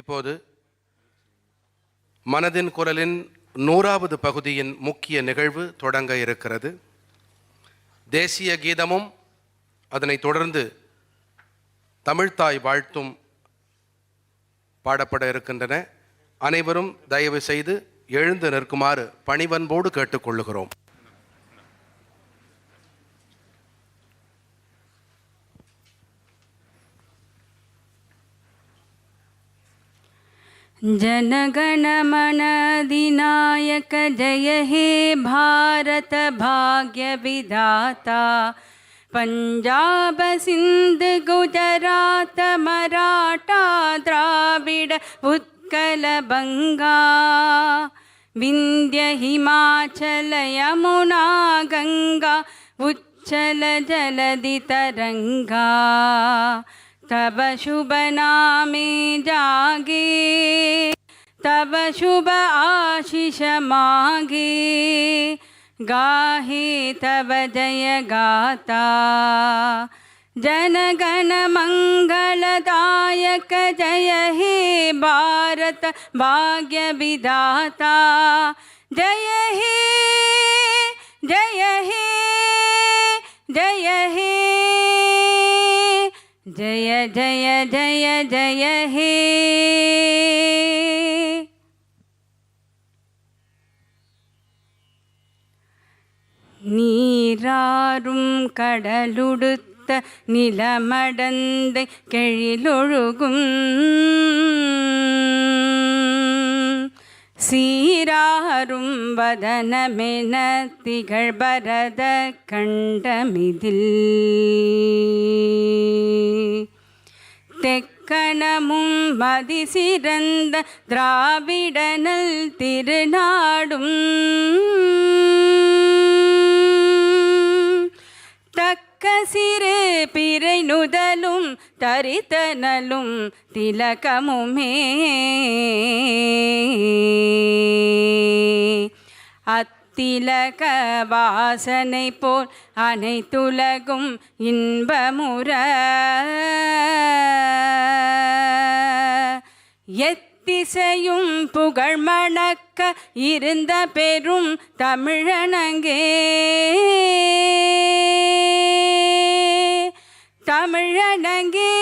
இப்போது மனதின் குரலின் 100வது பகுதியின் முக்கிய நிகழ்வு தொடங்க இருக்கிறது. தேசிய கீதமும் அதனைத் தொடர்ந்து தமிழ்த்தாய் வாழ்த்தும் பாடப்பட இருக்கின்றன. அனைவரும் தயவு செய்து எழுந்து நிற்குமாறு பணிவன்போடு கேட்டுக்கொள்ளுகிறோம். जनगण मन अधिनायक जय हे भारत भाग्य विधाता, पंजाब सिंध गुजरात मराठा द्राविड उत्कल बंगा, विंध्य हिमाचल यमुना गंगा उच्चल जलधि तरंगा, तब शुभ नामे जागे, तब शुभ आशीष मांगे, गाहे तब जय गाता, जनगण मंगलदायक जय हे भारत भाग्य विधाता, जय हे जय हे जय हे जय जय जय जय हे. நீராறும் கடலுடுத்த நிலமடந்தை கெழிலொழுகும், சீராரும் வதனமென திகழ் பரத கண்டமிதில், தெக்கணமும் மதி சிறந்த திராவிடனல் திருநாடும், தக்க சிறு பிறை நுதலும் தரித்தனலும் திலகமுமே, அத்திலக வாசனை போல் அனைத்துலகும் இன்பமுற, எத்திசையும் புகழ் மணக்க இருந்த பெரும் தமிழனங்கே, தமிழனங்கே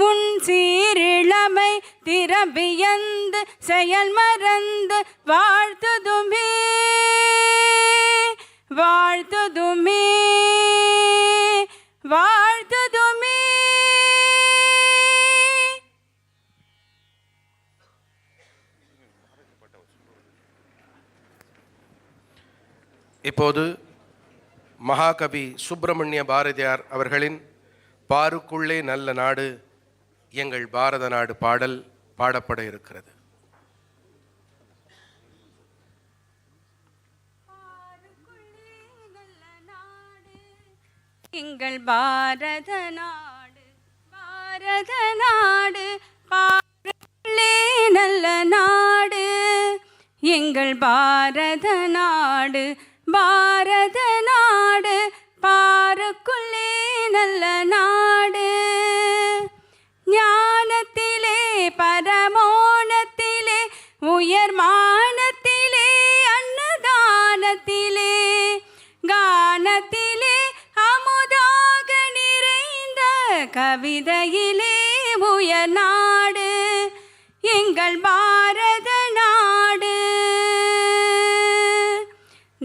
உன் சீரிழமை திறவியந்து செயல் மறந்து வாழ்த்துதுமே வாழ்த்துதுமே வாழ்த்துதுமே. இப்போது மகாகவி சுப்பிரமணிய பாரதியார் அவர்களின் பாருக்குள்ளே நல்ல நாடு எங்கள் பாரத நாடு பாடல் பாடப்பட இருக்கிறது. எங்கள் பாரத நாடு பாரத நாடு பாருக்குள்ளே நல்ல நாடு, எங்கள் பாரத நாடு பாரத நாடு பாருக்குள்ளே நல்ல நாடு, ஞானத்திலே பரமோணத்திலே உயர் மானத்திலே அன்னதானத்திலே கானத்திலே அமுதாக நிறைந்த கவிதையிலே உயர் நாடு எங்கள் பாரத நாடு,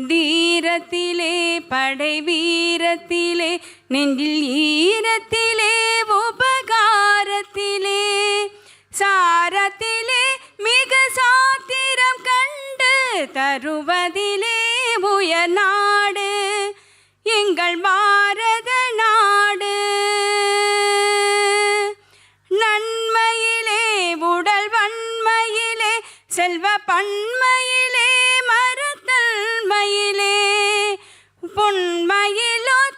தீரத்திலே படை வீரத்திலே நெஞ்சில் ஈரத்திலே உபகாரத்திலே சாரத்திலே மிக சாத்திரம் கண்டு தருவதிலே உயர் நாடு எங்கள் பாரத நாடு, நன்மையிலே உடல் வன்மையிலே செல்வ பன்மையிலே மரத்தன்மையிலே பொன்மையிலொத்திடும்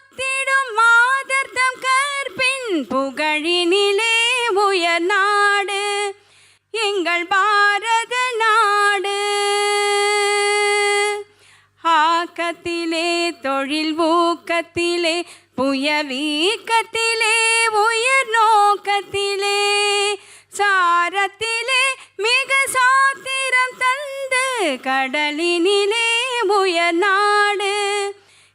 மாதர்த்தம் கற்பின் புகழினிலே உயர் நாடு எங்கள் பாரத நாடு, ஆக்கத்திலே தொழில் ஊக்கத்திலே புய வீக்கத்திலே உயர் நோக்கத்திலே சார கடலினிலே உயர் நாடு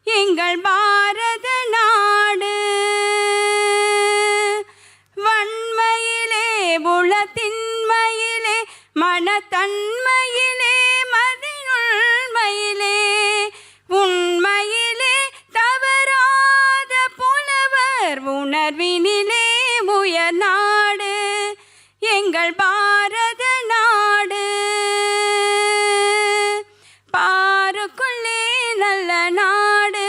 எங்கள் பாரத நாடு. வன்மையிலே உளத்தின்மையிலே மனத்தன்மையிலே மதினுண்மையிலே உண்மையிலே தவறாத புலவர் உணர்வினிலே உயர் நாடு எங்கள் பாரத நாடு. பாருக்குள்ளே நல்ல நாடு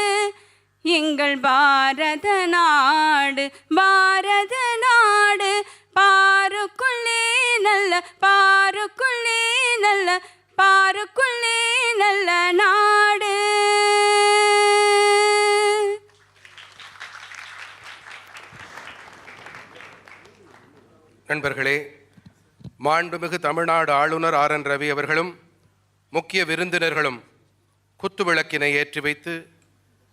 எங்கள் பாரத நாடு. பாரத நாடு பாருக்குள்ளே நல்ல பாருக்குள்ளே நல்ல பாருக்குள்ளே நல்ல நாடு. நண்பர்களே, மாண்புமிகு தமிழ்நாடு ஆளுநர் ஆர் என் ரவி அவர்களும் முக்கிய விருந்தினர்களும் குத்துவிளக்கினை ஏற்றி வைத்து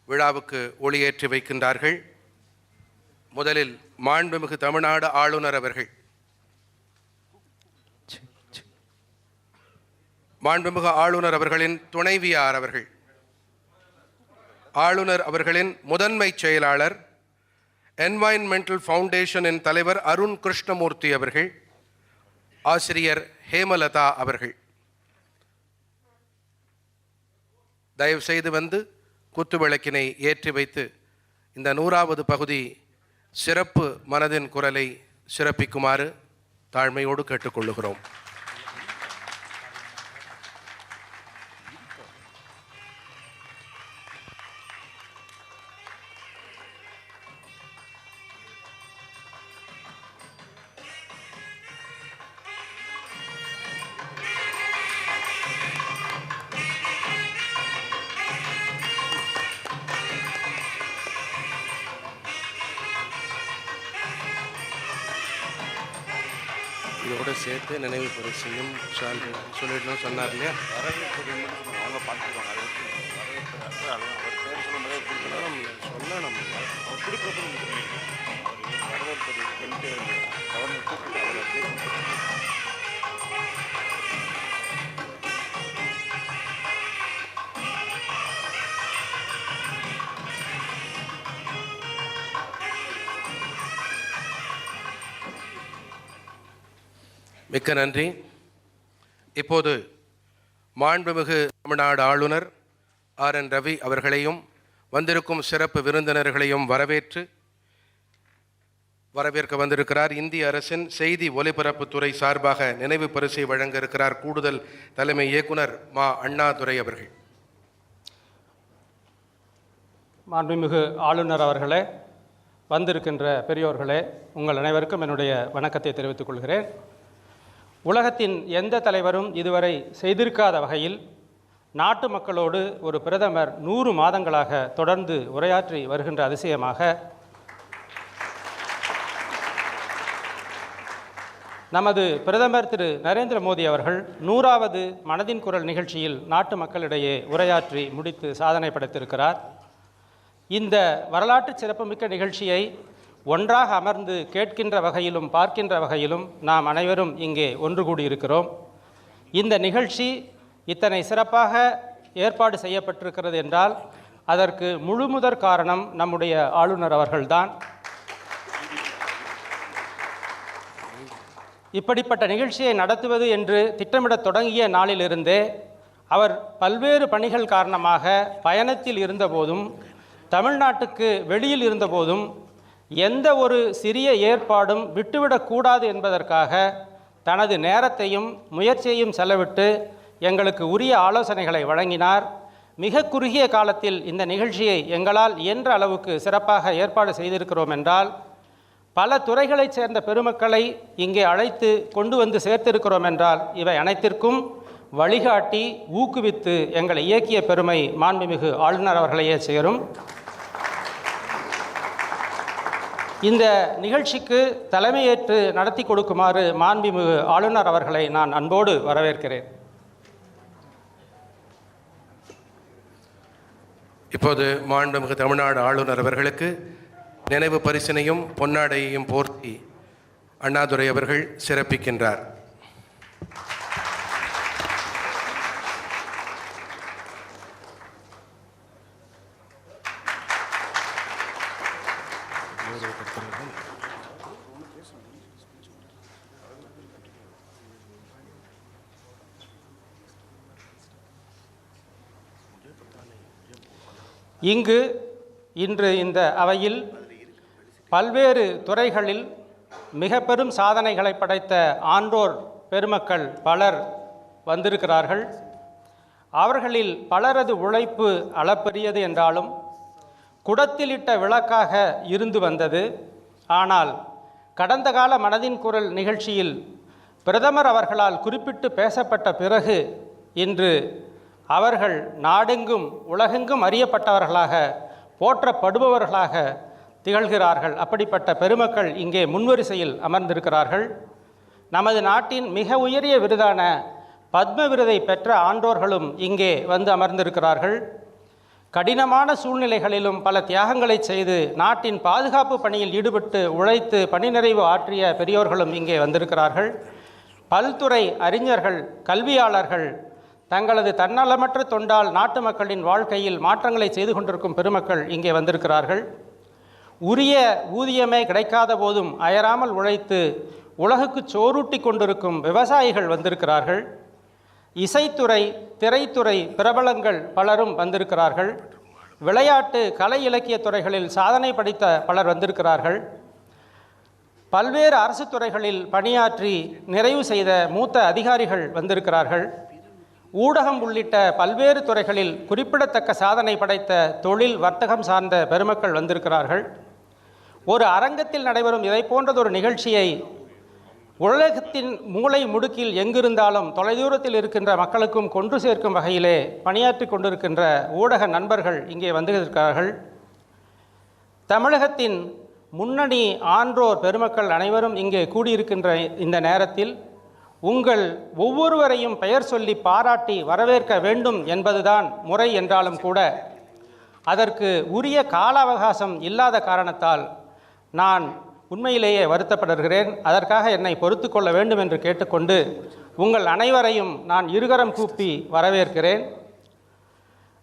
விழாவுக்கு ஒளியேற்றி வைக்கின்றார்கள். முதலில் மாண்புமிகு தமிழ்நாடு ஆளுநர் அவர்கள். மாண்புமிகு ஆளுநர் அவர்களின் துணைவியார் அவர்கள், ஆளுநர் அவர்களின் முதன்மை செயலாளர், என்வாயன்மெண்டல் ஃபவுண்டேஷனின் தலைவர் அருண் கிருஷ்ணமூர்த்தி அவர்கள், ஆசிரியர் ஹேமலதா அவர்கள், தயவு செய்து வந்து குத்துவிளக்கினை ஏற்றி வைத்து இந்த 100வது பகுதி சிறப்பு மனதின் குரலை சிறப்பிக்குமாறு தாழ்மையோடு கேட்டுக்கொள்ளுகிறோம். இதோட சேர்த்து நினைவு பரிசையும் சான்று சொல்லிடணும் சொன்னார் இல்லையா? அவங்க பார்த்துக்குவாங்க. அவர் பேர் சொல்லணும் கவர்னர் கூப்பிட்டு மிக்க நன்றி. இப்போது மாண்புமிகு தமிழ்நாடு ஆளுநர் ஆர் என் ரவி அவர்களையும் வந்திருக்கும் சிறப்பு விருந்தினர்களையும் வரவேற்க வந்திருக்கிறார். இந்திய அரசின் செய்தி ஒலிபரப்புத்துறை சார்பாக நினைவு பரிசை வழங்க இருக்கிறார் கூடுதல் தலைமை இயக்குனர் மா அண்ணாதுரை அவர்கள். மாண்புமிகு ஆளுநர் அவர்களே, வந்திருக்கின்ற பெரியோர்களே, உங்கள் அனைவருக்கும் என்னுடைய வணக்கத்தை தெரிவித்துக் கொள்கிறேன். உலகத்தின் எந்த தலைவரும் இதுவரை செய்திருக்காத வகையில் நாட்டு மக்களோடு ஒரு பிரதமர் 100 மாதங்களாக தொடர்ந்து உரையாற்றி வருகின்ற அதிசயமாக நமது பிரதமர் திரு நரேந்திர மோடி அவர்கள் 100வது மனதின் குரல் நிகழ்ச்சியில் நாட்டு மக்களிடையே உரையாற்றி முடித்து சாதனை படைத்திருக்கிறார். இந்த வரலாற்று சிறப்புமிக்க நிகழ்ச்சியை ஒன்றாக அமர்ந்து கேட்கின்ற வகையிலும் பார்க்கின்ற வகையிலும் நாம் அனைவரும் இங்கே ஒன்று கூடியிருக்கிறோம். இந்த நிகழ்ச்சி இத்தனை சிறப்பாக ஏற்பாடு செய்யப்பட்டிருக்கிறது என்றால் அதற்கு முழுமுதற் காரணம் நம்முடைய ஆளுநர் அவர்கள்தான். இப்படிப்பட்ட நிகழ்ச்சியை நடத்துவது என்று திட்டமிடத் தொடங்கிய நாளிலிருந்தே அவர் பல்வேறு பணிகள் காரணமாக பயணத்தில் இருந்தபோதும் தமிழ்நாட்டுக்கு வெளியில் இருந்தபோதும் எந்த ஒரு சிறிய ஏற்பாடும் விட்டுவிடக்கூடாது என்பதற்காக தனது நேரத்தையும் முயற்சியையும் செலவிட்டு எங்களுக்கு உரிய ஆலோசனைகளை வழங்கினார். மிக குறுகிய காலத்தில் இந்த நிகழ்ச்சியை எங்களால் இயன்ற அளவுக்கு சிறப்பாக ஏற்பாடு செய்திருக்கிறோம் என்றால் பல துறைகளைச் சேர்ந்த பெருமக்களை இங்கே அழைத்து கொண்டு வந்து சேர்த்திருக்கிறோம் என்றால் இவை அனைத்திற்கும் வழிகாட்டி ஊக்குவித்து எங்களை இயக்கிய பெருமை மாண்புமிகு ஆளுநர் அவர்களையே சேரும். இந்த நிகழ்ச்சிக்கு தலைமையேற்று நடத்தி கொடுக்குமாறு மாண்புமிகு ஆளுநர் அவர்களை நான் அன்போடு வரவேற்கிறேன். இப்போது மாண்புமிகு தமிழ்நாடு ஆளுநர் அவர்களுக்கு நினைவு பரிசினையும் பொன்னாடையையும் போர்த்தி அண்ணாதுரை அவர்கள் சிறப்பிக்கின்றார். இன்று இந்த அவையில் பல்வேறு துறைகளில் மிக பெரும் சாதனைகளை படைத்த ஆன்றோர் பெருமக்கள் பலர் வந்திருக்கிறார்கள். அவர்களில் பலரது உழைப்பு அளப்பரியது என்றாலும் குடத்திலிட்ட விளக்காக இருந்து வந்தது. ஆனால் கடந்த கால மனதின் குரல் நிகழ்ச்சியில் பிரதமர் அவர்களால் குறிப்பிட்டு பேசப்பட்ட பிறகு இன்று அவர்கள் நாடெங்கும் உலகெங்கும் அறியப்பட்டவர்களாக போற்றப்படுபவர்களாக திகழ்கிறார்கள். அப்படிப்பட்ட பெருமக்கள் இங்கே முன்வரிசையில் அமர்ந்திருக்கிறார்கள். நமது நாட்டின் மிக உயரிய விருதான பத்ம விருதை பெற்ற ஆன்றோர்களும் இங்கே வந்து அமர்ந்திருக்கிறார்கள். கடினமான சூழ்நிலைகளிலும் பல தியாகங்களை செய்து நாட்டின் பாதுகாப்பு பணியில் ஈடுபட்டு உழைத்து பணி நிறைவு ஆற்றிய பெரியோர்களும் இங்கே வந்திருக்கிறார்கள். பல்துறை அறிஞர்கள், கல்வியாளர்கள் தங்களது தன்னலமற்ற தொண்டால் நாட்டு மக்களின் வாழ்க்கையில் மாற்றங்களை செய்து கொண்டிருக்கும் பெருமக்கள் இங்கே வந்திருக்கிறார்கள். உரிய ஊதியமே கிடைக்காத போதும் அயராமல் உழைத்து உலகுக்கு சோறூட்டி கொண்டிருக்கும் விவசாயிகள் வந்திருக்கிறார்கள். இசைத்துறை, திரைத்துறை பிரபலங்கள் பலரும் வந்திருக்கிறார்கள். விளையாட்டு, கலை இலக்கிய துறைகளில் சாதனை படைத்த பலர் வந்திருக்கிறார்கள். பல்வேறு அரசு துறைகளில் பணியாற்றி நிறைவு செய்த மூத்த அதிகாரிகள் வந்திருக்கிறார்கள். ஊடகம் உள்ளிட்ட பல்வேறு துறைகளில் குறிப்பிடத்தக்க சாதனை படைத்த தொழில், வர்த்தகம் சார்ந்த பெருமக்கள் வந்திருக்கிறார்கள். ஒரு அரங்கத்தில் நடைபெறும் இதை போன்றதொரு நிகழ்ச்சியை உலகத்தின் மூலை முடுக்கில் எங்கிருந்தாலும் தொலைதூரத்தில் இருக்கின்ற மக்களுக்கும் கொண்டு சேர்க்கும் வகையிலே பணியாற்றி கொண்டிருக்கின்ற ஊடக நண்பர்கள் இங்கே வந்திருக்கிறார்கள். தமிழகத்தின் முன்னணி ஆன்றோர் பெருமக்கள் அனைவரும் இங்கே கூடியிருக்கின்ற இந்த நேரத்தில் உங்கள் ஒவ்வொருவரையும் பெயர் சொல்லி பாராட்டி வரவேற்க வேண்டும் என்பதுதான் முறை என்றாலும் கூட அதற்கு உரிய கால அவகாசம் இல்லாத காரணத்தால் நான் உண்மையிலேயே வருத்தப்படுகிறேன். அதற்காக என்னை பொறுத்து கொள்ள வேண்டும் என்று கேட்டுக்கொண்டு உங்கள் அனைவரையும் நான் இருகரம் கூப்பி வரவேற்கிறேன்.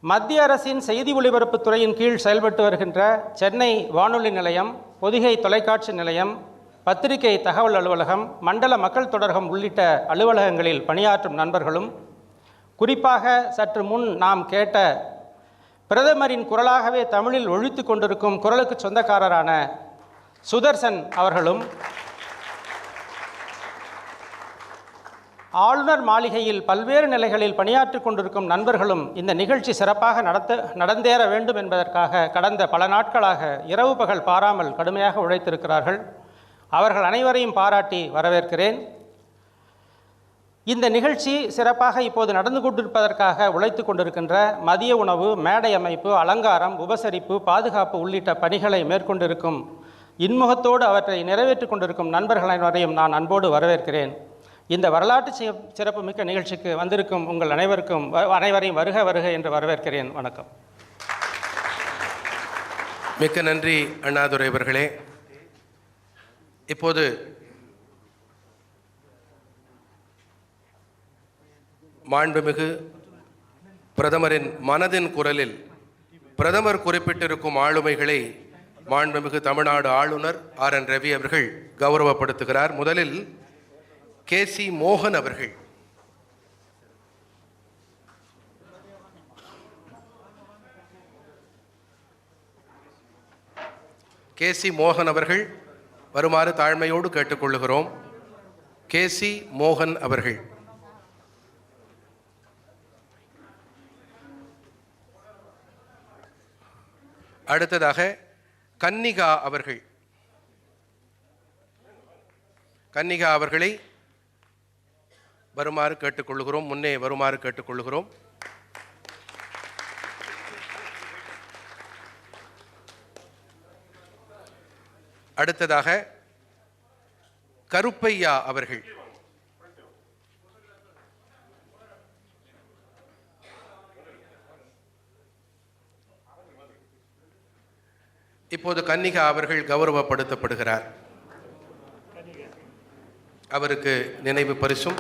மத்திய அரசின் செய்தி ஒலிபரப்புத் துறையின் கீழ் செயல்பட்டு வருகின்ற சென்னை வானொலி நிலையம், பொதிகை தொலைக்காட்சி நிலையம், பத்திரிகை தகவல் அலுவலகம், மண்டல மக்கள் தொடர்பகம் உள்ளிட்ட அலுவலகங்களில் பணியாற்றும் நண்பர்களும், குறிப்பாக சற்று முன் நாம் கேட்ட பிரதமரின் குரலாகவே தமிழில் ஒழித்து கொண்டிருக்கும் குரலுக்கு சொந்தக்காரரான சுதர்சன் அவர்களும், ஆளுநர் மாளிகையில் பல்வேறு நிலைகளில் பணியாற்றி கொண்டிருக்கும் நண்பர்களும் இந்த நிகழ்ச்சி சிறப்பாக நடந்தேற வேண்டும் என்பதற்காக கடந்த பல நாட்களாக இரவு பகல் பாராமல் கடுமையாக உழைத்திருக்கிறார்கள். அவர்கள் அனைவரையும் பாராட்டி வரவேற்கிறேன். இந்த நிகழ்ச்சி சிறப்பாக இப்போது நடந்து கொண்டிருப்பதற்காக உழைத்து கொண்டிருக்கின்ற மதிய உணவு, மேடை அமைப்பு, அலங்காரம், உபசரிப்பு, பாதுகாப்பு உள்ளிட்ட பணிகளை மேற்கொண்டிருக்கும் இன்முகத்தோடு அவற்றை நிறைவேற்றி கொண்டிருக்கும் நண்பர்கள் அனைவரையும் நான் அன்போடு வரவேற்கிறேன். இந்த வரலாற்று சிறப்பு மிக்க நிகழ்ச்சிக்கு வந்திருக்கும் உங்கள் அனைவரையும் வருக வருக என்று வரவேற்கிறேன். வணக்கம். மிக்க நன்றி அண்ணாதுரை அவர்களே. இப்போது மாண்புமிகு பிரதமரின் மனதின் குரலில் பிரதமர் குறிப்பிட்டிருக்கும் ஆளுமைகளை மாண்புமிகு தமிழ்நாடு ஆளுநர் RN ரவி அவர்கள் கௌரவப்படுத்துகிறார். முதலில் KC மோகன் அவர்கள். KC மோகன் அவர்கள் வருமாறு தாழ்மையோடு கேட்டுக்கொள்ளுகிறோம். KC மோகன் அவர்கள். அடுத்ததாக கன்னிகா அவர்கள். கன்னிகா அவர்களை வருமாறு கேட்டுக்கொள்ளுகிறோம், முன்னே வருமாறு கேட்டுக்கொள்ளுகிறோம். அடுத்ததாக கருப்பையா அவர்கள். இப்போது கன்னிகா அவர்கள் கௌரவப்படுத்தப்படுகிறார். அவருக்கு நினைவு பரிசும்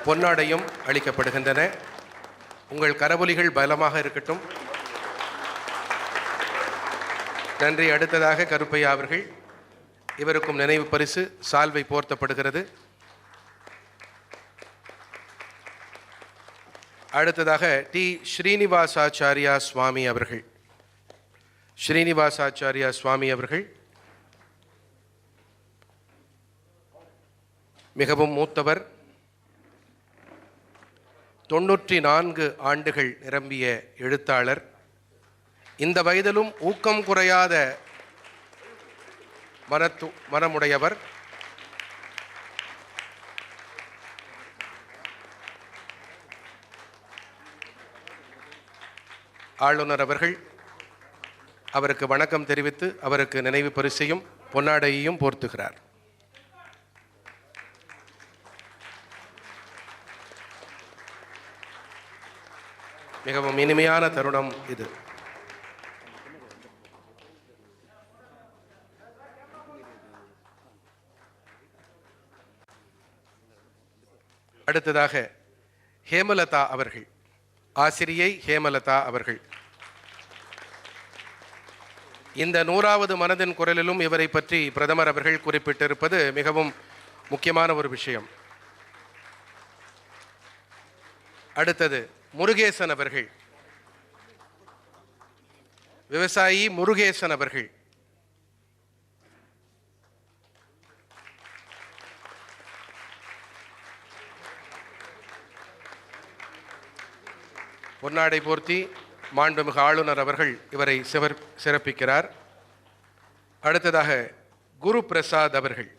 பொன்னாடையும் அளிக்கப்படுகின்றன. உங்கள் கரவொலிகள் பலமாக இருக்கட்டும். நன்றி. அடுத்ததாக கருப்பையா அவர்கள். இவருக்கும் நினைவு பரிசு சால்வை போர்த்தப்படுகிறது. அடுத்ததாக T. ஸ்ரீனிவாசாச்சாரியா சுவாமி அவர்கள். ஸ்ரீனிவாசாச்சாரியா சுவாமி அவர்கள், மிகவும் மூத்தவர், 94 ஆண்டுகள் நிரம்பிய எழுத்தாளர், இந்த வயதிலும் ஊக்கம் குறையாத மனமுடையவர். ஆளுநர் அவர்கள் அவருக்கு வணக்கம் தெரிவித்து அவருக்கு நினைவு பரிசையும் பொன்னாடையையும் போர்த்துகிறார். மிகவும் இனிமையான தருணம் இது. அடுத்ததாக ஹேமலதா அவர்கள், ஆசிரியை ஹேமலதா அவர்கள். இந்த 100வது மனதின் குரலிலும் இவரை பற்றி பிரதமர் அவர்கள் குறிப்பிட்டிருப்பது மிகவும் முக்கியமான ஒரு விஷயம். அடுத்தது முருகேசன் அவர்கள், விவசாயி முருகேசன் அவர்கள். பொன்னாடை போர்த்தி மாண்புமிகு ஆளுநர் அவர்கள் இவரை சிறப்பிக்கிறார். அடுத்ததாக குரு பிரசாத் அவர்கள்,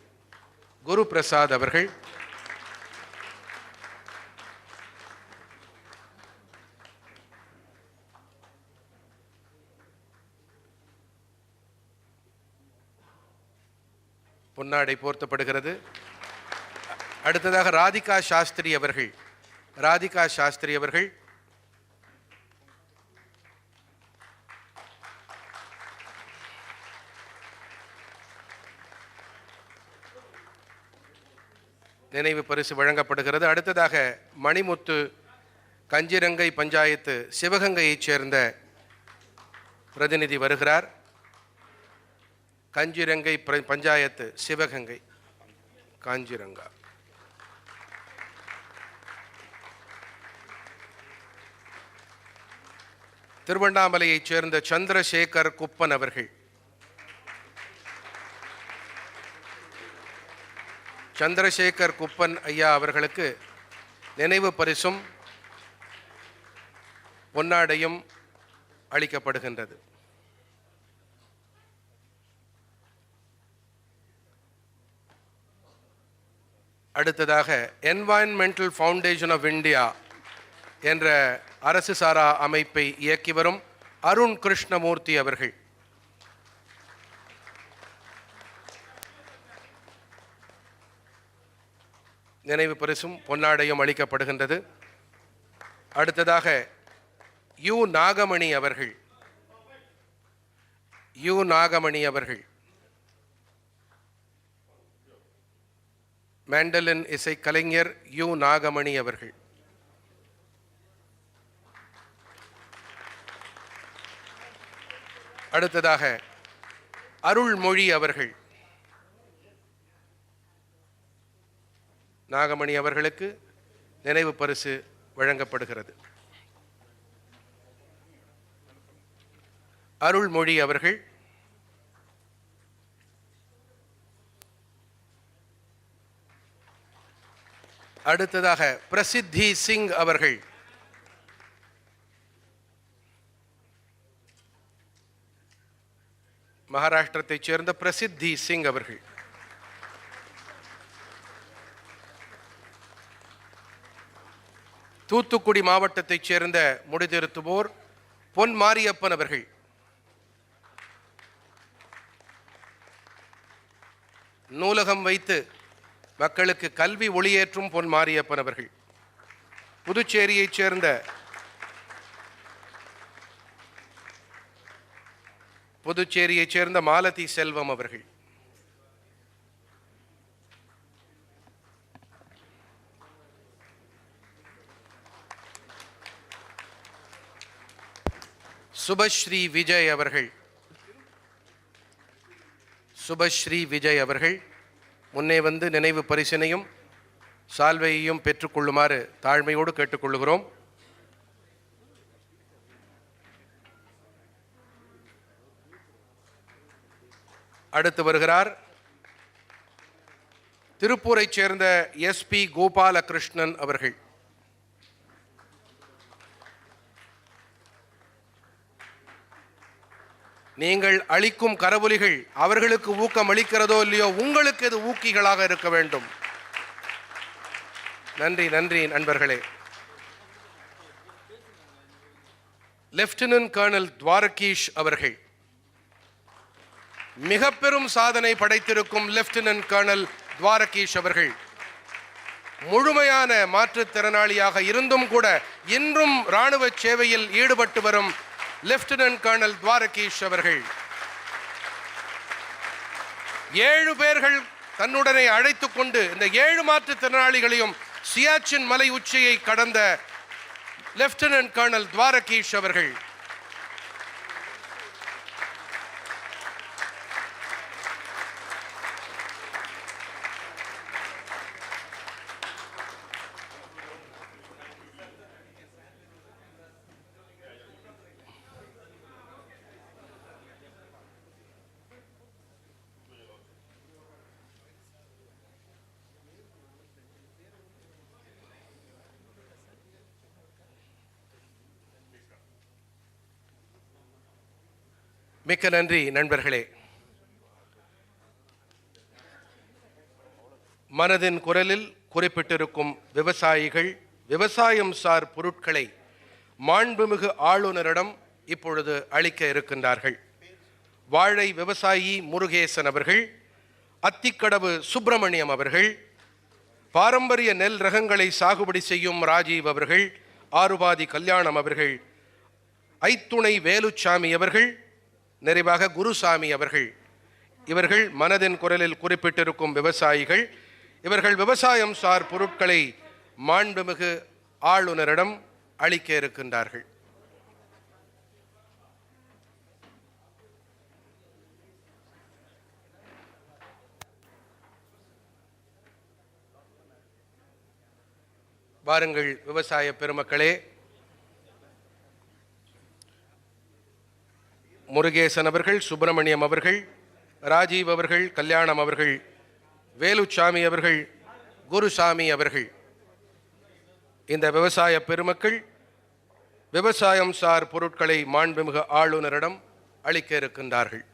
குரு பிரசாத் அவர்கள். பொன்னாடை போர்த்தப்படுகிறது. அடுத்ததாக ராதிகா சாஸ்திரி அவர்கள், ராதிகா சாஸ்திரி அவர்கள். நினைவு பரிசு வழங்கப்படுகிறது. அடுத்ததாக மணிமுத்து, கஞ்சிரங்கை பஞ்சாயத்து சிவகங்கையைச் சேர்ந்த பிரதிநிதி வருகிறார். கஞ்சிரங்கை பஞ்சாயத்து சிவகங்கை, காஞ்சிரங்கா. திருவண்ணாமலையைச் சேர்ந்த சந்திரசேகர் குப்பன் அவர்கள், சந்திரசேகர் குப்பன் ஐயா அவர்களுக்கு நினைவு பரிசும் பொன்னாடையும் அளிக்கப்படுகின்றது. அடுத்ததாக என்வாயன்மெண்டல் ஃபவுண்டேஷன் ஆஃப் இந்தியா என்ற அரசு சாரா அமைப்பை இயக்கி வரும் அருண் கிருஷ்ணமூர்த்தி அவர்கள், நினைவு பரிசும் பொன்னாடையும் அளிக்கப்படுகின்றது. அடுத்ததாக யு நாகமணி அவர்கள், யு நாகமணி அவர்கள் மேண்டலின் இசை கலைஞர் யு நாகமணி அவர்கள். அடுத்ததாக அருள்மொழி அவர்கள், நாகமணி அவர்களுக்கு நினைவு பரிசு வழங்கப்படுகிறது. அருள்மொழி அவர்கள். அடுத்ததாக பிரசித்தி சிங் அவர்கள், மகாராஷ்டிரத்தைச் சேர்ந்த பிரசித்தி சிங் அவர்கள். தூத்துக்குடி மாவட்டத்தைச் சேர்ந்த முடிதிருத்துவோர் பொன் மாரியப்பன் அவர்கள். நூலகம் வைத்து மக்களுக்கு கல்வி ஒளியேற்றும் பொன் மாரியப்பன் அவர்கள். புதுச்சேரியைச் சேர்ந்த மாலதி செல்வம் அவர்கள். சுபஸ்ரீ விஜய் அவர்கள், சுபஸ்ரீ விஜய் அவர்கள் முன்னே வந்து நினைவு பரிசினையும் சால்வையையும் பெற்றுக்கொள்ளுமாறு தாழ்மையோடு கேட்டுக்கொள்கிறோம். அடுத்து வருகிறார் திருப்பூரைச் சேர்ந்த SP கோபாலகிருஷ்ணன் அவர்கள். நீங்கள் அளிக்கும் கரவொலிகள் அவர்களுக்கு ஊக்கம் அளிக்கிறதோ இல்லையோ, உங்களுக்கு இது ஊக்கிகளாக இருக்க வேண்டும். நன்றி நன்றி நண்பர்களே. லெப்டினன்ட் கர்னல் துவாரகீஷ் அவர்கள். மிக பெரும் சாதனை படைத்திருக்கும் லெப்டினன்ட் கர்னல் துவாரகீஷ் அவர்கள் முழுமையான மாற்றுத்திறனாளியாக இருந்தும் கூட இன்றும் இராணுவ சேவையில் ஈடுபட்டு வரும் லெப்டினன்ட் கர்னல் துவாரகீஷ் அவர்கள் 7 பேர்கள் தன்னுடனே அழைத்துக் கொண்டு இந்த 7 மாற்றுத்திறனாளிகளையும் சியாச்சின் மலை உச்சியை கடந்த லெப்டினன்ட் கர்னல் துவாரகீஷ் அவர்கள் மிக்க நன்றி நண்பர்களே. மனதின் குரலில் குறிப்பிட்டிருக்கும் விவசாயிகள் விவசாயம் சார் பொருட்களை மாண்புமிகு ஆளுநரிடம் இப்பொழுது அளிக்க இருக்கின்றார்கள். வாழை விவசாயி முருகேசன் அவர்கள், அத்திக்கடவு சுப்பிரமணியம் அவர்கள், பாரம்பரிய நெல் ரகங்களை சாகுபடி செய்யும் ராஜீவ் அவர்கள், ஆறுபாதி கல்யாணம் அவர்கள், ஐத்துணை வேலுச்சாமி அவர்கள், நிறைவாக குருசாமி அவர்கள். இவர்கள் மனதின் குரலில் குறிப்பிட்டிருக்கும் விவசாயிகள். இவர்கள் விவசாயம் சார் பொருட்களை மாண்புமிகு ஆளுநரிடம் அளிக்க இருக்கின்றார்கள். வாருங்கள் விவசாய பெருமக்களே. முருகேசன் அவர்கள், சுப்பிரமணியம் அவர்கள், ராஜீவ் அவர்கள், கல்யாணம் அவர்கள், வேலுச்சாமி அவர்கள், குருசாமி அவர்கள், இந்த விவசாய பெருமக்கள் விவசாயம் சார் பொருட்களை மாண்புமிகு ஆளுநரிடம் அளிக்க இருக்கின்றார்கள்.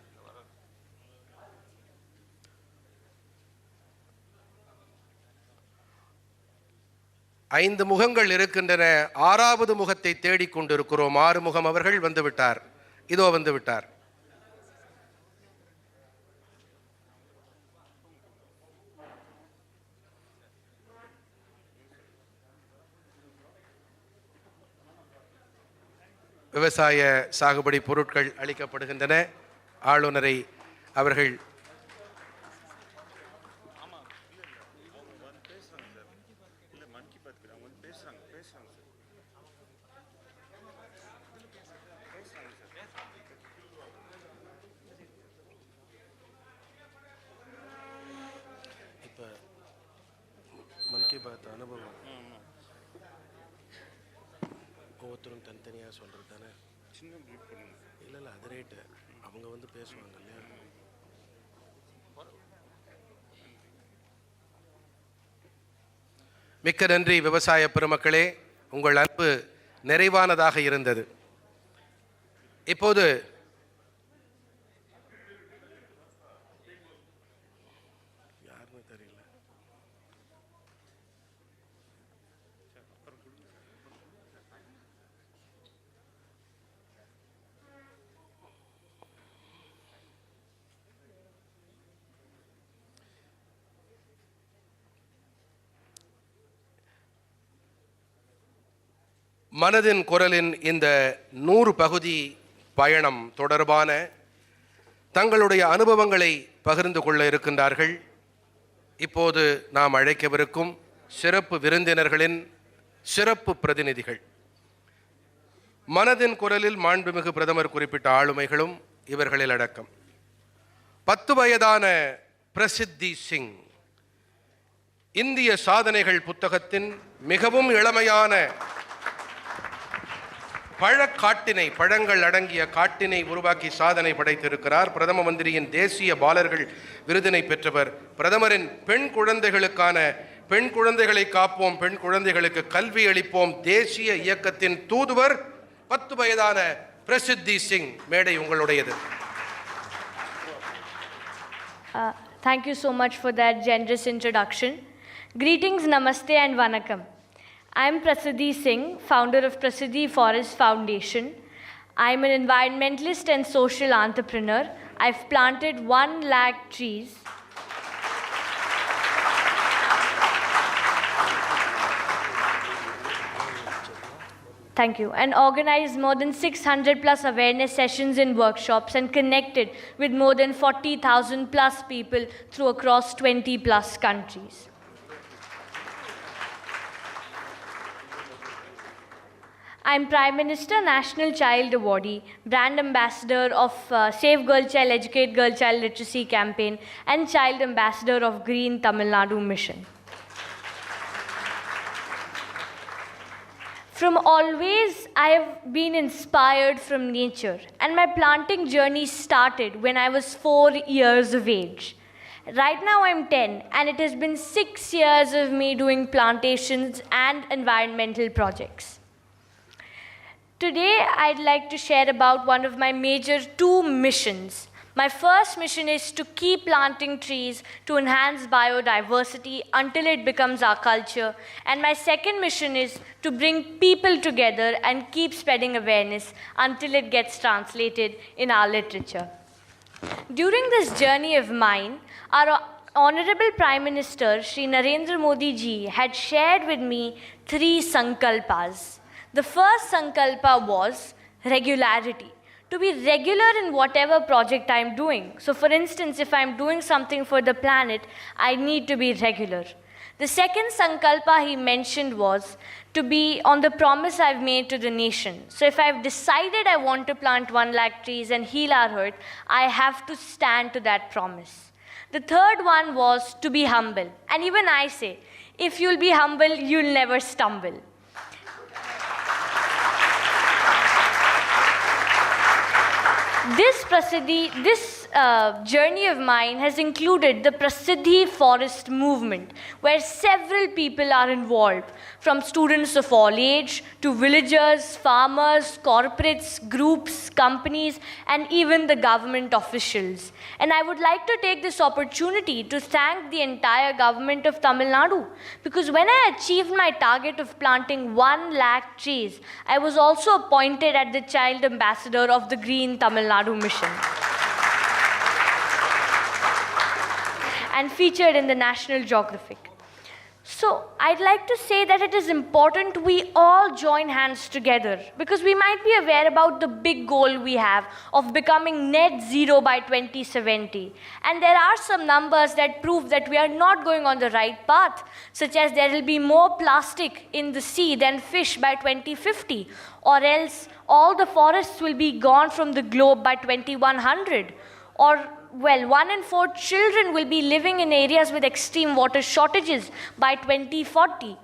ஐந்து முகங்கள் இருக்கின்றன. 6வது முகத்தை தேடிக்கொண்டிருக்கிறோம். ஆறுமுகம் அவர்கள் வந்துவிட்டார். இதோ வந்து விட்டார். விவசாய சாகுபடி பொருட்கள் அளிக்கப்படுகின்றன. ஆளுநரை அவர்கள் மன் கி பாத் அனுபவம் ஒவ்வொருத்தரும் தனித்தனியாக சொல்கிறது தானே. இல்லை இல்லை, அது ரேட்டு அவங்க வந்து பேசுவாங்க இல்லையா. மிக்க நன்றி விவசாய பெருமக்களே, உங்கள் அன்பு நிறைவானதாக இருந்தது. இப்போது யாருன்னு தெரியல. மனதின் குரலின் இந்த 100 பகுதி பயணம் தொடர்பான தங்களுடைய அனுபவங்களை பகிர்ந்து கொள்ள இருக்கின்றார்கள். இப்போது நாம் அழைக்கவிருக்கும் சிறப்பு விருந்தினர்களின் சிறப்பு பிரதிநிதிகள். மனதின் குரலில் மாண்புமிகு பிரதமர் குறிப்பிட்ட ஆளுமைகளும் இவர்களில் அடக்கம். 10 வயதான பிரசித்தி சிங் இந்திய சாதனைகள் புத்தகத்தின் மிகவும் இளமையான பழங்கள் அடங்கிய காட்டினை உருவாக்கி சாதனை படைத்திருக்கிறார். பிரதம மந்திரியின் தேசிய பாலர்கள் விருதினை பெற்றவர். பிரதமரின் பெண் குழந்தைகளுக்கான பெண் குழந்தைகளை காப்போம், பெண் குழந்தைகளுக்கு கல்வி அளிப்போம் தேசிய இயக்கத்தின் தூதுவர் 10 வயதான பிரசித்தி சிங். மேடை உங்களுடையது. Thank you so much for that generous introduction. Greetings, namaste and vanakkam. I am Prasiddhi Singh, founder of Prasiddhi Forest Foundation. I am an environmentalist and social entrepreneur. I've planted 1 lakh trees. Thank you. And organized more than 600 plus awareness sessions and workshops and connected with more than 40,000 plus people through across 20 plus countries. I'm Prime Minister, National Child Awardee, Brand Ambassador of Save Girl Child, Educate Girl Child Literacy Campaign, and Child Ambassador of Green Tamil Nadu Mission. From always, I have been inspired from nature, and my planting journey started when I was 4 years of age. Right now I'm 10, and it has been 6 years of me doing plantations and environmental projects. Today, I'd like to share about one of my major 2 missions. My first mission is to keep planting trees to enhance biodiversity until it becomes our culture. And my second mission is to bring people together and keep spreading awareness until it gets translated in our literature. During this journey of mine, our Honorable Prime Minister, Shri Narendra Modi ji, had shared with me 3 sankalpas. The first sankalpa was regularity. To be regular in whatever project I'm doing. So for instance, if I'm doing something for the planet, I need to be regular. The second sankalpa he mentioned was to be on the promise I've made to the nation. So if I've decided I want to plant 1 lakh trees and heal our earth, I have to stand to that promise. The third one was to be humble. And even I say, if you'll be humble, you'll never stumble. This journey of mine has included the Prasiddhi Forest movement, where several people are involved, from students of all age to villagers, farmers, corporates, groups, companies, and even the government officials. And I would like to take this opportunity to thank the entire government of Tamil Nadu, because when I achieved my target of planting 1 lakh trees, I was also appointed as the Child Ambassador of the Green Tamil Nadu Mission and featured in the National Geographic. So I'd like to say that it is important we all join hands together, because we might be aware about the big goal we have of becoming net zero by 2070. And there are some numbers that prove that we are not going on the right path, such as there will be more plastic in the sea than fish by 2050, or else all the forests will be gone from the globe by 2100, or 1 in 4 children will be living in areas with extreme water shortages by 2040.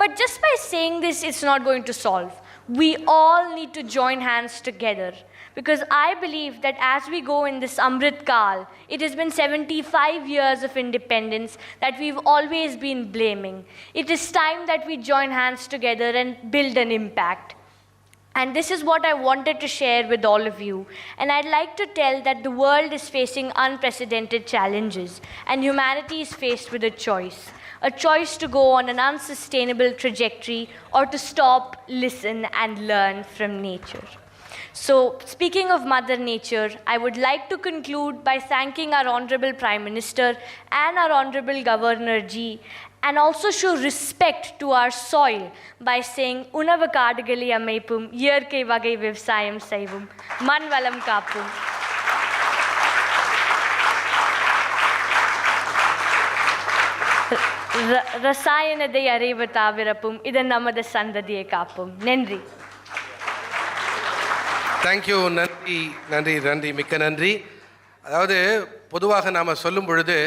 But just by saying this, it's not going to solve. We all need to join hands together, because I believe that as we go in this Amrit Kal, it has been 75 years of independence that we've always been blaming. It is time that we join hands together and build an impact. And this is what I wanted to share with all of you. And I'd like to tell that the world is facing unprecedented challenges, and humanity is faced with a choice to go on an unsustainable trajectory, or to stop, listen, and learn from nature. So, speaking of Mother Nature, I would like to conclude by thanking our Honorable Prime Minister and our Honorable Governor Ji, and also show respect to our soil by saying, Unava kaadagali amaipum, iyarkai vagai vivasayam seivum, man valam kappum. Rasayanadai areivatavirappum, idan namada sandadiye kappum. Nandri. Thank you. நன்றி மிக்க நன்றி. அதாவது பொதுவாக நாம் சொல்லும் பொழுது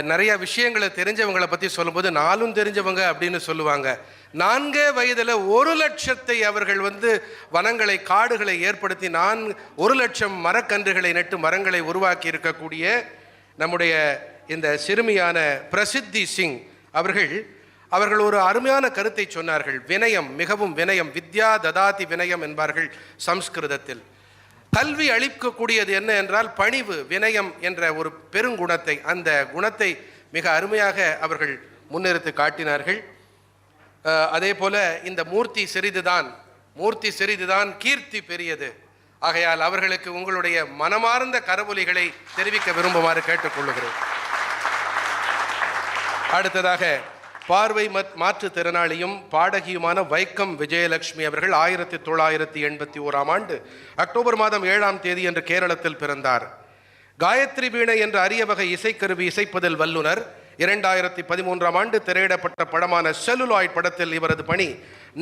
நிறைய விஷயங்களை தெரிஞ்சவங்களை பற்றி சொல்லும்போது நாலும் தெரிஞ்சவங்க அப்படின்னு சொல்லுவாங்க. 4 வயதில் 1,00,000 அவர்கள் வனங்களை காடுகளை ஏற்படுத்தி 1,00,000 மரக்கன்றுகளை நட்டு மரங்களை உருவாக்கி இருக்கக்கூடிய நம்முடைய இந்த சிறுமியான பிரசித்தி சிங் அவர்கள் ஒரு அருமையான கருத்தை சொன்னார்கள். வினயம், மிகவும் வினயம், வித்யா ததாதி வினயம் என்பார்கள் சம்ஸ்கிருதத்தில். கல்வி அளிக்கக்கூடியது என்ன என்றால் பணிவு, வினயம் என்ற ஒரு பெருங்குணத்தை, அந்த குணத்தை மிக அருமையாக அவர்கள் முன்னிறுத்தி காட்டினார்கள். அதே போல இந்த மூர்த்தி சிறிதுதான் கீர்த்தி பெரியது. ஆகையால் அவர்களுக்கு உங்களுடைய மனமார்ந்த கரவொலிகளை தெரிவிக்க விரும்புமாறு கேட்டுக்கொள்ளுகிறேன். அடுத்ததாக பார்வை மாற்றுத்திறனாளியும் பாடகியுமான வைக்கம் விஜயலட்சுமி அவர்கள் 1981ஆம் ஆண்டு அக்டோபர் மாதம் 7ஆம் தேதி என்று கேரளத்தில் பிறந்தார். காயத்ரி வீணை என்ற அரிய வகை இசைக்கருவி இசைப்பதில் வல்லுனர். 2013ஆம் ஆண்டு திரையிடப்பட்ட படமான செல்லுலாய்ட் படத்தில் இவரது பணி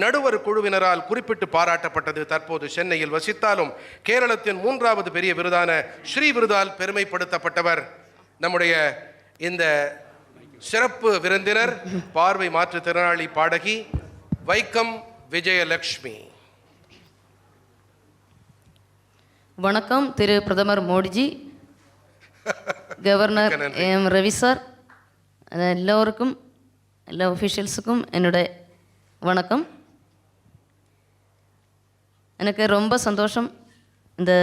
நடுவர் குழுவினரால் குறிப்பிட்டு பாராட்டப்பட்டது. தற்போது சென்னையில் வசித்தாலும் கேரளத்தின் 3வது பெரிய விருதான ஸ்ரீ விருதால் பெருமைப்படுத்தப்பட்டவர். நம்முடைய இந்த சிறப்பு விருந்தினர் பார்வை மாற்றுத்திறனாளி பாடகி வைக்கம் விஜயலட்சுமி. வணக்கம் திரு பிரதமர் Modiji, governor M Ravi sir, எல்லோருக்கும், எல்லா ஒஃபிஷியல்ஸுக்கும் என்னுடைய வணக்கம். எனக்கு ரொம்ப சந்தோஷம் இந்த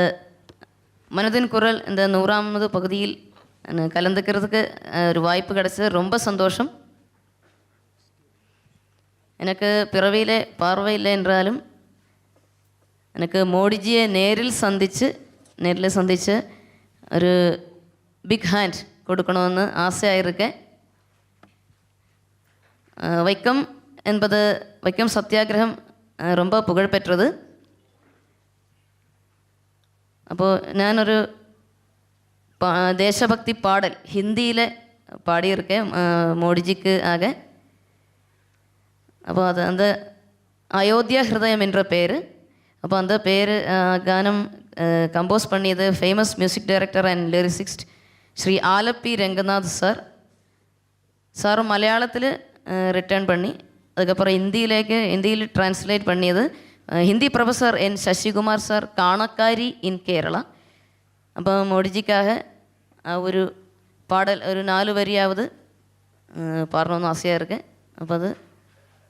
மனதின் குரல் இந்த 100வது பகுதியில் கலந்துக்கிறதுக்கு ஒரு வாய்ப்பு கிடைச்சது. ரொம்ப சந்தோஷம். எனக்கு பிறவியிலே பார்வை இல்லை என்றாலும் எனக்கு மோடிஜியை நேரில் சந்தித்து ஒரு பிக் ஹேண்ட் கொடுக்கணும்னு ஆசையாக இருக்கேன். வைக்கம் சத்தியாகிரகம் ரொம்ப புகழ்பெற்றது. அப்போது ഞാനൊരു தேசபக்தி பாடல் ஹிந்தியில் பாடியிருக்கேன் மோடிஜிக்கு ஆக. அப்போ அது அந்த அயோத்தியா ஹிருதயம் என்ற பேர். அப்போ அந்த பேர் கானம் கம்போஸ் பண்ணியது famous music director and lyricist Sri Alleppey Ranganath sir மலையாளத்தில் ரிட்டர்ன் பண்ணி அதுக்கப்புறம் ஹிந்தியில் டிரான்ஸ்லேட் பண்ணியது Hindi professor N Sasikumar sir, Kanakkari in Kerala. அப்போ மோடிஜிக்காக ஒரு பாடல் ஒரு 4 வரியாவது பாடணும்னு ஆசையாக இருக்கேன். அப்போ அது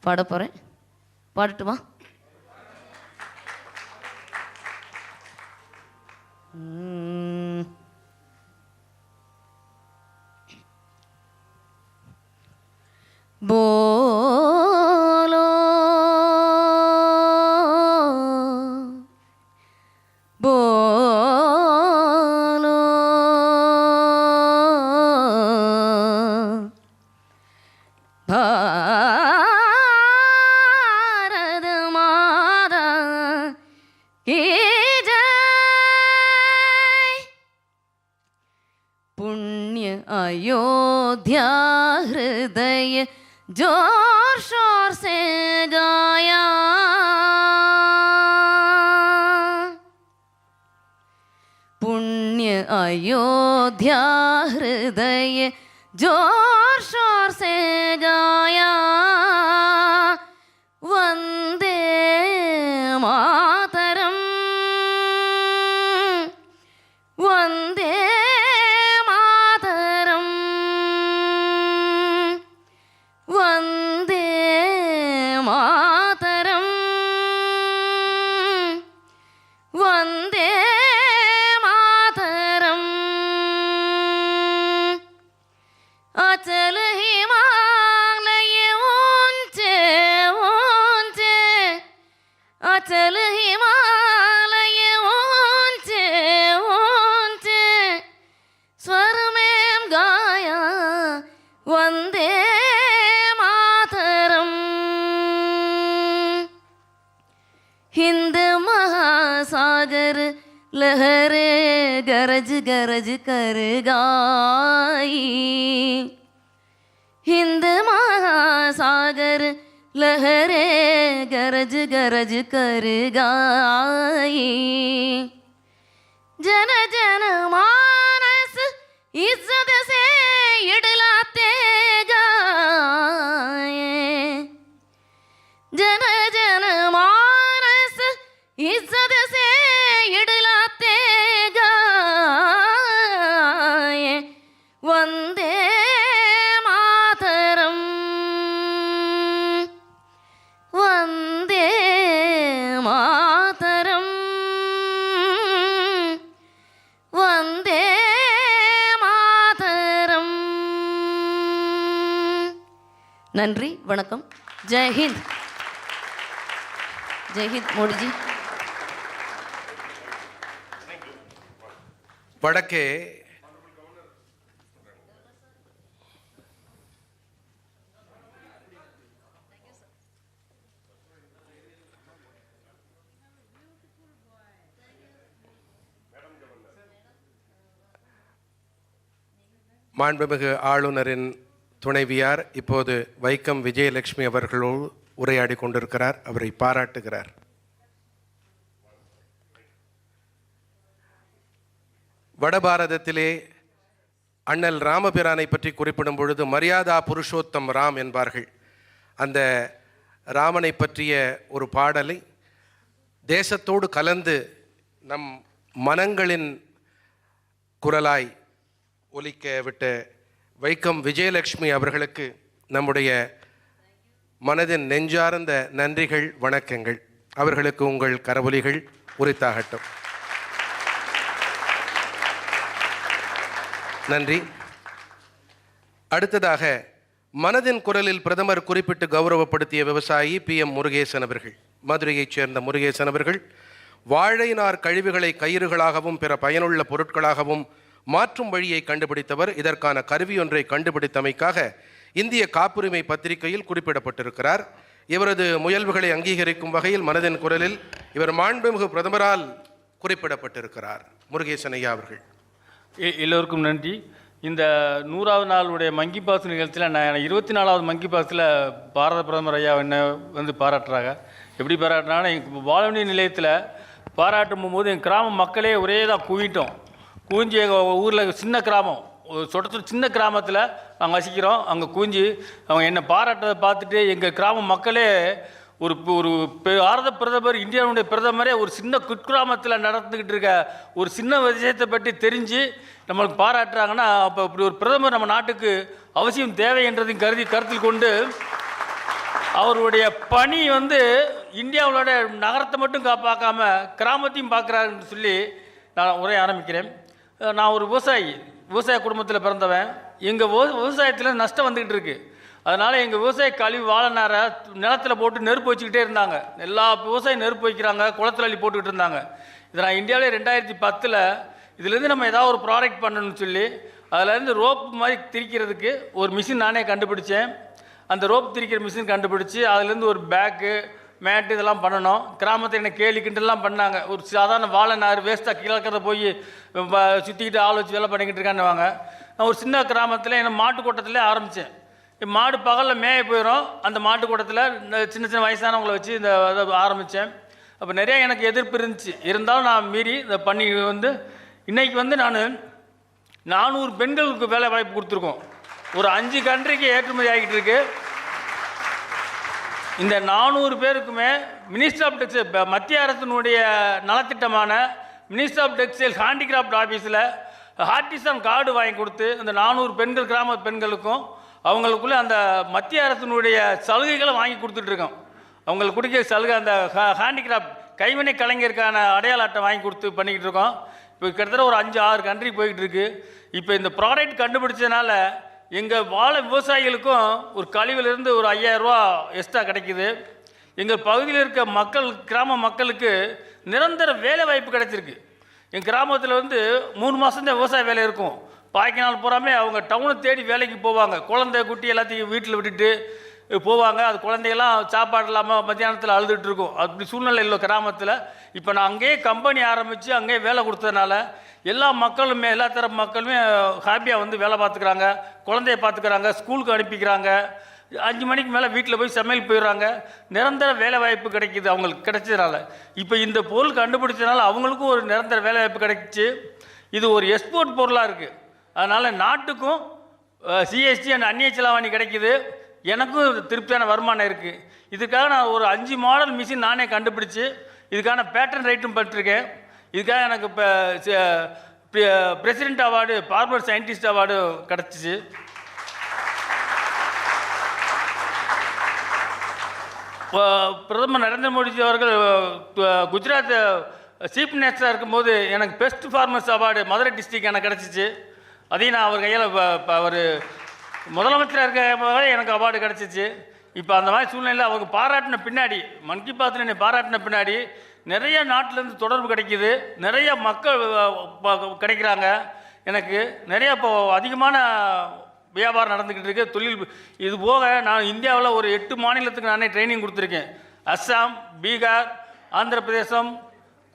பாட போகிறேன். பாடட்டுமா? போலோ भारत माता की जय। पुण्य अयोध्या हृदय जोर शोर से गाया, पुण्य अयोध्या हृदय जोर शोर से गाया। वंदे मातरम, वंदे मातरम, वंदे मातरम, वंदे मातरम। अचल हिमालय ऊंचे ऊंचे, अचल हिमालय ऊंचे ऊंचे, स्वर में गाया वंदे मातरम। हिंद महासागर लहरे गरज गरज कर गाई, हिंद महासागर लहरे गरज गरज कर गाई। जन जन मानस इज्जत से इडलाते गाए जन जन मानस इज्जत से इडलाते गाए वंदे मातरम वंदे मातरम वंदे मातरम நன்றி வணக்கம் ஜெய் ஹிந்த் மோடிஜி வடக்கே மாண்புமிகு ஆளுநரின் துணைவியார் இப்போது வைக்கம் விஜயலட்சுமி அவர்களோடு உரையாடி கொண்டிருக்கிறார். அவரை பாராட்டுகிறார். வடபாரதத்திலே அண்ணல் ராமபிரானை பற்றி குறிப்பிடும் பொழுது மரியாதா புருஷோத்தம் ராம் என்பார்கள். அந்த ராமனை பற்றிய ஒரு பாடலை தேசத்தோடு கலந்து நம் மனங்களின் குரலாய் ஒலிக்க விட்ட வைக்கம் விஜயலட்சுமி அவர்களுக்கு நம்முடைய மனதின் நெஞ்சார்ந்த நன்றிகள், வணக்கங்கள். அவர்களுக்கு உங்கள் கரவொலிகள் உரித்தாகட்டும். நன்றி. அடுத்ததாக மனதின் குரலில் பிரதமர் குறிப்பிட்டு கௌரவப்படுத்திய விவசாயி PM முருகேசன் அவர்கள். மதுரையைச் சேர்ந்த முருகேசன் அவர்கள் வாழை நார் கழிவுகளை கயிறுகளாகவும் பிற பயனுள்ள பொருட்களாகவும் மாற்றும் வழியை கண்டுபிடித்தவர். இதற்கான கருவி ஒன்றை கண்டுபிடித்தமைக்காக இந்திய காப்புரிமை பத்திரிகையில் குறிப்பிடப்பட்டிருக்கிறார். இவரது முயல்வுகளை அங்கீகரிக்கும் வகையில் மனதின் குரலில் இவர் மாண்புமிகு பிரதமரால் குறிப்பிடப்பட்டிருக்கிறார். முருகேசன் ஐயா அவர்கள். எல்லோருக்கும் நன்றி. இந்த 100வது நாளுடைய மங்கி பாஸ் நிகழ்ச்சியில் நான் 24வது மங்கி பாஸில் பாரத பிரதமர் ஐயா என்ன வந்து பாராட்டுறாங்க. எப்படி பாராட்டுறாங்கன்னா, எங்கள் வானொலி நிலையத்தில் பாராட்டும் போது எங்கள் கிராம மக்களே ஒரே தான் குவிட்டோம். குவிஞ்சி எங்கள் ஊரில் சின்ன கிராமம், சொட்டத்தூர் சின்ன கிராமத்தில் நாங்கள் வசிக்கிறோம். அங்கே குவிஞ்சி அவங்க என்னை பாராட்டுறதை பார்த்துட்டு எங்கள் கிராம மக்களே ஒரு பாரத பிரதமர், இந்தியாவுடைய பிரதமரே ஒரு சின்ன குக்கிராமத்தில் நடந்துக்கிட்டு இருக்க ஒரு சின்ன விஷயத்தை பற்றி தெரிஞ்சு நம்மளுக்கு பாராட்டுறாங்கன்னா, அப்போ இப்படி ஒரு பிரதமர் நம்ம நாட்டுக்கு அவசியம் தேவை என்றதையும் கருத்தில் கொண்டு அவருடைய பணி வந்து இந்தியாவோட நகரத்தை மட்டும் பார்க்காம கிராமத்தையும் பார்க்குறாருன்னு சொல்லி நான் உரைய ஆரம்பிக்கிறேன். நான் ஒரு விவசாய குடும்பத்தில் பிறந்தவன். எங்கள் விவசாயத்தில் நஷ்டம் வந்துக்கிட்டு இருக்குது. அதனால் எங்கள் விவசாய கழிவு வாழை நிலத்தில் போட்டு நெருப்பு வச்சுக்கிட்டே இருந்தாங்க. எல்லா விவசாயம் நெருப்பு வைக்கிறாங்க, குளத்துல அள்ளி போட்டுக்கிட்டு இருந்தாங்க. இதை நான் இந்தியாவிலே 2010 இதுலேருந்து நம்ம ஏதாவது ஒரு ப்ராடக்ட் பண்ணணும்னு சொல்லி அதிலேருந்து ரோப் மாதிரி திரிக்கிறதுக்கு ஒரு மிஷின் நானே கண்டுபிடிச்சேன். அந்த ரோப் திரிக்கிற மிஷின் கண்டுபிடிச்சி அதுலேருந்து ஒரு பேக்கு, மேட்டு இதெல்லாம் பண்ணணும். கிராமத்தில் என்ன கேலி கிண்டெல்லாம் பண்ணாங்க. ஒரு சாதாரண வாழை நார் வேஸ்ட்டாக கீழக்கிறத போய் சுற்றிக்கிட்டு ஆள் வச்சு வேலை பண்ணிக்கிட்டு இருக்கான்னுவாங்க. நான் ஒரு சின்ன கிராமத்தில் என்ன மாட்டு கூட்டத்திலே ஆரம்பித்தேன். மாடு பகலில் மேய போயிடும். அந்த மாட்டு கூட்டத்தில் இந்த சின்ன வயசானவங்களை வச்சு இந்த இதை ஆரம்பித்தேன். அப்போ நிறையா எனக்கு எதிர்ப்பு இருந்துச்சு. இருந்தாலும் நான் மீறி இந்த பண்ணி வந்து இன்றைக்கி வந்து நான் 400 பெண்களுக்கு வேலை வாய்ப்பு கொடுத்துருக்கோம். ஒரு 5 கண்ட்ரிக்கு ஏற்றுமதி ஆகிட்டு இருக்கு. இந்த 400 பேருக்குமே மினிஸ்டர் ஆஃப் டெக்ஸ்டைல், மத்திய அரசினுடைய நலத்திட்டமான மினிஸ்டர் ஆஃப் டெக்ஸ்டைல் ஹேண்டிகிராஃப்ட் ஆஃபீஸில் ஆர்டிசன் கார்டு வாங்கி கொடுத்து இந்த 400 பெண்கள், கிராம பெண்களுக்கும் அவங்களுக்குள்ளே அந்த மத்திய அரசினுடைய சலுகைகளை வாங்கி கொடுத்துட்ருக்கோம். அவங்களுக்கு கொடுக்க சலுகை அந்த ஹேண்டிகிராஃப்ட் கைவினை கலைஞருக்கான அடையாள அட்டை வாங்கி கொடுத்து பண்ணிக்கிட்டு இருக்கோம். இப்போ கிட்டத்தட்ட ஒரு 5-6 கண்ட்ரி போய்கிட்டு இருக்கு. இப்போ இந்த ப்ராடக்ட் கண்டுபிடிச்சதுனால எங்கள் வாழை விவசாயிகளுக்கும் ஒரு கழிவிலிருந்து ஒரு 5000 ரூபா எக்ஸ்ட்ரா கிடைக்கிது. எங்கள் பகுதியில் இருக்க மக்கள், கிராம மக்களுக்கு நிரந்தர வேலை வாய்ப்பு கிடைச்சிருக்கு. எங்கள் கிராமத்தில் வந்து 3 மாதம்தான் விவசாய வேலை இருக்கும். பாக்கி நாள் பூராமே அவங்க டவுனை தேடி வேலைக்கு போவாங்க. குழந்தை குட்டி எல்லாத்தையும் வீட்டில் விட்டுட்டு போவாங்க. அது குழந்தைகள்லாம் சாப்பாடு இல்லாமல் மத்தியானத்தில் அழுதுட்டு இருக்கும். அப்படி சூழ்நிலை இல்லை கிராமத்தில். இப்போ நான் அங்கேயே கம்பெனி ஆரம்பித்து அங்கேயே வேலை கொடுத்ததுனால எல்லா மக்களுமே, எல்லா தரப்பு மக்களுமே ஹாப்பியாக வந்து வேலை பார்த்துக்கிறாங்க, குழந்தைய பார்த்துக்கிறாங்க, ஸ்கூலுக்கு அனுப்பிக்கிறாங்க. 5 மணிக்கு மேலே வீட்டில் போய் சமையல் போயிடுறாங்க. நிரந்தர வேலை வாய்ப்பு கிடைக்கிது அவங்களுக்கு கிடைச்சதுனால. இப்போ இந்த பொருள் கண்டுபிடிச்சதுனால அவங்களுக்கும் ஒரு நிரந்தர வேலை வாய்ப்பு கிடைச்சி இது ஒரு எக்ஸ்போர்ட் பொருளாக இருக்குது. அதனால் நாட்டுக்கும் சிஎஸ்டி அண்ட் அந்நிய செலாவணி கிடைக்குது, எனக்கும் திருப்தியான வருமானம் இருக்குது. இதுக்காக நான் ஒரு 5 மாடல் மிஷின் நானே கண்டுபிடிச்சி இதுக்கான பேட்டன் ரைட்டும் பெற்றிருக்கேன். இதுக்காக எனக்கு இப்போ president award, farmer scientist award கிடச்சிச்சு. பிரதமர் நரேந்திர மோடிஜி அவர்கள் குஜராத் சீஃப் மினிஸ்டராக இருக்கும்போது எனக்கு best farmers award Madurai district எனக்கு கிடச்சிச்சு. அதையும் நான் அவர் கையில் அவர் முதலமைச்சராக இருக்க எனக்கு அவார்டு கிடச்சிச்சு. இப்போ அந்த மாதிரி சூழ்நிலையில் அவங்க பாராட்டின பின்னாடி, மன் கி பாத்தில் என்னை பாராட்டின பின்னாடி நிறைய நாட்டிலேருந்து தொடர்பு கிடைக்கிது, நிறைய மக்கள் கிடைக்கிறாங்க. எனக்கு நிறைய இப்போ அதிகமான வியாபாரம் நடந்துக்கிட்டு இருக்குது, தொழில். இது போக நான் இந்தியாவில் ஒரு 8 மாநிலத்துக்கு நானே ட்ரைனிங் கொடுத்துருக்கேன். அஸ்ஸாம், பீகார், ஆந்திர பிரதேசம்,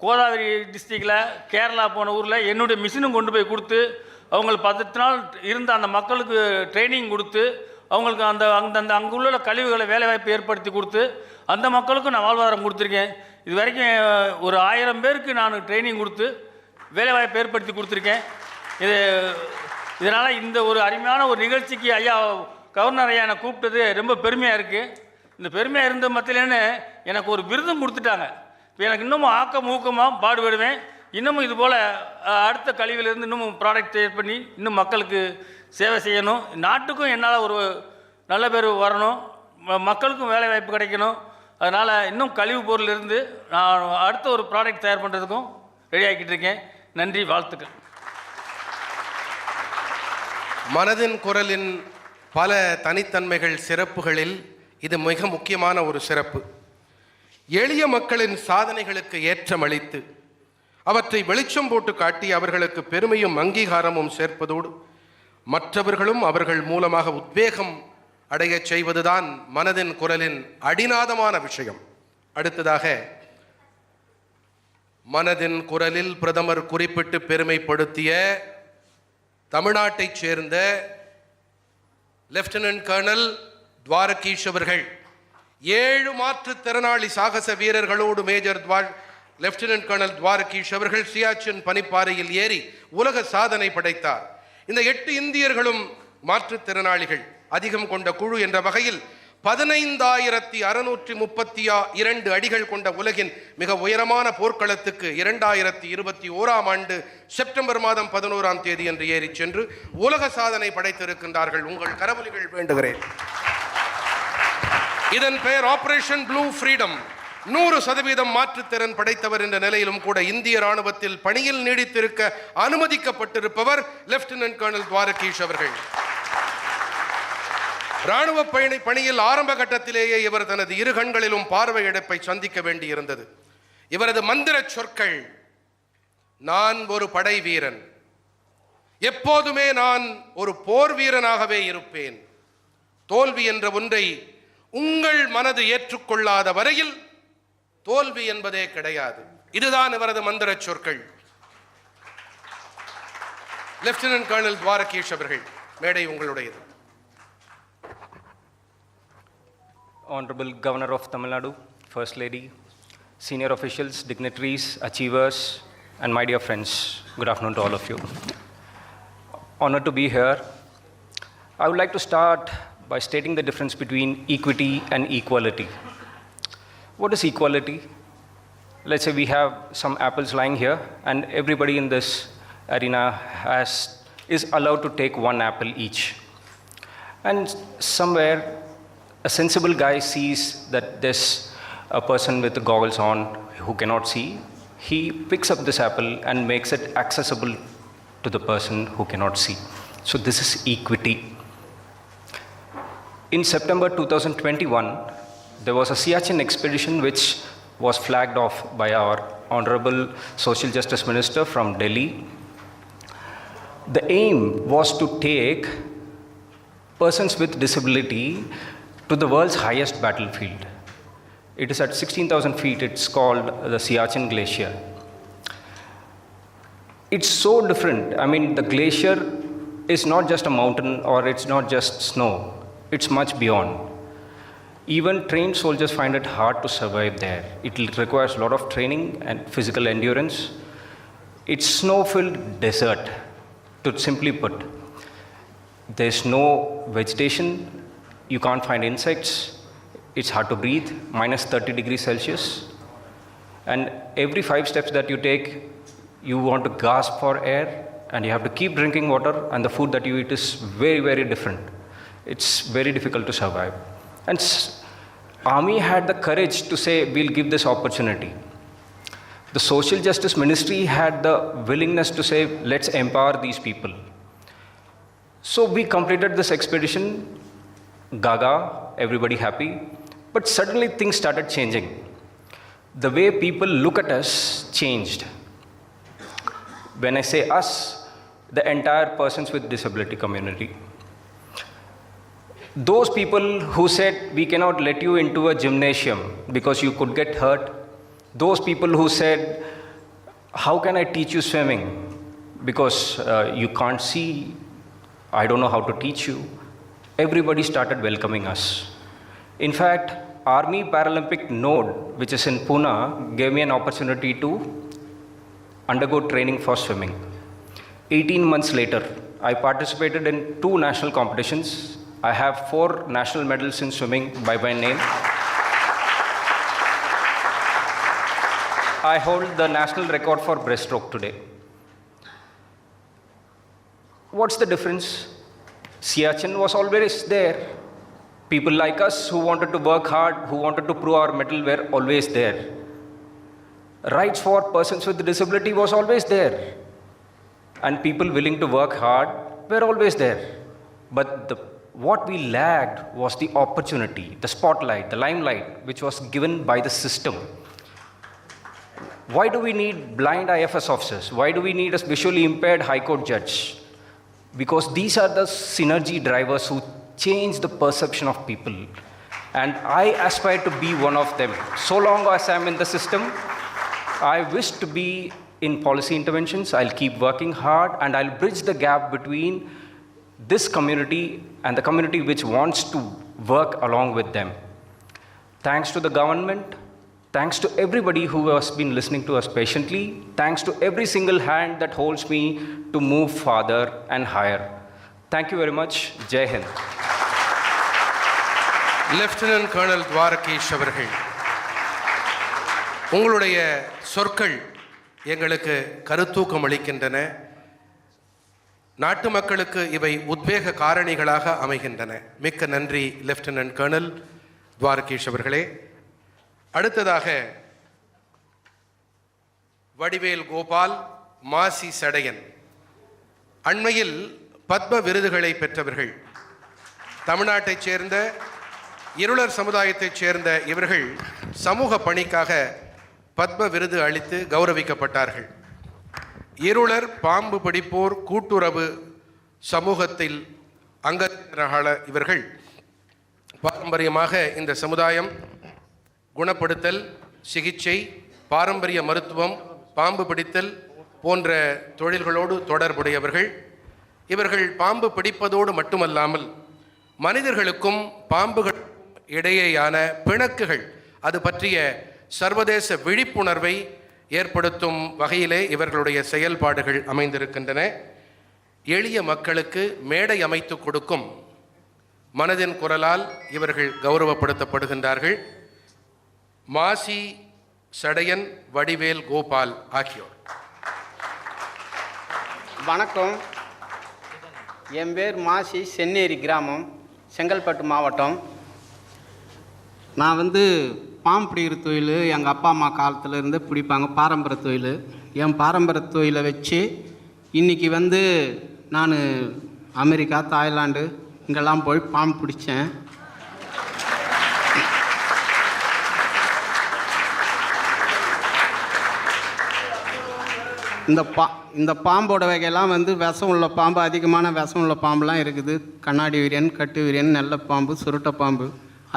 கோதாவரி டிஸ்ட்ரிக்டில், கேரளா போன ஊரில் என்னுடைய மிஷினும் கொண்டு போய் கொடுத்து அவங்களுக்கு 10 நாள் இருந்த அந்த மக்களுக்கு ட்ரைனிங் கொடுத்து அவங்களுக்கு அங்கே உள்ள கழிவுகளை வேலைவாய்ப்பு ஏற்படுத்தி கொடுத்து அந்த மக்களுக்கும் நான் வாழ்வாதாரம் கொடுத்துருக்கேன். இது வரைக்கும் ஒரு 1000 பேருக்கு நான் ட்ரைனிங் கொடுத்து வேலைவாய்ப்பு ஏற்படுத்தி கொடுத்துருக்கேன். இதனால் இந்த ஒரு அருமையான ஒரு நிகழ்ச்சிக்கு ஐயா கவர்னர் ஐயா என்னை கூப்பிட்டது ரொம்ப பெருமையாக இருக்குது. இந்த பெருமையாக இருந்த மத்தியிலேன்னு எனக்கு ஒரு விருதும் கொடுத்துட்டாங்க. இப்போ எனக்கு இன்னமும் ஊக்கமாக பாடுபடுவேன். இன்னமும் இதுபோல் அடுத்த கழிவிலிருந்து இன்னமும் ப்ராடக்ட் தயார் பண்ணி இன்னும் மக்களுக்கு சேவை செய்யணும். நாட்டுக்கும் என்னால் ஒரு நல்ல பேர் வரணும், மக்களுக்கும் வேலை வாய்ப்பு கிடைக்கணும். அதனால் இன்னும் கழிவு பொருள் இருந்து நான் அடுத்த ஒரு ப்ராடக்ட் தயார் பண்ணுறதுக்கும் ரெடி ஆகிக்கிட்டு இருக்கேன். நன்றி, வாழ்த்துக்கள். மனதின் குரலின் பல தனித்தன்மைகள், சிறப்புகளில் இது மிக முக்கியமான ஒரு சிறப்பு. எளிய மக்களின் சாதனைகளுக்கு ஏற்றமளித்து அவற்றை வெளிச்சம் போட்டு காட்டி அவர்களுக்கு பெருமையும் அங்கீகாரமும் சேர்ப்பதோடு மற்றவர்களும் அவர்கள் மூலமாக உத்வேகம் அடைய செய்வதுதான் மனதின் குரலின் அடிநாதமான விஷயம். அடுத்ததாக மனதின் குரலில் பிரதமர் குறிப்பிட்டு பெருமைப்படுத்திய தமிழ்நாட்டைச் சேர்ந்த லெப்டினன்ட் கர்னல் துவாரகீஷ் அவர்கள் 7 மாற்றுத்திறனாளி சாகச வீரர்களோடு மேஜர் லெப்டினன்ட் கர்னல் துவாரகீஷ் அவர்கள் சியாச்சின் பனிப்பாறையில் ஏறி உலக சாதனை படைத்தார். இந்த 8 இந்தியர்களும் மாற்றுத்திறனாளிகள் அதிகம் கொண்ட குழு என்ற வகையில் 15,632 அடிகள் கொண்ட உலகின் மிக உயரமான போர்க்களத்துக்கு 2021ஆம் ஆண்டு செப்டம்பர் மாதம் 11ஆம் தேதி என்று ஏறி சென்று உலக சாதனை படைத்திருக்கின்றார்கள். உங்கள் கரவொலிகள் வேண்டுகிறேன். இதன் பெயர் ஆபரேஷன் ப்ளூ ஃப்ரீடம். 100% மாற்றுத்திறன் படைத்தவர் என்ற நிலையிலும் கூட இந்திய ராணுவத்தில் பணியில் நீடித்திருக்க அனுமதிக்கப்பட்டிருப்பவர் லெப்டினன்ட் கர்னல் துவாரகீஷ் அவர்கள். ராணுவ பணியில் ஆரம்ப கட்டத்திலேயே இவர் தனது 2 கண்களிலும் பார்வை இழப்பை சந்திக்க வேண்டியிருந்தது. இவரது மந்திர சொற்கள், நான் ஒரு படை வீரன், எப்போதுமே நான் ஒரு போர் வீரனாகவே இருப்பேன், தோல்வி என்ற ஒன்றை உங்கள் மனது ஏற்றுக்கொள்ளாத வரையில் தோல்வி என்பதே கிடையாது. இதுதான் இவரது மந்திர சொற்கள். லெப்டினன்ட் கர்னல் துவாரகீஷ் அவர்கள், மேடை உங்களுடையது. Honorable Governor of Tamil Nadu, First Lady, senior officials, dignitaries, achievers, and my dear friends, good afternoon to all of you. Honored to be here. I would like to start by stating the difference between equity and equality. What is equality? Let's say we have some apples lying here, and everybody in this arena is allowed to take 1 apple each. And somewhere a sensible guy sees that there's a person with goggles on who cannot see. He picks up this apple and makes it accessible to the person who cannot see. So this is equity. In September 2021, there was a Siachen expedition which was flagged off by our Honorable Social Justice Minister from Delhi. The aim was to take persons with disability to the world's highest battlefield. It is at 16,000 feet. It's called the Siachen Glacier. It's so different. I mean, the glacier is not just a mountain or it's not just snow. It's much beyond. Even trained soldiers find it hard to survive there. It requires a lot of training and physical endurance. It's snow-filled desert. To simply put, there's no vegetation, you can't find insects, it's hard to breathe, minus 30 degrees Celsius. And every 5 steps that you take, you want to gasp for air, and you have to keep drinking water, and the food that you eat is very, very different. It's very difficult to survive. And Army had the courage to say, we'll give this opportunity. The Social Justice Ministry had the willingness to say, let's empower these people. So we completed this expedition, gaga, everybody happy, but suddenly things started changing. The way people look at us changed. When I say us, the entire persons with disability community. Those people who said, we cannot let you into a gymnasium because you could get hurt. Those people who said, how can I teach you swimming? Because you can't see, I don't know how to teach you. Everybody started welcoming us. In fact, Army Paralympic Node, which is in Pune, gave me an opportunity to undergo training for swimming. 18 months later, I participated in 2 national competitions. I have 4 national medals in swimming by my name. I hold the national record for breaststroke today. What's the difference? Siachen was always there. People like us who wanted to work hard, who wanted to prove our mettle were always there. Rights for persons with disability was always there. And people willing to work hard were always there. But what we lacked was the opportunity, the spotlight, the limelight, which was given by the system. Why do we need blind IFS officers? Why do we need a visually impaired High Court judge? Because these are the synergy drivers who change the perception of people. And I aspire to be one of them. So long as I'm in the system, I wish to be in policy interventions. I'll keep working hard, and I'll bridge the gap between this community and the community which wants to work along with them. Thanks to the government, thanks to everybody who has been listening to us patiently, thanks to every single hand that holds me to move farther and higher. Thank you very much. Jai Hind. Lieutenant colonel Dwarakish அவர்கள், உங்களுடைய சொற்கள் எங்களுக்கு கருத்தூக்கம் அளிக்கின்றன. நாட்டு மக்களுக்கு இவை உத்வேக காரணிகளாக அமைகின்றன. மிக்க நன்றி லெப்டினன்ட் கர்னல் துவாரகீஷ் அவர்களே. அடுத்ததாக வடிவேல் கோபால், மாசி சடையன். அண்மையில் பத்ம விருதுகளை பெற்றவர்கள். தமிழ்நாட்டைச் சேர்ந்த இருளர் சமுதாயத்தைச் சேர்ந்த இவர்கள் சமூக பணிக்காக பத்ம விருது அளித்து கௌரவிக்கப்பட்டார்கள். இருளர் பாம்பு பிடிப்போர் கூட்டுறவு சமூகத்தில் அங்கத்தினராக இவர்கள் பாரம்பரியமாக இந்த சமுதாயம் குணப்படுத்தல், சிகிச்சை, பாரம்பரிய மருத்துவம், பாம்பு பிடித்தல் போன்ற தொழில்களோடு தொடர்புடையவர்கள். இவர்கள் பாம்பு பிடிப்பதோடு மட்டுமல்லாமல் மனிதர்களுக்கும் பாம்புகளுக்கும் இடையேயான பிணக்குகள் அது பற்றிய சர்வதேச விழிப்புணர்வை ஏற்படுத்தும் வகையிலே இவர்களுடைய செயல்பாடுகள் அமைந்திருக்கின்றன. எளிய மக்களுக்கு மேடை அமைத்து கொடுக்கும் மனதின் குரலால் இவர்கள் கௌரவப்படுத்தப்படுகின்றார்கள். மாசி சடையன், வடிவேல் கோபால் ஆகியோர். வணக்கம். என் பேர் மாசி, சென்னேரி கிராமம், செங்கல்பட்டு மாவட்டம். நான் பாம்பு பிடிக்கிற தொழில் எங்கள் அப்பா அம்மா காலத்தில் இருந்து பிடிப்பாங்க, பாரம்பரிய தொழில். என் பாரம்பரிய தொழிலை வச்சு இன்றைக்கி நான் அமெரிக்கா, தாய்லாந்து இங்கெல்லாம் போய் பாம்பு பிடிச்சேன். இந்த பாம்போட வகையெல்லாம் விஷம் உள்ள பாம்பு, அதிகமான விஷம் உள்ள பாம்புலாம் இருக்குது. கண்ணாடி வீரியன், கட்டு வீரியன், நெல்லை பாம்பு, சுருட்டை பாம்பு,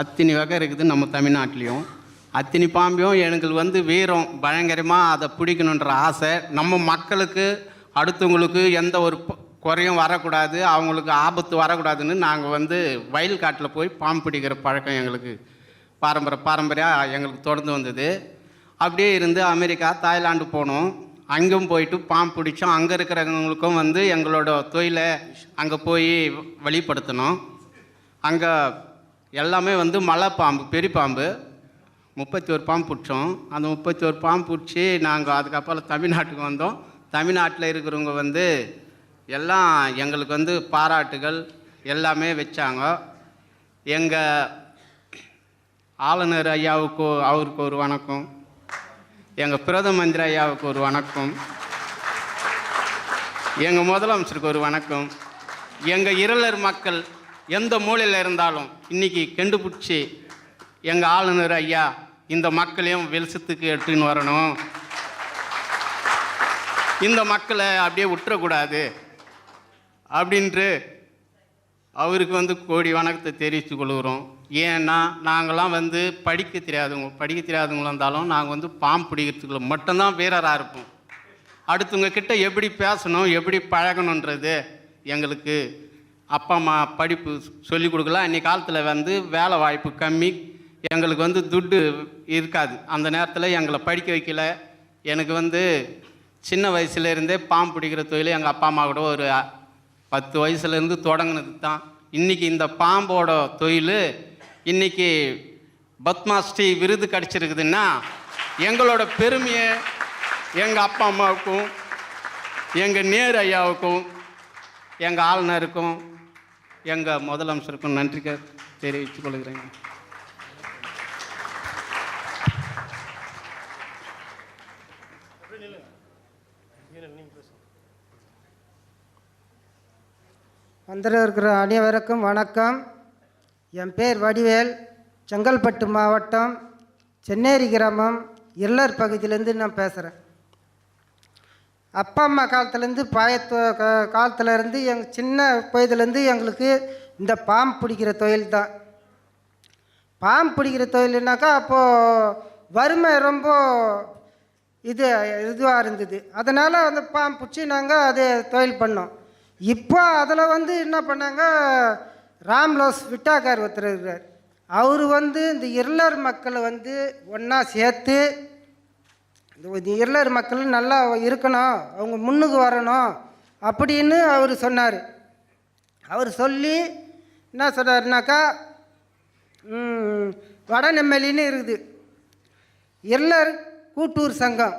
அத்தினி வகை இருக்குது நம்ம தமிழ்நாட்டிலையும். அத்தினி பாம்பையும் எனக்கு வீரம் பயங்கரமாக அதை பிடிக்கணுன்ற ஆசை. நம்ம மக்களுக்கு, அடுத்தவங்களுக்கு எந்த ஒரு குறையும் வரக்கூடாது, அவங்களுக்கு ஆபத்து வரக்கூடாதுன்னு நாங்கள் வயல் காட்டில் போய் பாம்பு பிடிக்கிற பழக்கம் எங்களுக்கு பாரம்பரியாக எங்களுக்கு தொடர்ந்து வந்தது. அப்படியே இருந்து அமெரிக்கா, தாய்லாந்து போனோம். அங்கேயும் போயிட்டு பாம்பு பிடிச்சோம். அங்கே இருக்கிறவங்களுக்கும் வந்து எங்களோட தொழிலை அங்கே போய் வெளிப்படுத்தணும். அங்கே எல்லாமே வந்து மலை பாம்பு, பெரிய பாம்பு 31 பாம்பு பிடிச்சோம். அந்த 31 பாம்பு பிடிச்சி நாங்கள் அதுக்கப்புறம் தமிழ்நாட்டுக்கு வந்தோம். தமிழ்நாட்டில் இருக்கிறவங்க வந்து எல்லாம் எங்களுக்கு வந்து பாராட்டுகள் எல்லாமே வச்சாங்க. எங்கள் ஆளுநர் ஐயாவுக்கு அவருக்கு ஒரு வணக்கம், எங்கள் பிரதம மந்திரி ஐயாவுக்கு ஒரு வணக்கம், எங்கள் முதலமைச்சருக்கு ஒரு வணக்கம். எங்கள் இருளர் மக்கள் எந்த மூலையில் இருந்தாலும் இன்றைக்கி கண்டுபிடிச்சி எங்கள் ஆளுநர் ஐயா இந்த மக்களையும் வெளிச்சத்துக்கு எடுத்துன்னு வரணும், இந்த மக்களை அப்படியே விட்டுறக்கூடாது அப்படின்ட்டு அவருக்கு வந்து கோடி வணக்கத்தை தெரிவித்து கொள்கிறோம். ஏன்னா நாங்களாம் வந்து படிக்க தெரியாதவங்களா இருந்தாலும் நாங்கள் வந்து பாம்பு பிடிக்கிறதுக்குள்ள மட்டும்தான் வீரராக இருப்போம். அடுத்தவங்க கிட்ட எப்படி பேசணும், எப்படி பழகணுன்றது எங்களுக்கு அப்பா அம்மா படிப்பு சொல்லிக் கொடுக்கலாம். இன்றைக்கி காலத்தில் வந்து வேலை வாய்ப்பு கம்மி, எங்களுக்கு வந்து துட்டு இருக்காது. அந்த நேரத்தில் எங்களை படிக்க வைக்கல. எனக்கு வந்து சின்ன வயசுலேருந்தே பாம்பு பிடிக்கிற தொழில் எங்கள் அப்பா அம்மா கூட ஒரு 10 வயசுலேருந்து தொடங்கினது தான். இன்றைக்கி இந்த பாம்போட தொழில் இன்றைக்கி பத்மாஸ்ரீ விருது கிடச்சிருக்குதுன்னா எங்களோட பெருமையை எங்கள் அப்பா அம்மாவுக்கும், எங்கள் நேரு ஐயாவுக்கும், எங்கள் ஆளுநருக்கும், எங்கள் முதலமைச்சருக்கும் நன்றி தெரிவித்துக் கொள்கிறேங்க. வந்திருக்கிற அனைவருக்கும் வணக்கம். என் பேர் வடிவேல், செங்கல்பட்டு மாவட்டம் சென்னேரி கிராமம் இருளர் பகுதியிலேருந்து நான் பேசுகிறேன். அப்பா அம்மா காலத்துலேருந்து காலத்துலேருந்து எங்கள் சின்ன வயதுலேருந்து எங்களுக்கு இந்த பாம்பு பிடிக்கிற தொழில் தான். பாம்பு பிடிக்கிற தொழில்னாக்கா அப்போது வறுமை ரொம்ப இதுவாக இருந்தது. அதனால் அந்த பாம்பு பிடிச்சி நாங்கள் அது தொழில் பண்ணோம். இப்போ அதில் வந்து என்ன பண்ணாங்க, ராம்லோஸ் விட்டாக்கார் ஒருத்தர் இருக்கிறார். அவர் வந்து இந்த இருளர் மக்களை வந்து ஒன்றா சேர்த்து இந்த இருளர் மக்கள் நல்லா இருக்கணும், அவங்க முன்னுக்கு வரணும் அப்படின்னு அவர் சொன்னார். அவர் சொல்லி என்ன சொன்னார்னாக்கா, வடநெம்மலின்னு இருக்குது இருளர் கூட்டூர் சங்கம்,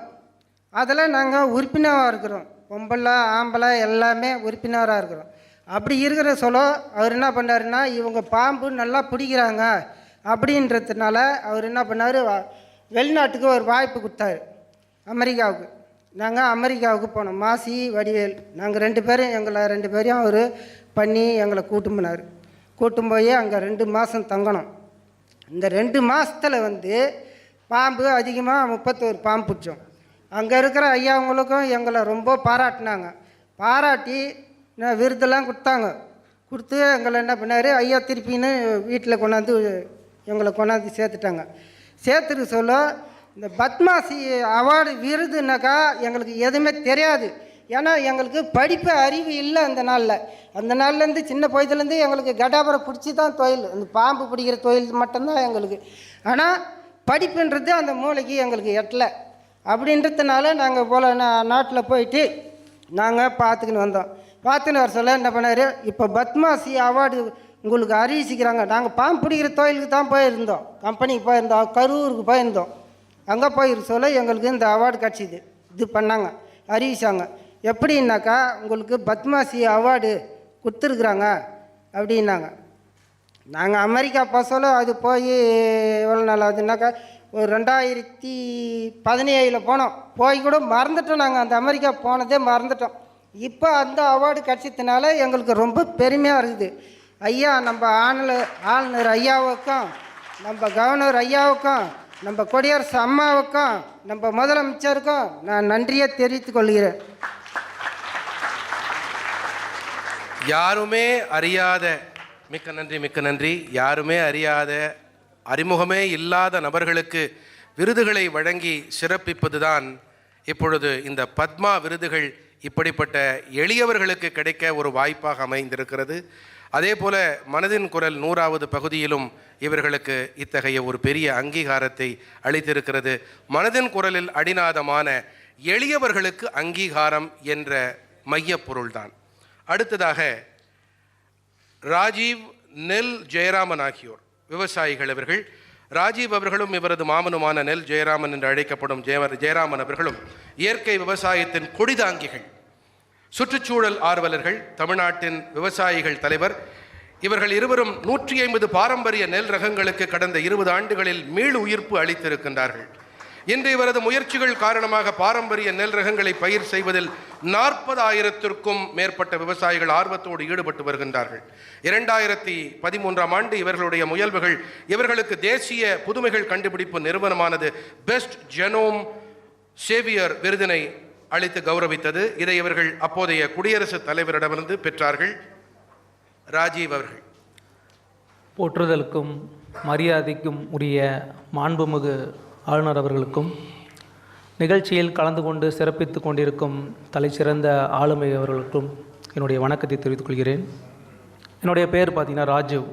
அதில் நாங்கள் உறுப்பினராக இருக்கிறோம். பொம்பளை ஆம்பளை எல்லாமே உறுப்பினராக இருக்கிறோம். அப்படி இருக்கிற அவர் என்ன பண்ணாருன்னா, இவங்க பாம்பு நல்லா பிடிக்கிறாங்க அப்படின்றதுனால அவர் என்ன பண்ணார், வெளிநாட்டுக்கு ஒரு வாய்ப்பு கொடுத்தாரு, அமெரிக்காவுக்கு. நாங்கள் அமெரிக்காவுக்கு போனோம், மாசி வடிவேல் நாங்கள் 2 பேரும், எங்களை 2 பேரையும் அவர் பண்ணி எங்களை கூட்டும் போனார். கூட்டும் போய் அங்கே 2 மாதம் தங்கணும். இந்த 2 மாதத்தில் வந்து பாம்பு அதிகமாக 31 பாம்பு பிடிச்சோம். அங்கே இருக்கிற ஐயாவங்களுக்கும் எங்களை ரொம்ப பாராட்டினாங்க. பாராட்டி விருதெல்லாம் கொடுத்தாங்க. கொடுத்து எங்களை என்ன பண்ணார், ஐயா திருப்பின்னு வீட்டில் கொண்டாந்து எங்களை கொண்டாந்து சேர்த்துட்டாங்க. சேர்த்துட்டு இந்த பத்மாசி அவார்டு விருதுனாக்கா எங்களுக்கு எதுவுமே தெரியாது. ஏன்னா எங்களுக்கு படிப்பு அறிவு இல்லை அந்த நாளில். அந்த நாள்லேருந்து சின்ன வயதுலேருந்து எங்களுக்கு கடாபரை பிடிச்சி தான் தொழில், அந்த பாம்பு பிடிக்கிற தொழில் மட்டும்தான் எங்களுக்கு. ஆனால் படிப்புன்றது அந்த மூளைக்கு எங்களுக்கு எட்டலை. அப்படின்றதுனால நாங்கள் போல் நாட்டில் போயிட்டு நாங்கள் பார்த்துக்கின்னு வந்தோம். பார்த்துன்னு வர என்ன பண்ணார், இப்போ பத்மாசி அவார்டு உங்களுக்கு அறிவிச்சிக்கிறாங்க. நாங்கள் பாம்பு பிடிக்கிற தொழிலுக்கு தான் போயிருந்தோம், கம்பெனிக்கு போயிருந்தோம், கரூருக்கு போயிருந்தோம். அங்கே போயிருக்க எங்களுக்கு இந்த அவார்டு கிடச்சிது. இது பண்ணாங்க, அறிவிச்சாங்க. எப்படின்னாக்கா உங்களுக்கு பத்மாசி அவார்டு கொடுத்துருக்குறாங்க அப்படின்னாங்க. நாங்கள் அமெரிக்கா போக அது போய் எவ்வளோ நாள் ஆகுதுன்னாக்கா ஒரு 2017 போனோம். போய் கூட மறந்துட்டோம், நாங்கள் அந்த அமெரிக்கா போனதே மறந்துட்டோம். இப்போ அந்த அவார்டு கிடச்சதுனால எங்களுக்கு ரொம்ப பெருமையாக இருக்குது. ஐயா நம்ம ஆளுநர் ஐயாவுக்கும், நம்ம கவர்னர் ஐயாவுக்கும், நம்ம குடியரசு அம்மாவுக்கும், நம்ம முதலமைச்சருக்கும் நான் நன்றியை தெரிவித்துக் கொள்கிறேன். யாருமே அறியாத, மிக்க நன்றி மிக்க நன்றி. யாருமே அறியாத, அறிமுகமே இல்லாத நபர்களுக்கு விருதுகளை வழங்கி சிறப்பிப்பதுதான் இப்பொழுது இந்த பத்மா விருதுகள் இப்படிப்பட்ட எளியவர்களுக்கு கிடைக்க ஒரு வாய்ப்பாக அமைந்திருக்கிறது. அதே போல மனதின் குரல் 100வது பகுதியிலும் இவர்களுக்கு இத்தகைய ஒரு பெரிய அங்கீகாரத்தை அளித்திருக்கிறது. மனதின் குரலில் அடிநாதமான எளியவர்களுக்கு அங்கீகாரம் என்ற மையப் பொருள்தான். அடுத்ததாக ராஜீவ், நெல் ஜெயராமன் ஆகியோர் விவசாயிகள். இவர்கள் ராஜீவ் அவர்களும் இவரது மாமனுமான நெல் ஜெயராமன் என்று அழைக்கப்படும் ஜெயராமன் அவர்களும் இயற்கை விவசாயத்தின் கொடிதாங்கிகள், சுற்றுச்சூழல் ஆர்வலர்கள், தமிழ்நாட்டின் விவசாயிகள் தலைவர். இவர்கள் இருவரும் 150 பாரம்பரிய நெல் ரகங்களுக்கு கடந்த 20 ஆண்டுகளில் மீள் உயிர்ப்பு அளித்திருக்கின்றார்கள். இன்று இவரது முயற்சிகள் காரணமாக பாரம்பரிய நெல் ரகங்களை பயிர் செய்வதில் 40,000க்கும் மேற்பட்ட விவசாயிகள் ஆர்வத்தோடு ஈடுபட்டு வருகின்றார்கள். 2013ஆம் ஆண்டு இவர்களுடைய முயல்வுகள் இவர்களுக்கு தேசிய புதுமைகள் கண்டுபிடிப்பு நிறுவனமானது பெஸ்ட் ஜெனோம் சேவியர் விருதினை அளித்து கௌரவித்தது. இதை இவர்கள் அப்போதைய குடியரசுத் தலைவரிடமிருந்து பெற்றார்கள். ராஜீவ் அவர்கள். போற்றுதலுக்கும் மரியாதைக்கும் உரிய மாண்புமிகு ஆளுநர் அவர்களுக்கும், நிகழ்ச்சியில் கலந்து கொண்டு சிறப்பித்து கொண்டிருக்கும் தலைசிறந்த ஆளுமை அவர்களுக்கும் என்னுடைய வணக்கத்தை தெரிவித்துக் கொள்கிறேன். என்னுடைய பேர் பார்த்திங்கன்னா ராஜீவ்.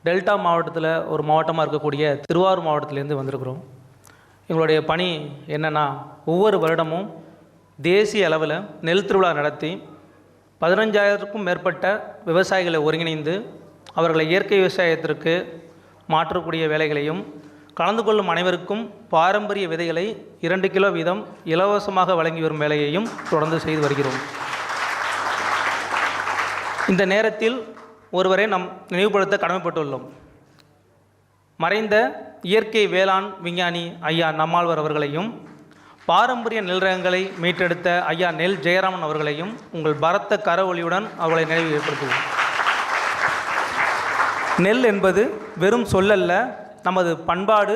டெல்டா மாவட்டத்தில் ஒரு மாவட்டமாக இருக்கக்கூடிய திருவாரூர் மாவட்டத்திலேருந்து வந்திருக்கிறோம். எங்களுடைய பணி என்னென்னா, ஒவ்வொரு வருடமும் தேசிய அளவில் நெல் திருவிழா நடத்தி 15,000க்கும் மேற்பட்ட விவசாயிகளை ஒருங்கிணைந்து அவர்களை இயற்கை விவசாயத்திற்கு மாற்றக்கூடிய வேலைகளையும், கலந்து கொள்ளும் அனைவருக்கும் பாரம்பரிய விதைகளை 2 கிலோ வீதம் இலவசமாக வழங்கி வரும் வேலையையும் தொடர்ந்து செய்து வருகிறோம். இந்த நேரத்தில் ஒருவரை நாம் நினைவுபடுத்த கடமைப்பட்டுள்ளோம். மறைந்த இயற்கை வேளாண் விஞ்ஞானி ஐயா நம்மாழ்வார் அவர்களையும், பாரம்பரிய நெல் ரகங்களை மீட்டெடுத்த ஐயா நெல் ஜெயராமன் அவர்களையும் உங்கள் பரத்த கரவொலியுடன் அவர்களை நினைவு ஏற்படுத்துவோம். நெல் என்பது வெறும் சொல்லல்ல, நமது பண்பாடு,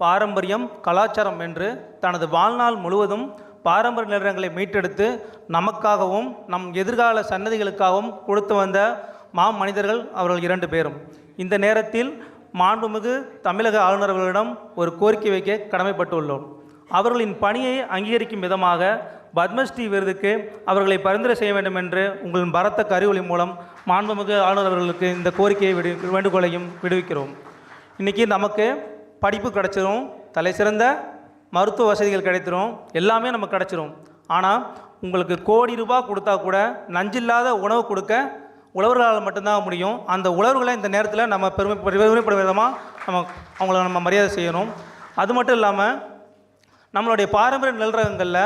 பாரம்பரியம், கலாச்சாரம் என்று தனது வாழ்நாள் முழுவதும் பாரம்பரிய நெல் ரகங்களை மீட்டெடுத்து நமக்காகவும் நம் எதிர்கால சன்னதிகளுக்காகவும் கொடுத்து வந்த மனிதர்கள் அவர்கள் 2 பேரும். இந்த நேரத்தில் மாண்புமிகு தமிழக ஆளுநர் அவர்களிடம் ஒரு கோரிக்கை வைக்க கடமைப்பட்டுள்ளோம். அவர்களின் பணியை அங்கீகரிக்கும் விதமாக பத்மஸ்ரீ விருதுக்கு அவர்களை பரிந்துரை செய்ய வேண்டும் என்று உங்களின் பரத்த கருவொலி மூலம் மாண்புமிகு ஆளுநர் அவர்களுக்கு இந்த கோரிக்கையை வேண்டுகோளையும் விடுவிக்கிறோம். இன்றைக்கி நமக்கு படிப்பு கிடச்சிரும், தலை சிறந்த மருத்துவ வசதிகள் கிடைத்திரும், எல்லாமே நமக்கு கிடச்சிரும். ஆனால் உங்களுக்கு கோடி ரூபாய் கொடுத்தா கூட நஞ்சில்லாத உணவு கொடுக்க உழவர்களால் மட்டும்தான் முடியும். அந்த உழவர்களை இந்த நேரத்தில் நம்ம பெருமைப்படும் விதமாக அவங்கள நம்ம மரியாதை செய்யணும். அது மட்டும் இல்லாமல் நம்மளுடைய பாரம்பரிய நெல் ரகங்களில்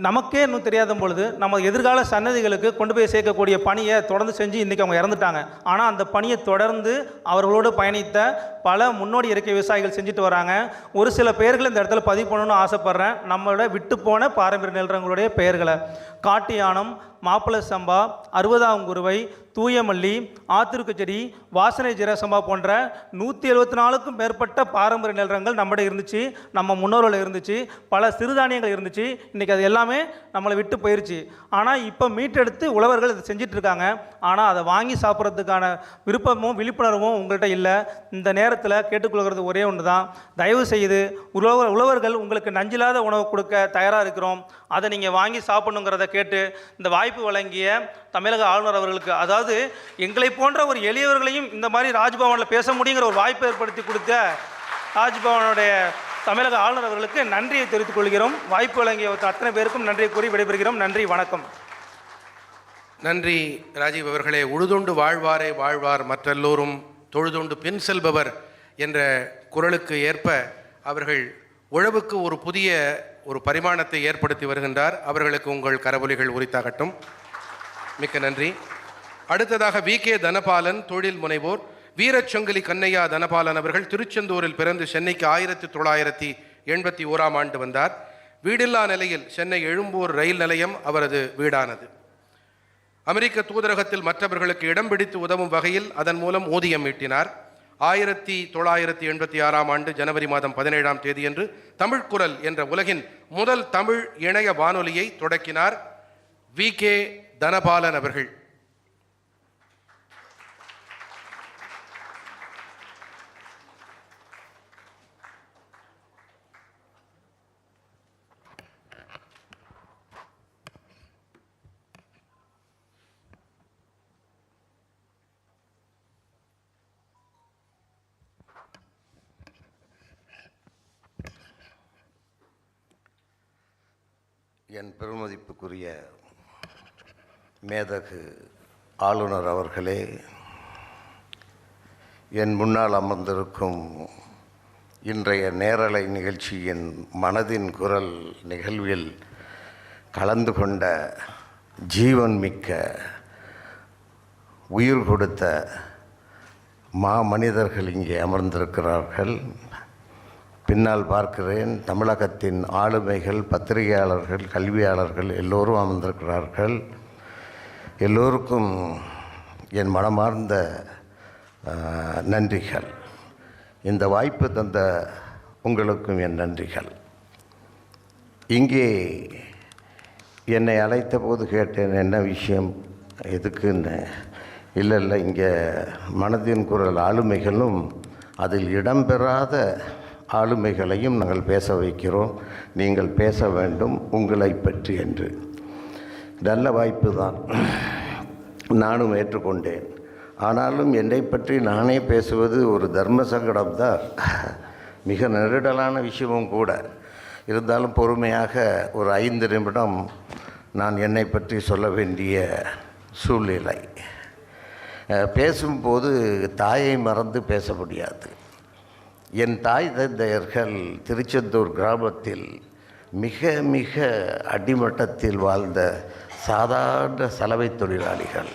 நமக்கே இன்னும் தெரியாத பொழுது நம்ம எதிர்கால சன்னதிகளுக்கு கொண்டு போய் சேர்க்கக்கூடிய பணியை தொடர்ந்து செஞ்சு இன்றைக்கி அவங்க இறந்துட்டாங்க. ஆனால் அந்த பணியை தொடர்ந்து அவர்களோடு பயணித்த பல முன்னோடி இயற்கை விவசாயிகள் செஞ்சுட்டு வராங்க. ஒரு சில பெயர்கள் இந்த இடத்துல பதிவு பண்ணணும்னு ஆசைப்பட்றேன். நம்மளோட விட்டு போன பாரம்பரிய நெல் ரகங்களுடைய பெயர்களை: காட்டு யானம், மாப்பிள்ளை சம்பா, 60ஆம் குருவை, தூயமல்லி, ஆத்திருக்கு செடி, வாசனை ஜீரசம்பா போன்ற 174க்கும் மேற்பட்ட பாரம்பரிய நெல் ரகங்கள் நம்மகிட்ட இருந்துச்சு, நம்ம முன்னோர்கள் இருந்துச்சு, பல சிறுதானியங்கள் இருந்துச்சு. இன்றைக்கி அது எல்லாமே நம்மளை விட்டு போயிடுச்சு. ஆனால் இப்போ மீட்டெடுத்து உழவர்கள் இதை செஞ்சிட்ருக்காங்க. ஆனால் அதை வாங்கி சாப்பிட்றதுக்கான விருப்பமும் விழிப்புணர்வும் உங்கள்கிட்ட இல்லை. இந்த நேரத்தில் கேட்டுக்கொள்கிறது ஒரே ஒன்று தான், தயவு செய்து உழவர்கள் உங்களுக்கு நஞ்சில்லாத உணவு கொடுக்க தயாராக இருக்கிறோம், அதை நீங்கள் வாங்கி சாப்பிடணுங்கிறத கேட்டு இந்த வாய்ப்பு வழங்கிய தமிழக ஆளுநர் அவர்களுக்கு, அதாவது எங்களை போன்ற ஒரு எளியவர்களையும் இந்த மாதிரி ராஜ்பவனில் பேச முடியுங்கிற ஒரு வாய்ப்பை ஏற்படுத்தி கொடுத்த ராஜ்பவனுடைய தமிழக ஆளுநர் அவர்களுக்கு நன்றியை தெரிவித்துக் கொள்கிறோம். வாய்ப்பு வழங்கிய அத்தனை பேருக்கும் நன்றியை கூறி விடைபெறுகிறோம். நன்றி, வணக்கம். நன்றி ராஜீவ் அவர்களே. உழுதுண்டு வாழ்வாரே வாழ்வார், மற்றெல்லோரும் தொழுதுண்டு பின் செல்பவர் என்ற குரலுக்கு ஏற்ப அவர்கள் உழவுக்கு ஒரு புதிய பரிமாணத்தை ஏற்படுத்தி வருகின்றார். அவர்களுக்கு உங்கள் கரவொலிகள் உரித்தாகட்டும். மிக்க நன்றி. அடுத்ததாக வி.கே. தனபாலன், தொழில் முனைவோர். வீரச்சொங்கலி கண்ணையா தனபாலன் அவர்கள் திருச்செந்தூரில் பிறந்து சென்னைக்கு 1981ஆம் ஆண்டு வந்தார். வீடில்லா நிலையில் சென்னை எழும்பூர் ரயில் நிலையம் அவரது வீடானது. அமெரிக்க தூதரகத்தில் மற்றவர்களுக்கு இடம் பிடித்து உதவும் வகையில் அதன் மூலம் ஊதியம் ஈட்டினார். 1986ஆம் ஆண்டு ஜனவரி மாதம் 17ஆம் தேதியன்று தமிழ்குரல் என்ற உலகின் முதல் தமிழ் இணைய வானொலியை தொடக்கினார் வி.கே. தனபாலன் அவர்கள். என் பெருமதிப்புக்குரிய மேதகு ஆளுநர் அவர்களே, என் முன்னால் அமர்ந்திருக்கும் இன்றைய நேரலை நிகழ்ச்சியின் மனதின் குரல் நிகழ்வில் கலந்து கொண்ட ஜீவன் மிக்க உயிர் கொடுத்த மனிதர்கள் இங்கே அமர்ந்திருக்கிறார்கள். பின்னால் பார்க்கிறேன் தமிழகத்தின் ஆளுமைகள், பத்திரிகையாளர்கள், கல்வியாளர்கள் எல்லோரும் அமர்ந்திருக்கிறார்கள். எல்லோருக்கும் என் மனமார்ந்த நன்றிகள். இந்த வாய்ப்பு தந்த உங்களுக்கும் என் நன்றிகள். இங்கே என்னை அழைத்த போது கேட்டேன், என்ன விஷயம், எதுக்குன்னு. இல்லை இங்கே மனதின் குரல் ஆளுமைகளும் அதில் இடம்பெறாத ஆளுமைகளையும் நாங்கள் பேச வைக்கிறோம், நீங்கள் பேச வேண்டும் உங்களை பற்றி என்று. நல்ல வாய்ப்பு தான், நானும் ஏற்றுக்கொண்டேன். ஆனாலும் என்னை பற்றி நானே பேசுவது ஒரு தர்ம சங்கடம்தான், மிக நெருடலான விஷயமும் கூட. இருந்தாலும் பொறுமையாக ஒரு 5 நிமிடம் நான் என்னை பற்றி சொல்ல வேண்டிய சூழ்நிலை. பேசும்போது தாயை மறந்து பேச முடியாது. என் தாய் தந்தையர்கள் திருச்செந்தூர் கிராமத்தில் மிக மிக அடிமட்டத்தில் வாழ்ந்த சாதாரண சலவை தொழிலாளிகள்.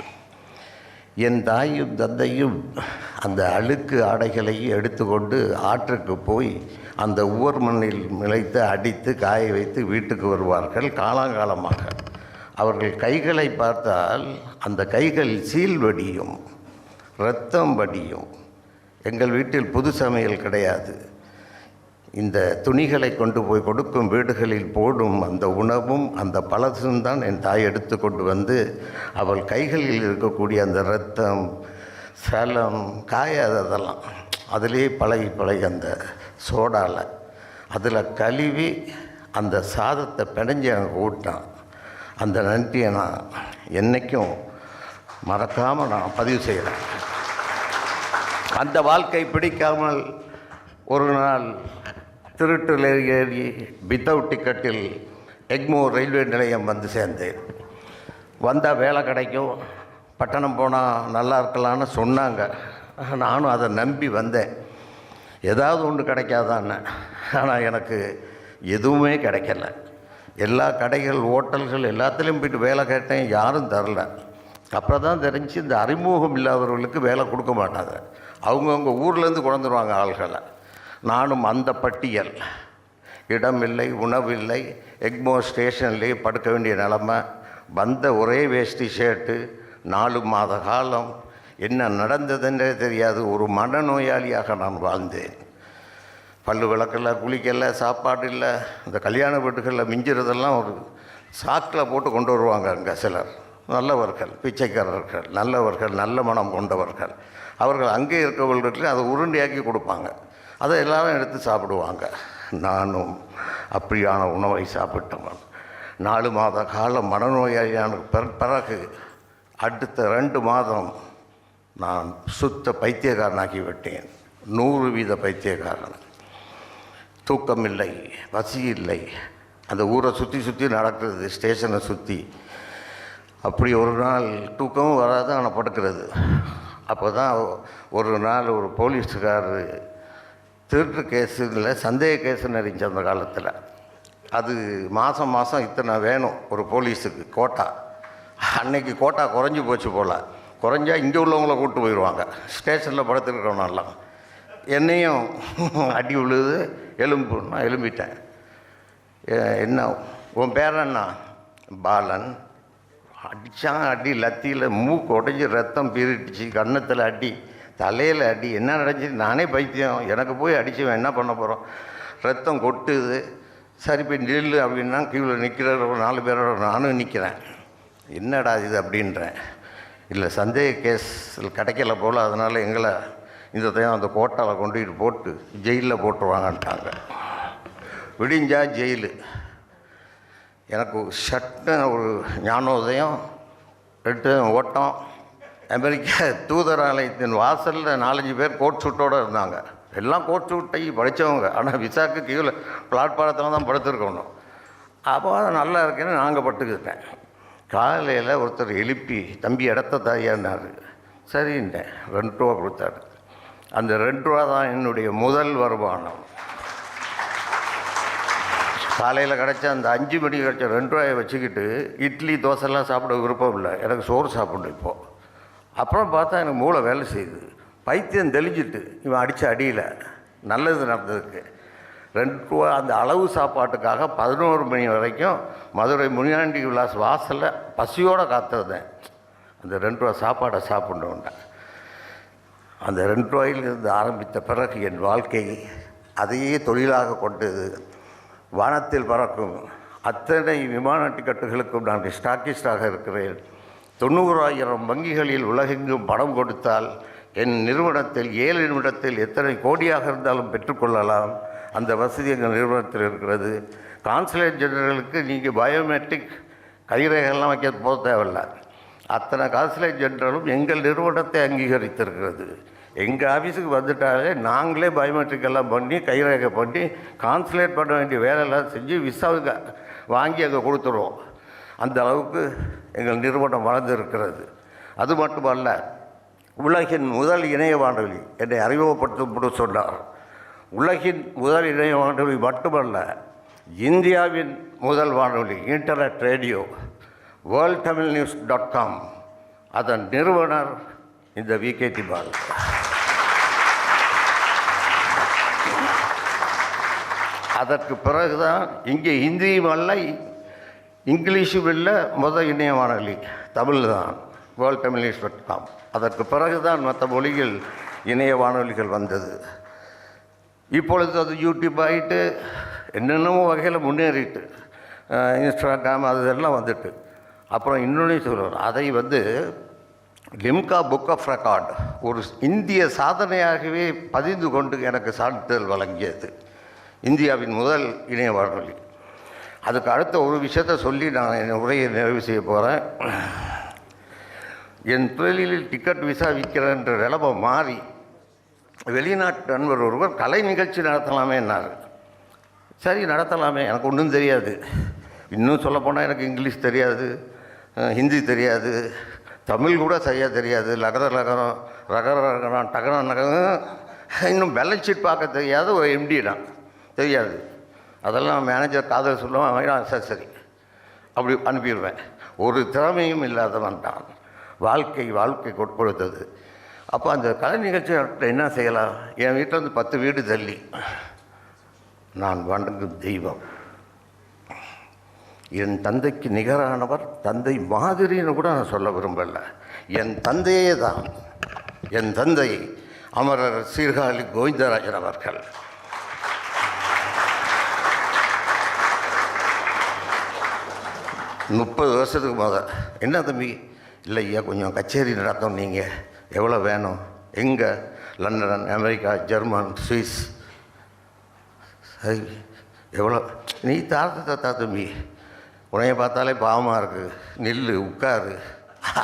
என் தாயும் தந்தையும் அந்த அழுக்கு ஆடைகளை எடுத்துக்கொண்டு ஆற்றுக்கு போய் அந்த உவர் மண்ணில் மிளைத்து அடித்து காய வைத்து வீட்டுக்கு வருவார்கள். காலாகாலமாக அவர்கள் கைகளை பார்த்தால் அந்த கைகள் சீல் வடியும், இரத்தம் வடியும். எங்கள் வீட்டில் புது சமையல் கிடையாது. இந்த துணிகளை கொண்டு போய் கொடுக்கும் வீடுகளில் போடும் அந்த உணவும் அந்த பழசும் தான் என் தாய் எடுத்து கொண்டு வந்து அவள் கைகளில் இருக்கக்கூடிய அந்த இரத்தம், சலம், காயாததெல்லாம் அதிலே பழகி அந்த சோடாவில் அதில் கழுவி அந்த சாதத்தை பிணைஞ்சி எனக்கு ஊட்டான். அந்த நன்றியை நான் என்றைக்கும் மறக்காமல் நான் பதிவு செய்கிறேன். அந்த வாழ்க்கை பிடிக்காமல் ஒரு நாள் திருட்டில் ஏறி வித்தவுட் டிக்கெட்டில் எக்மோர் ரயில்வே நிலையம் வந்து சேர்ந்தேன். வந்தால் வேலை கிடைக்கும், பட்டணம் போனால் நல்லா இருக்கலான்னு சொன்னாங்க. நானும் அதை நம்பி வந்தேன். ஏதாவது ஒன்று கிடைக்காதான்னு. ஆனால் எனக்கு எதுவுமே கிடைக்கல. எல்லா கடைகள், ஹோட்டல்கள் எல்லாத்துலேயும் போய்ட்டு வேலை கேட்டேன், யாரும் தரல. அப்புறம் தான் தெரிஞ்சு இந்த அறிமுகம் இல்லாதவர்களுக்கு வேலை கொடுக்க மாட்டாங்க. அவங்கவுங்க ஊர்லேருந்து கொண்டுருவாங்க ஆள்களை. நானும் அந்த பட்டியல். இடமில்லை, உணவில்லை, எக்மோர் ஸ்டேஷன்லேயே படுக்க வேண்டிய நிலமை. வந்த ஒரே வேஷ்டி ஷர்ட்டு. 4 மாத காலம் என்ன நடந்ததுன்றே தெரியாது. ஒரு மனநோயாளியாக நான் வாழ்ந்தேன். பல்லு விளக்கல, குளிக்கலை, சாப்பாடு இல்லை. இந்த கல்யாண வீட்டுகளில் மிஞ்சுறதெல்லாம் ஒரு சாக்கில் போட்டு கொண்டு வருவாங்க. அங்கே சிலர் நல்லவர்கள், பிச்சைக்காரர்கள், நல்லவர்கள், நல்ல மனம் கொண்டவர்கள். அவர்கள் அங்கே இருக்கவர்களுக்கு அதை உருண்டையாக்கி கொடுப்பாங்க. அதை எல்லாரும் எடுத்து சாப்பிடுவாங்க. நானும் அப்படியான உணவை சாப்பிட்டவன். 4 மாத காலம் மனநோயாளியான பிறகு அடுத்த 2 மாதம் நான் சுத்த பைத்தியக்காரனாகி விட்டேன். 100% பைத்தியக்காரன். தூக்கம் இல்லை, பசி இல்லை. அந்த ஊரை சுற்றி சுற்றி நடக்கிறது, ஸ்டேஷனை சுற்றி. அப்படி ஒரு நாள் தூக்கமும் வராது, ஆனால் படுக்கிறது. அப்போ தான் ஒரு நாள் ஒரு போலீஸுக்காரர் திருட்டு கேஸுல சந்தேக கேஸுன்னு இருந்துச்சு அந்த காலத்தில். அது மாதம் இத்தனை வேணும் ஒரு போலீஸுக்கு கோட்டா. அன்னைக்கு கோட்டா குறைஞ்சி போச்சு போல். குறைஞ்சா இங்கே உள்ளவங்கள கூப்பிட்டு போயிடுவாங்க. ஸ்டேஷனில் படுத்துருக்கிறவனெல்லாம் என்னையும் அடி விழுது. நான் எலும்பிட்டேன். என்ன உன் பேர் என்ன? பாலன். அடித்தான் அடி, லத்தியில் மூக்கு உடைஞ்சி ரத்தம் பீரிட்டுச்சு, கன்னத்தில் அடி, தலையில் அடி. என்ன நடந்துச்சு? நானே பைத்தியம், எனக்கு போய் அடிச்சுவேன், என்ன பண்ண போகிறோம்? ரத்தம் கொட்டுது. சரி போய் நில்லு அப்படின்னா கீழே நிற்கிற 4 பேரோட நானும் நிற்கிறேன். என்னடா இது அப்படின்றேன். இல்லை சந்தேக கேஸ் கிடைக்கல போல், அதனால் எங்களை இந்த டைம் அந்த கோட்டாவில் கொண்டுகிட்டு போட்டு ஜெயிலில் போட்டுருவாங்கன்ட்டாங்க. விடிஞ்சா ஜெயிலு. எனக்கு சட்டுன்னு ஒரு ஞானோதயம். 8 ஓட்டம். அமெரிக்க தூதராலயத்தின் வாசலில் 4-5 பேர் கோட் சூட்டோடு இருந்தாங்க. எல்லாம் கோட் சூட்டை படித்தவங்க. ஆனால் விசாக்கு கீழே பிளாட்பாரத்தில் தான் படுத்துருக்கணும். அப்போ நல்லா இருக்கேன்னு நாங்கள் பட்டுக்கிட்டேன். காலையில் ஒருத்தர் எழுப்பி தம்பி இடத்த தாயான்னாரு. சரின்ட்டேன். 2 ரூபா கொடுத்தாரு. அந்த 2 ரூபா தான் என்னுடைய முதல் வருமானம். காலையில் கிடச்ச அந்த 5 மணிக்கு கிடச்ச 2 ரூபாயை வச்சுக்கிட்டு இட்லி தோசைலாம் சாப்பிட விருப்பம் இல்லை, எனக்கு சோறு சாப்பிடணும் இப்போது. அப்புறம் பார்த்தா எனக்கு மூளை வேலை செய்யுது. பைத்தியம் தெளிஞ்சிட்டு இவன் அடித்த அடியில் நல்லது நடந்ததுக்கு 2 ரூபா அந்த அளவு சாப்பாட்டுக்காக 11 மணி வரைக்கும் மதுரை முனியாண்டி விலாஸ் வாசலில் பசியோடு காத்திருந்தேன். அந்த 2 ரூபா சாப்பாடை சாப்பிடணுன்னா அந்த 2 ரூபாயிலிருந்து ஆரம்பித்த பிறகு என் வாழ்க்கை அதையே தொழிலாக கொண்டது. வானத்தில் பறக்கும் அத்தனை விமான டிக்கெட்டுகளுக்கும் நான் ஸ்டாக்கிஸ்டாக இருக்கிறேன். 90,000 வங்கிகளில் உலகெங்கும் பணம் கொடுத்தால் என் நிறுவனத்தில் 7 நிமிடத்தில் எத்தனை கோடியாக இருந்தாலும் பெற்றுக்கொள்ளலாம். அந்த வசதி எங்கள் நிறுவனத்தில் இருக்கிறது. கான்சுலேட் ஜெனரலுக்கு நீங்கள் பயோமெட்ரிக் கைரேகைலாம் வைக்க போக தேவையில்லை. அத்தனை கான்சுலேட் ஜெனரலும் எங்கள் நிறுவனத்தை அங்கீகரித்திருக்கிறது. எங்கள் ஆஃபீஸுக்கு வந்துட்டாலே நாங்களே பயோமெட்ரிக் எல்லாம் பண்ணி கைரேகை பண்ணி கான்சுலேட் பண்ண வேண்டிய வேலையெல்லாம் செஞ்சு விசாவுக்கு வாங்கி அங்கே கொடுத்துருவோம். அந்த அளவுக்கு எங்கள் நிறுவனம் வளர்ந்திருக்கிறது. அது மட்டுமல்ல, உலகின் முதல் இணைய வானொலி என்னை அறிமுகப்படுத்தும் சொன்னார். உலகின் முதல் இணைய வானொலி மட்டுமல்ல, இந்தியாவின் முதல் வானொலி இன்டர்நெட் ரேடியோ worldtamilnews.com அதன் நிறுவனர் இந்த விகேடி பால். அதற்கு பிறகுதான் இங்கே ஹிந்தியும் அல்ல இங்கிலீஷும் இல்லை, முதல் இணைய வானொலி தமிழ் தான், worldtamilnews.com. அதற்கு பிறகுதான் மற்ற மொழிகள் இணைய வானொலிகள் வந்தது. இப்பொழுது அது யூடியூப் ஆகிட்டு என்னென்னமோ வகையில் முன்னேறிட்டு இன்ஸ்டாகிராம் அது எல்லாம் வந்துட்டு. அப்புறம் இன்னொன்று சொல்கிறோம், அதை லிம்கா புக் ஆஃப் ரெக்கார்ட் ஒரு இந்திய சாதனையாகவே பதிந்து கொண்டு எனக்கு சான்றிதழ் வழங்கியது. இந்தியாவின் முதல் இணைய வானொலி. அதுக்கு அடுத்த ஒரு விஷயத்தை சொல்லி நான் என் உரையை நிறைவு செய்ய போகிறேன். என் தொழிலில் டிக்கெட் விசா விற்கிறேன்ற நிலைமை மாறி வெளிநாட்டு நண்பர் ஒருவர் கலை நிகழ்ச்சி நடத்தலாமே என்னார். சரி நடத்தலாமே, எனக்கு ஒன்றும் தெரியாது. இன்னும் சொல்லப்போனால் எனக்கு இங்கிலீஷ் தெரியாது, ஹிந்தி தெரியாது, தமிழ் கூட சரியாக தெரியாது. லகர லகரம் ரகர ரகரம் டகர நகரம், இன்னும் பேலன்ஸ் ஷீட் பார்க்க தெரியாத ஒரு எம்டி தான், தெரியாது. அதெல்லாம் மேனேஜர் காதல் சொல்லுவான், சரி சரி அப்படி அனுப்பிடுவேன். ஒரு திறமையும் இல்லாதவன் தான். வாழ்க்கை கொடுத்தது. அப்போ அந்த கலை நிகழ்ச்சி என்ன செய்யலாம்? என் வீட்டில் 10 வீடு தள்ளி நான் வணங்கும் தெய்வம், என் தந்தைக்கு நிகரானவர், தந்தை மாதிரின்னு கூட நான் சொல்ல விரும்பலை, என் தந்தையே தான். என் தந்தை அமரர் சீர்காழி கோவிந்தராஜன் அவர்கள். முப்பது வருஷத்துக்கு முதல் என்ன தம்பி, இல்லை ஐயா கொஞ்சம் கச்சேரி நடத்தோம், நீங்கள் எவ்வளோ வேணும்? எங்கே? London, America, German, Swiss. சரி எவ்வளோ? நீ தாத்த தம்பி, உனைய பார்த்தாலே பாவமாக இருக்குது, நில்லு உட்காரு.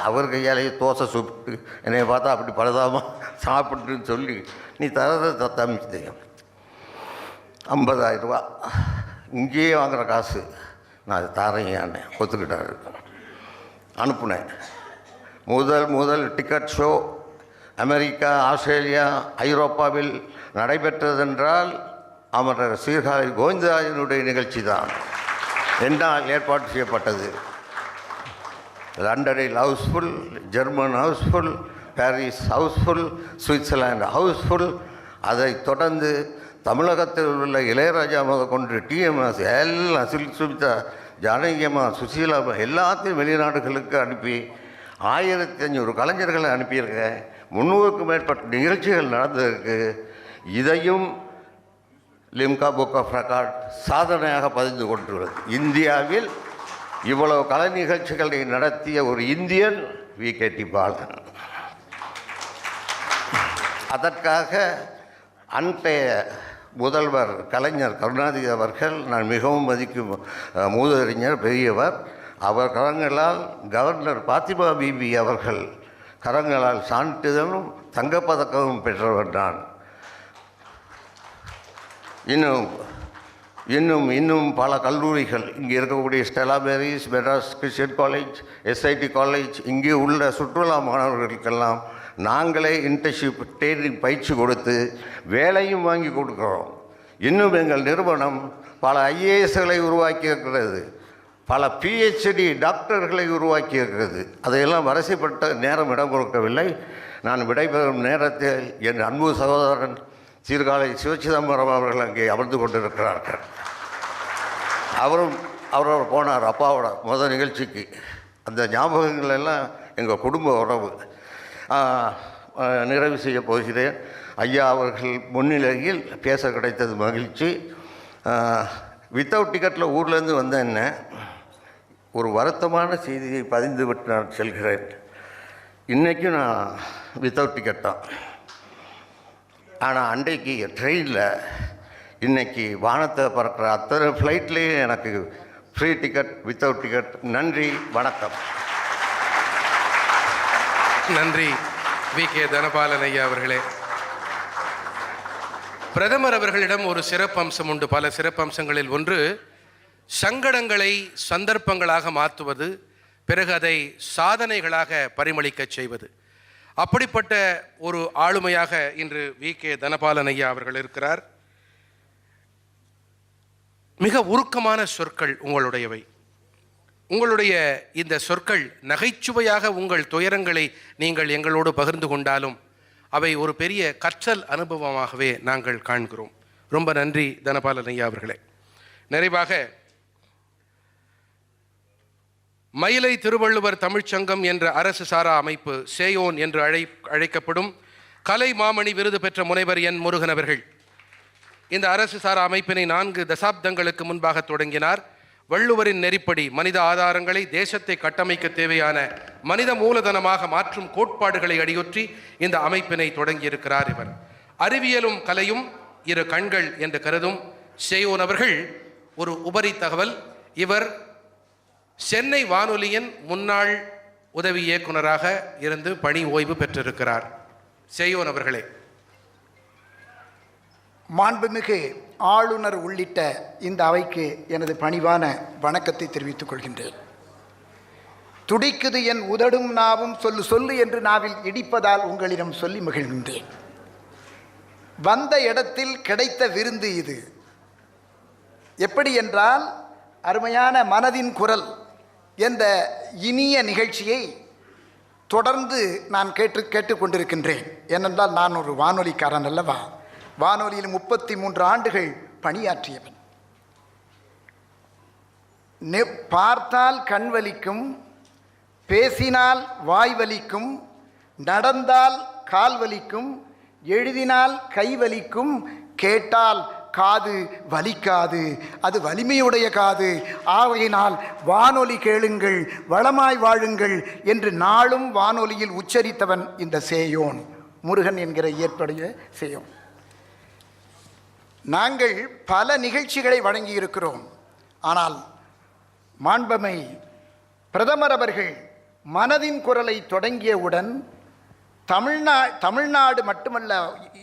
அவர் கையாலேயே தோசை சுட்டு என்னைய பார்த்தா அப்படி பலதாமல் சாப்பிட்டுன்னு சொல்லி நீ தரத தம்பி தெரியும். 50,000 ரூபா இங்கேயே வாங்குகிற காசு, நான் அது தாரையானே ஒத்துக்கிட்டாரு. அனுப்புனேன். முதல் டிக்கெட் ஷோ அமெரிக்கா, ஆஸ்திரேலியா, ஐரோப்பாவில் நடைபெற்றதென்றால் அமரர் சீர்காழி கோவிந்தராஜனுடைய நிகழ்ச்சி தான். என்னால் ஏற்பாடு செய்யப்பட்டது. லண்டனில் housefull, German housefull, Paris housefull, Switzerland housefull. அதை தொடர்ந்து தமிழகத்தில் உள்ள இளையராஜா கொண்டு டிஎம்எஸ் எல்லாம் சுமிதா, ஜானகியம்மா, சுசீலா எல்லாத்தையும் வெளிநாடுகளுக்கு அனுப்பி 1500 கலைஞர்களை அனுப்பியிருக்கேன். 300க்கும் மேற்பட்ட நிகழ்ச்சிகள் நடந்திருக்கு. இதையும் லிம்கா புக் ஆஃப் ரெக்கார்ட் சாதனையாக பதிந்து கொண்டுள்ளது. இந்தியாவில் இவ்வளவு கலை நிகழ்ச்சிகளை நடத்திய ஒரு இந்தியன் விகேடி பாலன். அதற்காக அன்றைய முதல்வர் கலைஞர் கருணாநிதி அவர்கள், நான் மிகவும் மதிக்கும் மூதறிஞர், பெரியவர், அவர் கரங்களால் கவர்னர் பாத்திமா பிபி அவர்கள் கரங்களால் சான்றிதழும் தங்கப்பதக்கமும் பெற்றவர் நான். இன்னும் இன்னும் பல கல்லூரிகள் இங்கே இருக்கக்கூடிய Stella Maris, Madras Christian college, SIT college, இங்கே உள்ள சுற்றுலா மாணவர்களுக்கெல்லாம் நாங்களே இன்டர்ன்ஷிப் ட்ரைனிங் பயிற்சி கொடுத்து வேலையும் வாங்கி கொடுக்குறோம். இன்னும் எங்கள் நிறுவனம் பல ஐஏஎஸ்களை உருவாக்கி இருக்கிறது, பல பிஹெச்டி டாக்டர்களை உருவாக்கி இருக்கிறது. அதையெல்லாம் வரிசைப்பட்ட நேரம் இடம் கொடுக்கவில்லை. நான் விடைபெறும் நேரத்தில் என் அன்பு சகோதரன் சீர்காழி சிவச்சிதம்பரம் அவர்கள் அங்கே அமர்ந்து கொண்டிருக்கிறார்கள். அவரோட போனார் அப்பாவோட முதல் நிகழ்ச்சிக்கு. அந்த ஞாபகங்கள் எல்லாம் எங்கள் குடும்ப உறவு. நிறைவு செய்ய போகிறேன். ஐயா அவர்கள் முன்னிலையில் பேச கிடைத்தது மகிழ்ச்சி. வித்தவுட் டிக்கெட்டில் ஊர்லேருந்து வந்த என்ன ஒரு வருத்தமான செய்தியை பதிந்து விட்டு நான் செல்கிறேன். இன்றைக்கும் நான் வித்தவுட் டிக்கெட் தான். ஆனால் அன்றைக்கு ட்ரெயினில் இன்றைக்கி வானத்தை பறக்கிற அத்தனை ஃப்ளைட்லேயும் எனக்கு ஃப்ரீ டிக்கெட், வித்தவுட் டிக்கெட். நன்றி, வணக்கம். நன்றி வி.கே. தனபாலன் ஐயா அவர்களே. பிரதமர் அவர்களிடம் ஒரு சிறப்பம்சம் உண்டு. பல சிறப்பம்சங்களில் ஒன்று சங்கடங்களை சந்தர்ப்பங்களாக மாற்றுவது, பிறகு அதை சாதனைகளாக பரிமளிக்கச் செய்வது. அப்படிப்பட்ட ஒரு ஆளுமையாக இன்று வி.கே. தனபாலன் ஐயா அவர்கள் இருக்கிறார். மிக உருக்கமான சொற்கள் உங்களுடையவை. உங்களுடைய இந்த சொற்கள் நகைச்சுவையாக உங்கள் துயரங்களை நீங்கள் எங்களோடு பகிர்ந்து கொண்டாலும் அவை ஒரு பெரிய கற்றல் அனுபவமாகவே நாங்கள் காண்கிறோம். ரொம்ப நன்றி தனபாலன் ஐயா அவர்களே. நிறைவாக மயிலை திருவள்ளுவர் தமிழ்ச்சங்கம் என்ற அரசு சாரா அமைப்பு, சேயோன் என்று அழைக்கப்படும் கலை மாமணி விருது பெற்ற முனைவர் என் முருகன் அவர்கள் இந்த அரசு சாரா அமைப்பினை 4 தசாப்தங்களுக்கு முன்பாக தொடங்கினார். வள்ளுவரின் நெறிப்படி மனித ஆதாரங்களை தேசத்தை கட்டமைக்க தேவையான மனித மூலதனமாக மாற்றும் கோட்பாடுகளை அடியொற்றி இந்த அமைப்பினை தொடங்கியிருக்கிறார். இவர் அறிவியலும் கலையும் இரு கண்கள் என்று கருதும் சேயோன் அவர்கள் ஒரு உபரி தகவல். இவர் சென்னை வானொலியின் முன்னாள் உதவி இயக்குநராக இருந்து பணி ஓய்வு பெற்றிருக்கிறார். சேயோன் அவர்களே. மாண்புமிகு ஆளுநர் உள்ளிட்ட இந்த அவைக்கு எனது பணிவான வணக்கத்தை தெரிவித்துக் கொள்கின்றேன். துடிக்குது என் உதடும் நாவும் சொல்லு சொல்லு என்று நாவில் இடிப்பதால் உங்களிடம் சொல்லி மகிழ்கின்றேன். வந்த இடத்தில் கிடைத்த விருந்து இது. எப்படி என்றால், அருமையான மனதின் குரல் என்ற இனிய நிகழ்ச்சியை தொடர்ந்து நான் கேட்டுக்கொண்டிருக்கின்றேன். ஏனென்றால் நான் ஒரு வானொலிக்காரன் அல்லவா. வானொலியில் 33 ஆண்டுகள் பணியாற்றியவன். பார்த்தால் கண் வலிக்கும், பேசினால் வாய் வலிக்கும், நடந்தால் கால் வலிக்கும், எழுதினால் கை வலிக்கும், கேட்டால் காது வலிக்காது, அது வலிமையுடைய காது. ஆகையினால் வானொலி கேளுங்கள், வளமாய் வாழுங்கள் என்று நாளும் வானொலியில் உச்சரித்தவன் இந்த சேயோன், முருகன் என்கிற ஏற்புடைய சேயோன். நாங்கள் பல நிகழ்ச்சிகளை வழங்கியிருக்கிறோம். ஆனால் மாண்பமை பிரதமர் அவர்கள் மனதின் குரலை தொடங்கியவுடன் தமிழ்நாடு மட்டுமல்ல,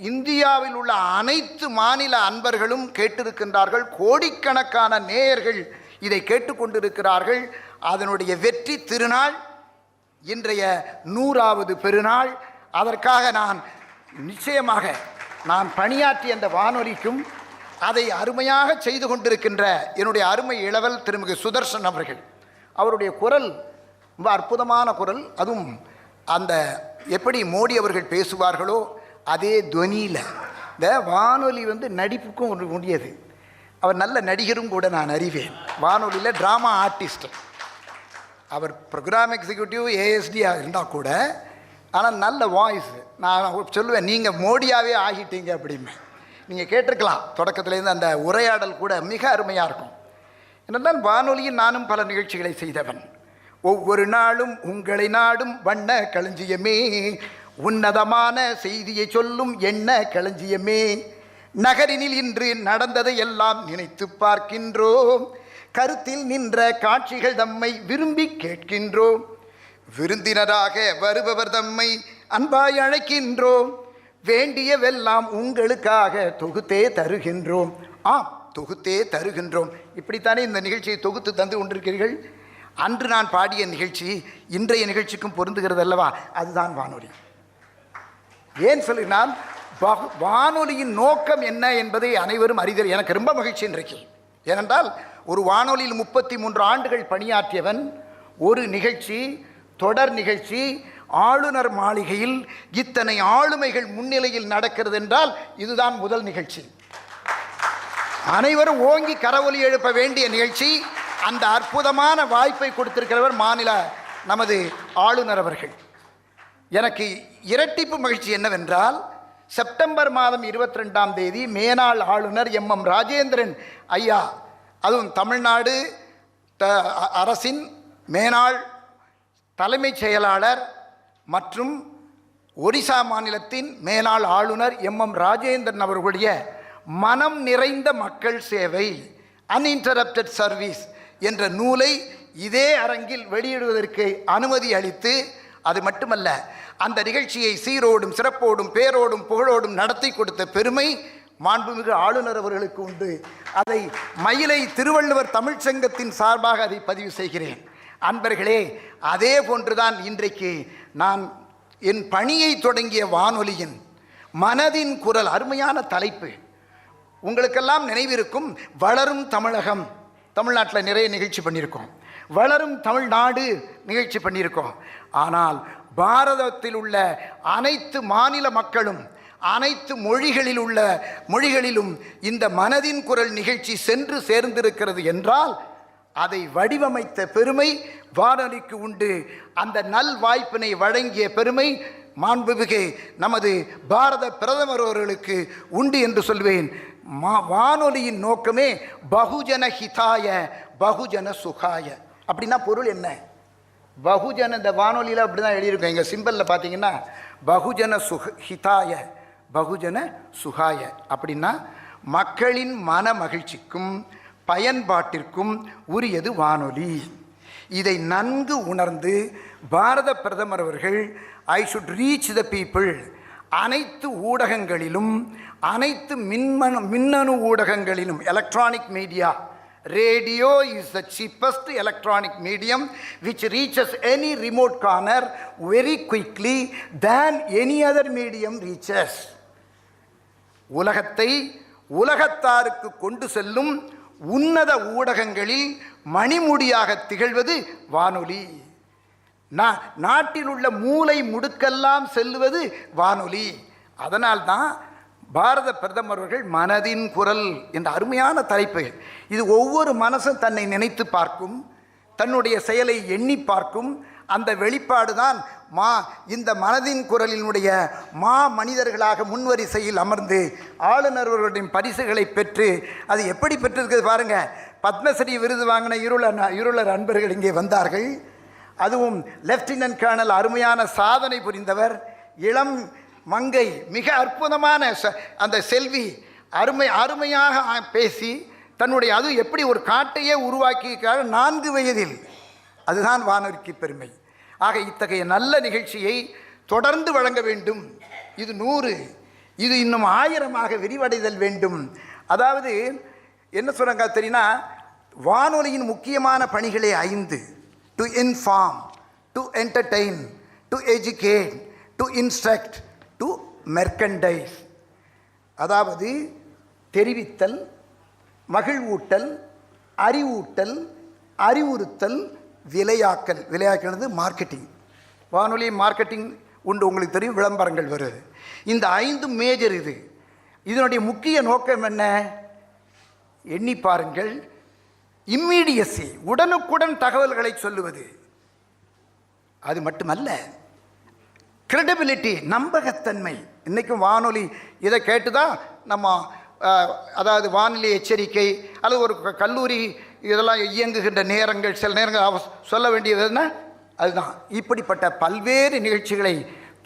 இந்தியாவில் உள்ள அனைத்து மாநில அன்பர்களும் கேட்டிருக்கின்றார்கள். கோடிக்கணக்கான நேயர்கள் இதை கேட்டுக்கொண்டிருக்கிறார்கள். அதனுடைய வெற்றி திருநாள் இன்றைய 100வது பெருநாள். அதற்காக நான் நிச்சயமாக நான் பணியாற்றிய அந்த வானொலிக்கும் அதை அருமையாக செய்து கொண்டிருக்கின்ற என்னுடைய அருமை இளவல் திருமிகு சுதர்சன் அவர்கள், அவருடைய குரல் ரொம்ப அற்புதமான குரல். அதுவும் அந்த எப்படி மோடி அவர்கள் பேசுவார்களோ அதே துவனியில். இந்த வானொலி நடிப்புக்கும் ஒரு முடியாது. அவர் நல்ல நடிகரும் கூட நான் அறிவேன். வானொலியில் ட்ராமா ஆர்டிஸ்ட். அவர் ப்ரோக்ராம் எக்ஸிக்யூட்டிவ் ஏஎஸ்டியாக இருந்தால் கூட, ஆனால் நல்ல வாய்ஸ். நான் சொல்லுவேன், நீங்கள் மோடியாகவே ஆகிட்டீங்க அப்படின்னு. நீங்கள் கேட்டிருக்கலாம் தொடக்கத்துலேருந்து. அந்த உரையாடல் கூட மிக அருமையாக இருக்கும். என்னென்றால் வானொலியில் நானும் பல நிகழ்ச்சிகளை செய்தவன். ஒவ்வொரு நாளும் உங்களை நாடும் வண்ண களஞ்சியமே, உன்னதமான செய்தியை சொல்லும் எண்ண களஞ்சியமே, நகரினில் இன்று நடந்ததை எல்லாம் நினைத்து பார்க்கின்றோம், கருத்தில் நின்ற காட்சிகள் தம்மை விரும்பி கேட்கின்றோம், விருந்தினராக வருபவர் தம்மை அன்பாய் அழைக்கின்றோம், வேண்டியவெல்லாம் உங்களுக்காக தொகுத்தே தருகின்றோம். தொகுத்தே தருகின்றோம். இப்படித்தானே இந்த நிகழ்ச்சியை தொகுத்து தந்து கொண்டிருக்கிறீர்கள். அன்று நான் பாடிய நிகழ்ச்சி இன்றைய நிகழ்ச்சிக்கும் பொருந்துகிறது அல்லவா? அதுதான் வானொலி. ஏன் சொல்லினால் வானொலியின் நோக்கம் என்ன என்பதை அனைவரும் அறிதல். எனக்கு ரொம்ப மகிழ்ச்சி இன்றைக்கு. ஏனென்றால் ஒரு வானொலியில் 33 ஆண்டுகள் பணியாற்றியவன், ஒரு நிகழ்ச்சி, தொடர் நிகழ்ச்சி, ஆளுநர் மாளிகையில் இத்தனை ஆளுமைகள் முன்னிலையில் நடக்கிறது என்றால் இதுதான் முதல் நிகழ்ச்சி. அனைவரும் ஓங்கி கரவொலி எழுப்ப வேண்டிய நிகழ்ச்சி. அந்த அற்புதமான வாய்ப்பை கொடுத்திருக்கிறவர் மாநில நமது ஆளுநர் அவர்கள். எனக்கு இரட்டிப்பு மகிழ்ச்சி என்னவென்றால், செப்டம்பர் மாதம் 22ஆம் தேதி மேனாள் ஆளுநர் MM ராஜேந்திரன் ஐயா, அதுவும் தமிழ்நாடு அரசின் மேனாள் தலைமைச் செயலாளர் மற்றும் ஒரிசா மாநிலத்தின் மேனாள் ஆளுநர் MM ராஜேந்திரன் அவர்களுடைய மனம் நிறைந்த மக்கள் சேவை, அன்இன்டரப்டட் சர்வீஸ் என்ற நூலை இதே அரங்கில் வெளியிடுவதற்கு அனுமதி அளித்து, அது மட்டுமல்ல, அந்த நிகழ்ச்சியை சீரோடும் சிறப்போடும் பேரோடும் புகழோடும் நடத்தி கொடுத்த பெருமை மாண்புமிகு ஆளுநர் அவர்களுக்கு உண்டு. அதை மயிலை திருவள்ளுவர் தமிழ்ச்சங்கத்தின் சார்பாக அதை பதிவு செய்கிறேன். அன்பர்களே, அதே போன்றுதான் இன்றைக்கு நான் என் பணியை தொடங்கிய வானொலியின் மனதின் குரல், அருமையான தலைப்பு. உங்களுக்கெல்லாம் நினைவிருக்கும், வளரும் தமிழகம். தமிழ்நாட்டில் நிறைய நிகழ்ச்சி பண்ணியிருக்கோம், வளரும் தமிழ்நாடு நிகழ்ச்சி பண்ணியிருக்கோம். ஆனால் பாரதத்தில் உள்ள அனைத்து மாநில மக்களும் அனைத்து மொழிகளிலும் இந்த மனதின் குரல் நிகழ்ச்சி சென்று சேர்ந்திருக்கிறது என்றால் அதை வடிவமைத்த பெருமை வானொலிக்கு உண்டு. அந்த நல் வாய்ப்பினை வழங்கிய பெருமை மாண்புமிகு நமது பாரத பிரதமர் அவர்களுக்கு உண்டு என்று சொல்வேன். வானொலியின் நோக்கமே பகுஜன ஹிதாய பகுஜன சுகாய. அப்படின்னா பொருள் என்ன? பகுஜன, இந்த வானொலியில் அப்படி தான் எழுதியிருக்கோம், எங்கள் சிம்பலில் பார்த்தீங்கன்னா பகுஜன ஹிதாய பகுஜன சுகாய. அப்படின்னா மக்களின் மன மகிழ்ச்சிக்கும் பயன்பாட்டிற்கும் உரியது வானொலி. இதை நன்கு உணர்ந்து பாரத பிரதமர் அவர்கள் I should reach the people, அனைத்து ஊடகங்களிலும், அனைத்து மின்னணு ஊடகங்களிலும், electronic media, radio is the cheapest electronic medium which reaches any remote corner very quickly than any other medium reaches. உலகத்தை உலகத்தாருக்கு கொண்டு செல்லும் உன்னத ஊடகங்களில் மணிமுடியாக திகழ்வது வானொலி. நாட்டில் உள்ள மூலை முடுக்கெல்லாம் செல்லுவது வானொலி. அதனால்தான் பாரத பிரதமர் அவர்கள் மனதின் குரல் என்ற அருமையான தலைப்பு. இது ஒவ்வொரு மனசும் தன்னை நினைத்து பார்க்கும், தன்னுடைய செயலை எண்ணி பார்க்கும். அந்த வெளிப்பாடு தான் இந்த மனதின் குரலினுடைய மனிதர்களாக முன்வரிசையில் அமர்ந்து ஆளுநர்களுடைய பரிசுகளை பெற்று, அது எப்படி பெற்றிருக்கிறது பாருங்கள். பத்மஸ்ரீ விருது வாங்கின இருளர் அன்பர்கள் இங்கே வந்தார்கள். அதுவும் லெப்டினன்ட் கர்னல், அருமையான சாதனை புரிந்தவர், இளம் மங்கை, மிக அற்புதமான அந்த செல்வி, அருமையாக பேசி தன்னுடைய, அது எப்படி ஒரு காட்டையே உருவாக்கியிருக்கிறார் 4 வயதில். அதுதான் வானொலிக்கு பெருமை. ஆக இத்தகைய நல்ல நிகழ்ச்சியை தொடர்ந்து வழங்க வேண்டும். இது 100, இது இன்னும் 1000ஆக விரிவடைதல் வேண்டும். அதாவது என்ன சொல்கிறாங்க தெரியுமா, வானொலியின் முக்கியமான பணிகளே 5: to inform, to entertain, to educate, to instruct, to merchandise. அதாவது தெரிவித்தல், மகிழ்வூட்டல், அறிவூட்டல், அறிவுறுத்தல், விலையாக்கல். விலையாக்கிறது மார்க்கெட்டிங். வானொலி மார்க்கெட்டிங் உண்டு, உங்களுக்கு தெரியும், விளம்பரங்கள் வருது. இந்த 5 மேஜர். இதனுடைய முக்கிய நோக்கம் என்ன? எண்ணி பாருங்கள். இம்மீடியசி, உடனுக்குடன் தகவல்களை சொல்லுவது. அது மட்டுமல்ல, கிரெடிபிலிட்டி, நம்பகத்தன்மை. இன்றைக்கும் வானொலி இதை கேட்டு தான் நம்ம, அதாவது வானிலை எச்சரிக்கை அல்லது ஒரு கல்லூரி இதெல்லாம் இயங்குகின்ற நேரங்கள், சில நேரங்கள் சொல்ல வேண்டியதுன்னா அதுதான். இப்படிப்பட்ட பல்வேறு நிகழ்ச்சிகளை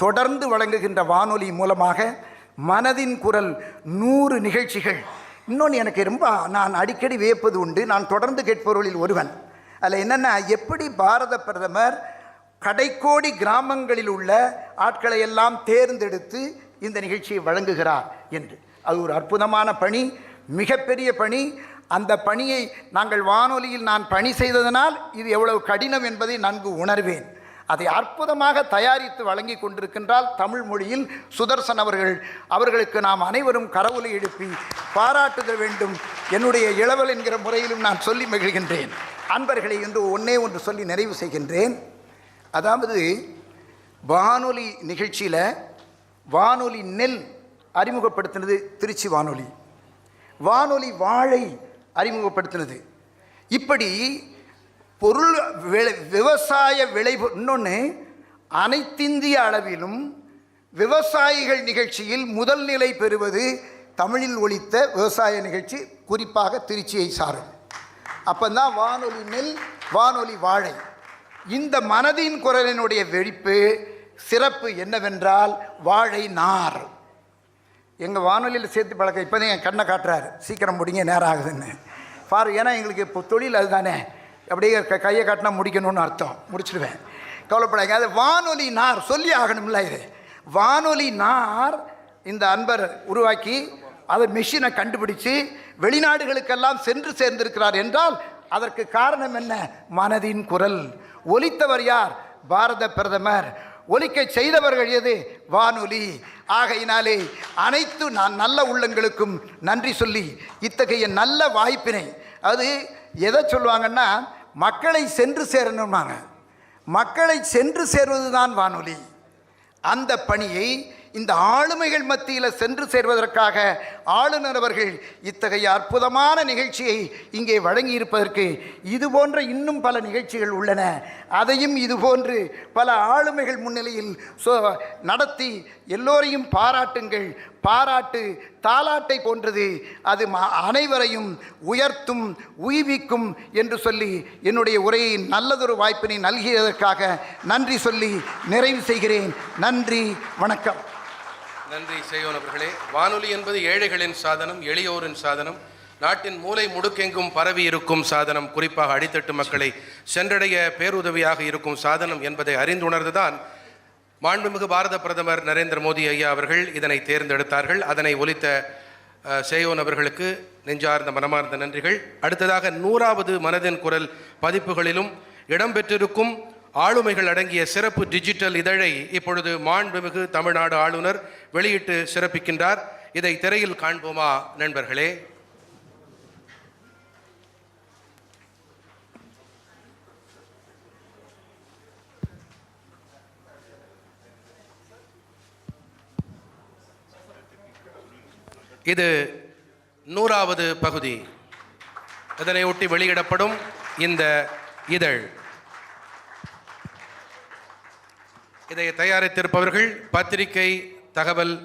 தொடர்ந்து வழங்குகின்ற வானொலி மூலமாக மனதின் குரல் 100 நிகழ்ச்சிகள். இன்னொன்று எனக்கு ரொம்ப நான் அடிக்கடி வியப்பது உண்டு, நான் தொடர்ந்து கேட்பவர்களில் ஒருவன். அதில் என்னென்னா, எப்படி பாரத பிரதமர் கடைக்கோடி கிராமங்களில் உள்ள ஆட்களை எல்லாம் தேர்ந்தெடுத்து இந்த நிகழ்ச்சியை வழங்குகிறார் என்று. அது ஒரு அற்புதமான பணி. மிகப்பெரிய பணி. அந்த பணியை நாங்கள் வானொலியில் நான் பணி செய்ததனால் இது எவ்வளவு கடினம் என்பதை நன்கு உணர்வேன். அதை அற்புதமாக தயாரித்து வழங்கி கொண்டிருக்கின்றால் தமிழ் மொழியில் சுதர்சன் அவர்களுக்கு நாம் அனைவரும் கரவொலி எழுப்பி பாராட்டுதல் வேண்டும். என்னுடைய இளவல் என்கிற முறையிலும் நான் சொல்லி மகிழ்கின்றேன். அன்பர்களை என்று ஒன்று சொல்லி நிறைவு செய்கின்றேன். அதாவது வானொலி நிகழ்ச்சியில் வானொலி நெல் அறிமுகப்படுத்தினது திருச்சி வானொலி, வானொலி வாழை அறிமுகப்படுத்தினது. இப்படி பொருள் விவசாய இன்னொன்று அனைத்திந்திய அளவிலும் விவசாயிகள் நிகழ்ச்சியில் முதல் நிலை பெறுவது தமிழில் ஒலித்த விவசாய நிகழ்ச்சி, குறிப்பாக திருச்சியை சாரும். அப்போதான் வானொலி நெல், வானொலி வாழை. இந்த மனதின் குரலினுடைய வெடிப்பு சிறப்பு என்னவென்றால் வாழை நார். எங்கள் வானொலியில் சேர்த்து பழக்கம். இப்போ தான் என் கண்ணை காட்டுறாரு, சீக்கிரம் முடிங்க நேரம் ஆகுதுன்னு பாரு. ஏன்னா எங்களுக்கு இப்போ தொழில் அதுதானே, அப்படியே கையை காட்டினா முடிக்கணும்னு அர்த்தம். முடிச்சிடுவேன், கவலைப்படாங்க. அது வானொலி நார் சொல்லி ஆகணும்ல. இது வானொலி நார் இந்த அன்பர் உருவாக்கி அதை மெஷினை கண்டுபிடிச்சு வெளிநாடுகளுக்கெல்லாம் சென்று சேர்ந்திருக்கிறார் என்றால் அதற்கு காரணம் என்ன? மனதின் குரல். ஒலித்தவர் யார்? பாரத பிரதமர். ஒலிக்க செய்தவர்கள் எது? வானொலி. ஆகையினாலே அனைத்து நல்ல உள்ளங்களுக்கும் நன்றி சொல்லி இத்தகைய நல்ல வாய்ப்பினை, அது எதை சொல்லுவாங்கன்னா மக்களை சென்று சேரணுமாங்க. மக்களை சென்று சேர்வது தான் வானொலி. அந்த பணியை இந்த ஆளுமைகள் மத்தியில் சென்று சேர்வதற்காக ஆளுநர் அவர்கள் இத்தகைய அற்புதமான நிகழ்ச்சியை இங்கே வழங்கியிருப்பதற்கு இது போன்ற இன்னும் பல நிகழ்ச்சிகள் உள்ளன. அதையும் இதுபோன்று பல ஆளுமைகள் முன்னிலையில் நடத்தி எல்லோரையும் பாராட்டுங்கள். பாராட்டு தாலாட்டை போன்றது, அது அனைவரையும் உயர்த்தும் உய்விக்கும் என்று சொல்லி என்னுடைய உரையை நல்லதொரு வாய்ப்பினை நல்கியதற்காக நன்றி சொல்லி நிறைவு செய்கிறேன். நன்றி, வணக்கம். நன்றி செய்யோன் அவர்களே. வானொலி என்பது ஏழைகளின் சாதனம், எளியோரின் சாதனம், நாட்டின் மூலை முடுக்கெங்கும் பரவி இருக்கும் சாதனம், குறிப்பாக அடித்தட்டு மக்களை சென்றடைய பேருதவியாக இருக்கும் சாதனம் என்பதை அறிந்துணர்ந்துதான் மாண்புமிகு பாரத பிரதமர் நரேந்திர மோடி ஐயா அவர்கள் இதனை தேர்ந்தெடுத்தார்கள். அதனை ஒலித்த செய்யோன் அவர்களுக்கு நெஞ்சார்ந்த மனமார்ந்த நன்றிகள். அடுத்ததாக 100வது மனதின் குரல் பதிப்புகளிலும் இடம்பெற்றிருக்கும் ஆளுமைகள் அடங்கிய சிறப்பு டிஜிட்டல் இதழை இப்பொழுது மாண்புமிகு தமிழ்நாடு ஆளுநர் வெளியிட்டு சிறப்பிக்கின்றார். இதை திரையில் காண்போமா நண்பர்களே? இது 100வது பகுதி. இதனை ஒட்டி வெளியிடப்படும் இந்த இதழ். இதை தயாரித்திருப்பவர்கள் பத்திரிகை தகவல்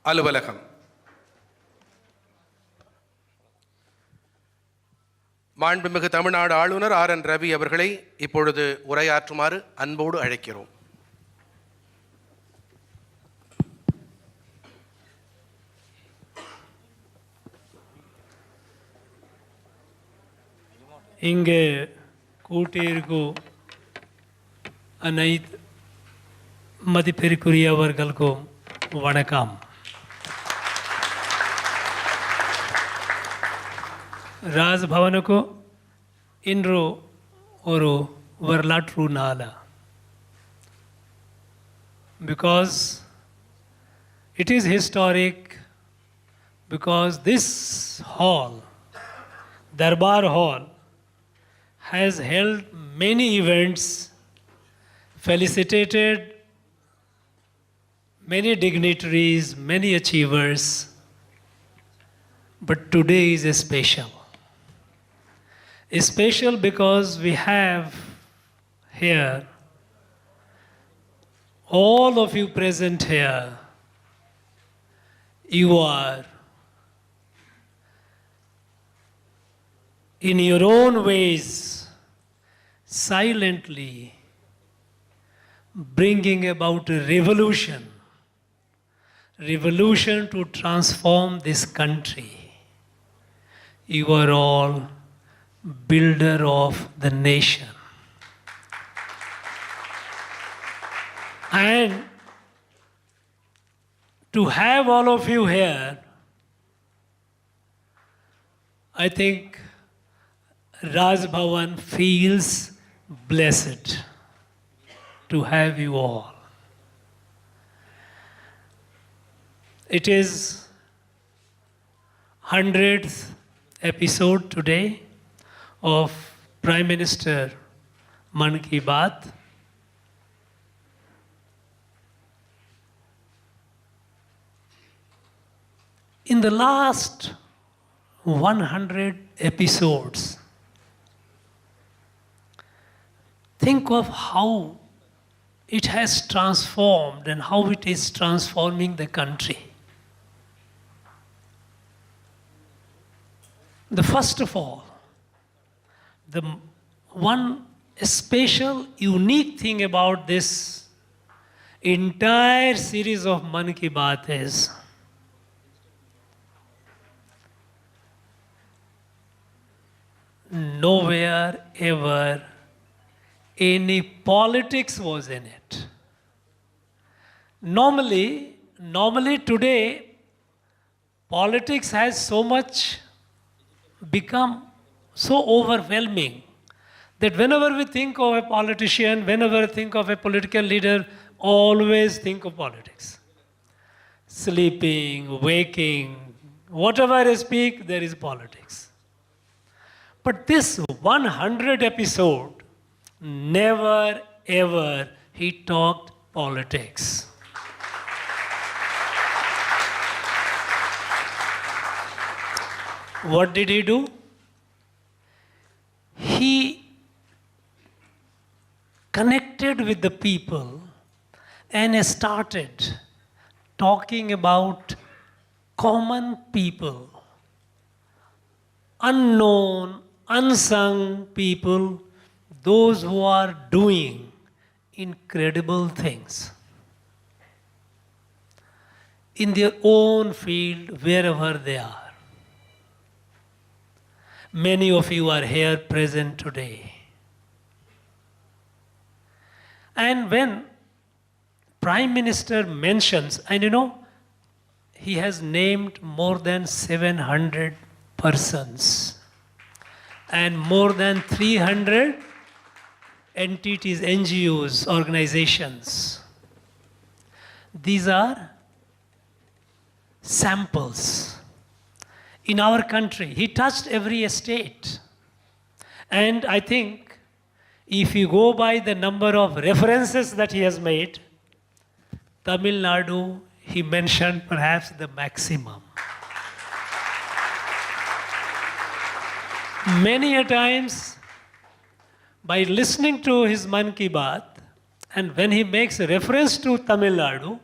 அலுவலகம். மாண்புமிகு தமிழ்நாடு ஆளுநர் RN ரவி அவர்களை இப்பொழுது உரையாற்றுமாறு அன்போடு அழைக்கிறோம். இங்கே கூட்டியிருக்கும் அனைத்து மதிப்பிற்குரியவர்களுக்கும் வணக்கம். ராஜ்பவனுக்கு இன்று ஒரு வரலாற்று நாள். Because it is historic, because this hall, Darbar Hall, has held many events, felicitated many dignitaries, many achievers, but today is special. It's special because we have here, all of you present here, you are in your own ways silently bringing about a revolution to transform this country. You are all builder of the nation. And to have all of you here I think Raj Bhavan feels blessed to have you all. It is 100th episode today of Prime Minister Maan Ki Baat. In the last 100 episodes, think of how it has transformed and how it is transforming the country. The first of all, the one special, unique thing about this entire series of Maan Ki Baat is nowhere ever any politics was in it. Normally today, politics has so much become so overwhelming that whenever we think of a politician, whenever we think of a political leader, always think of politics. Sleeping, waking, whatever I speak, there is politics. But this 100 episode, never ever he talked politics. What did he do? He connected with the people and started talking about common people, unknown, unsung people, those who are doing incredible things in their own field, wherever they are. Many of you are here present today. And when Prime Minister mentions, and he has named more than 700 persons and more than 300 entities, NGOs, organizations. These are samples. In our country, he touched every state. And I think if you go by the number of references that he has made, Tamil Nadu, he mentioned perhaps the maximum. Many a times, by listening to his Maan Ki Baat, and when he makes a reference to Tamil Nadu,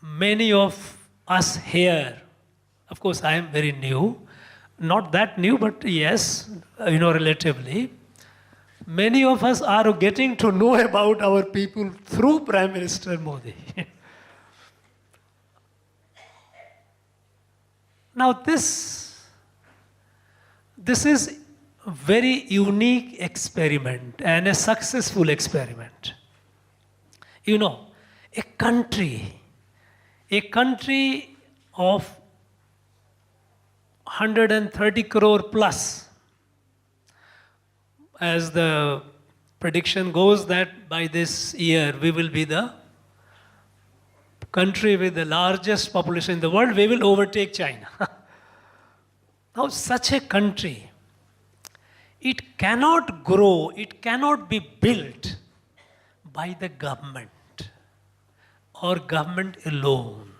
many of us here, of course I am very new, not that new, but yes, relatively, many of us are getting to know about our people through Prime Minister Modi. Now this is a very unique experiment and a successful experiment. A country of 130 crore plus, as the prediction goes that by this year we will be the country with the largest population in the world, we will overtake China. Now such a country, it cannot grow, it cannot be built by the government or government alone.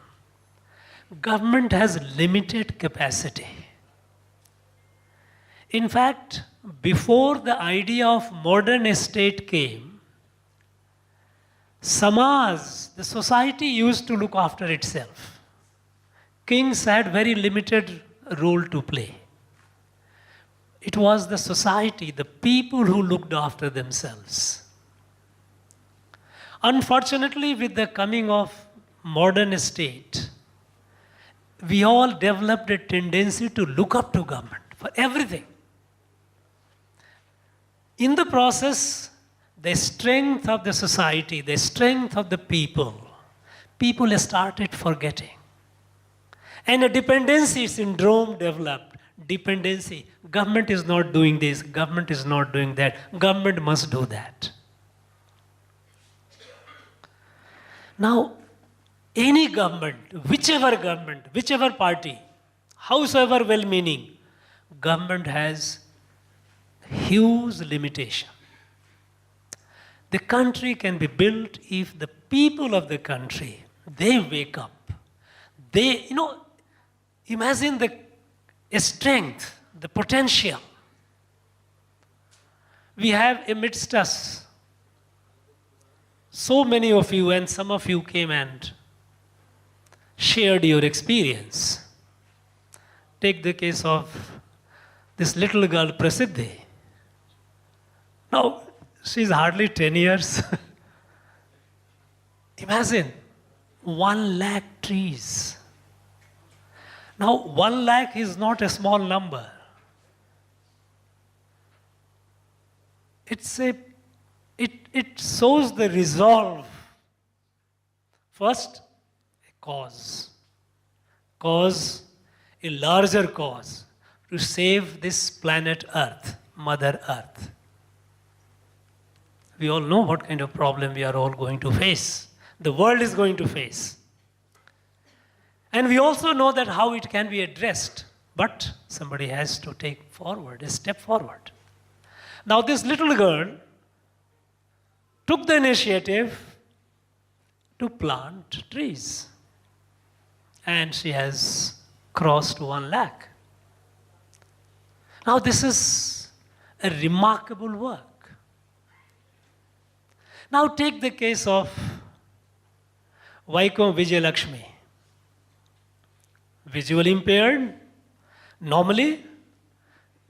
Government has limited capacity. In fact, before the idea of modern state came, Samaj, the society, used to look after itself. Kings had very limited role to play. It was the society, the people who looked after themselves. Unfortunately, with the coming of modern state, we all developed a tendency to look up to government for everything. In the process, the strength of the society, the strength of the people started forgetting. And a dependency syndrome developed dependency. Government is not doing this, government is not doing that, government must do that. Now, any government, whichever party, howsoever well-meaning, government has huge limitation. The country can be built if the people of the country, they wake up. They, imagine the strength, the potential. We have amidst us so many of you, and some of you came and shared your experience. Take the case of this little girl, Prasiddhi. Now, she's hardly 10 years. Imagine, 1 lakh trees. Now, 1 lakh is not a small number. It shows the resolve. First, a cause, a larger cause, to save this planet Earth, Mother Earth. We all know what kind of problem we are all going to face. The world is going to face. And we also know that how it can be addressed. But somebody has to take forward, a step forward. Now this little girl took the initiative to plant trees. And she has crossed 1 lakh. Now this is a remarkable work. Now take the case of Vaikom Vijayalakshmi. Visually impaired, normally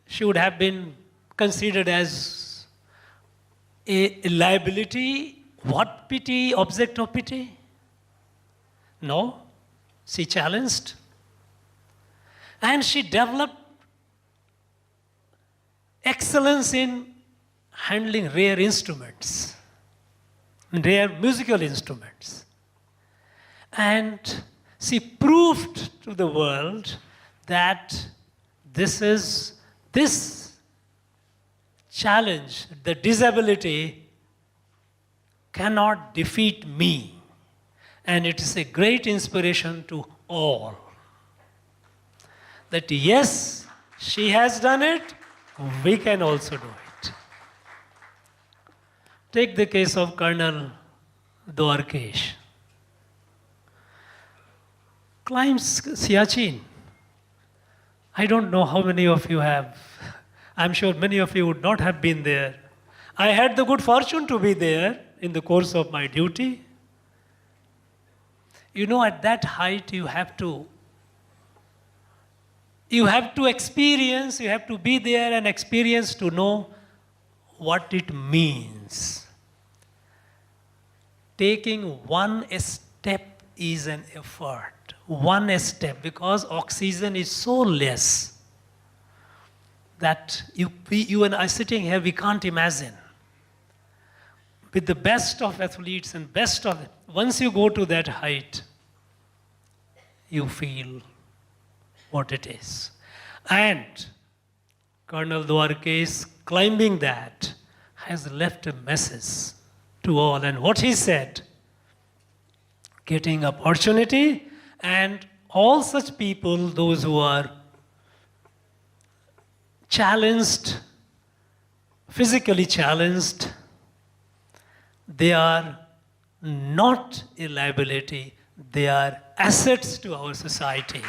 she would have been considered as a liability. What pity, object of pity? No, she challenged. And she developed excellence in handling rare instruments, rare musical instruments. And she proved to the world that this challenge, the disability, cannot defeat me. And it is a great inspiration to all. That yes, she has done it, we can also do it. Take the case of Colonel Dwarkesh. Climbs Siachen. I don't know how many of you have. I'm sure many of you would not have been there. I had the good fortune to be there in the course of my duty. At that height you have to experience, you have to be there and experience to know what it means. Taking one step is an effort. One step, because oxygen is so less that you and I sitting here, we can't imagine. With the best of athletes and once you go to that height, you feel what it is. And Colonel Dwarkesh climbing that has left a message to all. And what he said, getting opportunity, and all such people, those who are challenged, physically challenged, they are not a liability, they are assets to our society.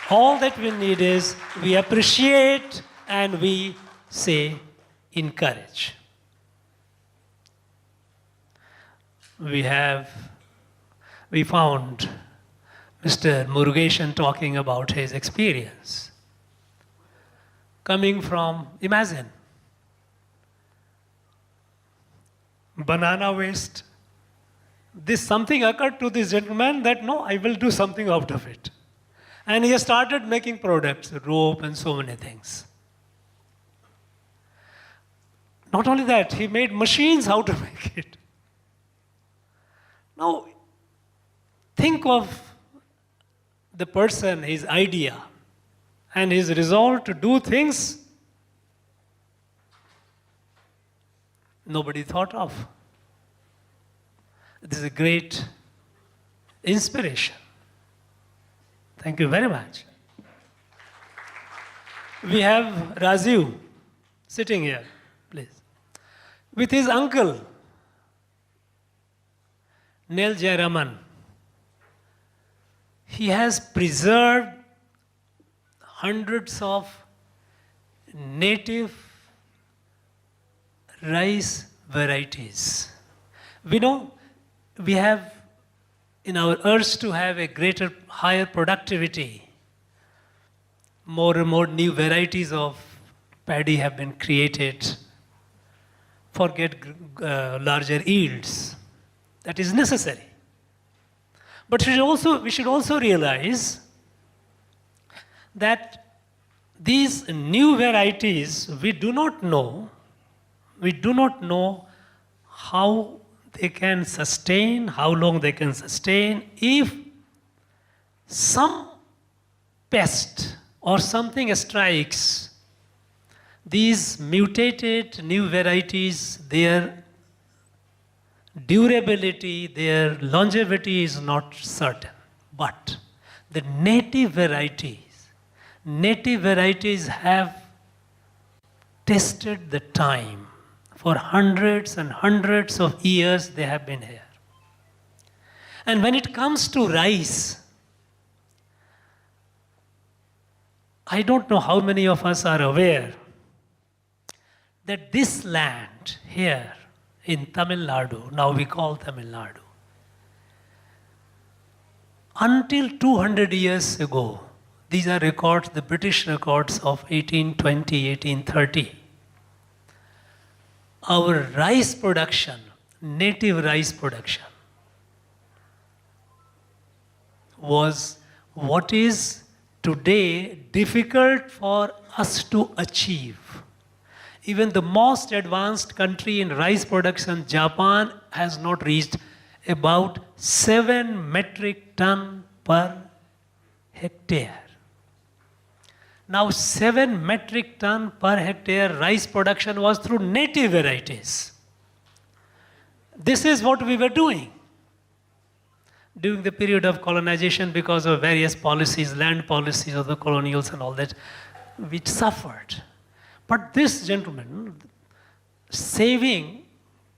All that we need is we appreciate and we say encourage. We found Mr. Murugeshan talking about his experience. Coming from, imagine, banana waste. Something occurred to this gentleman that no, I will do something out of it. And he started making products, rope and so many things. Not only that, he made machines how to make it. Now, think of the person, his idea. and his resolve to do things nobody thought of. This is a great inspiration. Thank you very much. We have Rajiv sitting here, please, with his uncle, Neil Jayaraman. He has preserved hundreds of native rice varieties. We know we have in our urge to have a greater, higher productivity, more and more new varieties of paddy have been created for get larger yields. That is necessary. But we should also realize that these new varieties, we do not know how they can sustain, how long they can sustain if some pest or something strikes. These mutated new varieties, their durability, their longevity is not certain. But the native varieties have tested the time. For hundreds and hundreds of years they have been here. And when it comes to rice, I don't know how many of us are aware that this land here in Tamil Nadu, now we call Tamil Nadu, until 200 years ago, these are records, the British records of 1820, 1830, our rice production, native rice production, was what is today difficult for us to achieve. Even the most advanced country in rice production, Japan, has not reached about 7 metric ton per hectare. Now 7 metric ton per hectare rice production was through native varieties. This is what we were doing during the period of colonization because of various policies, land policies of the colonials and all that, which suffered. But this gentleman,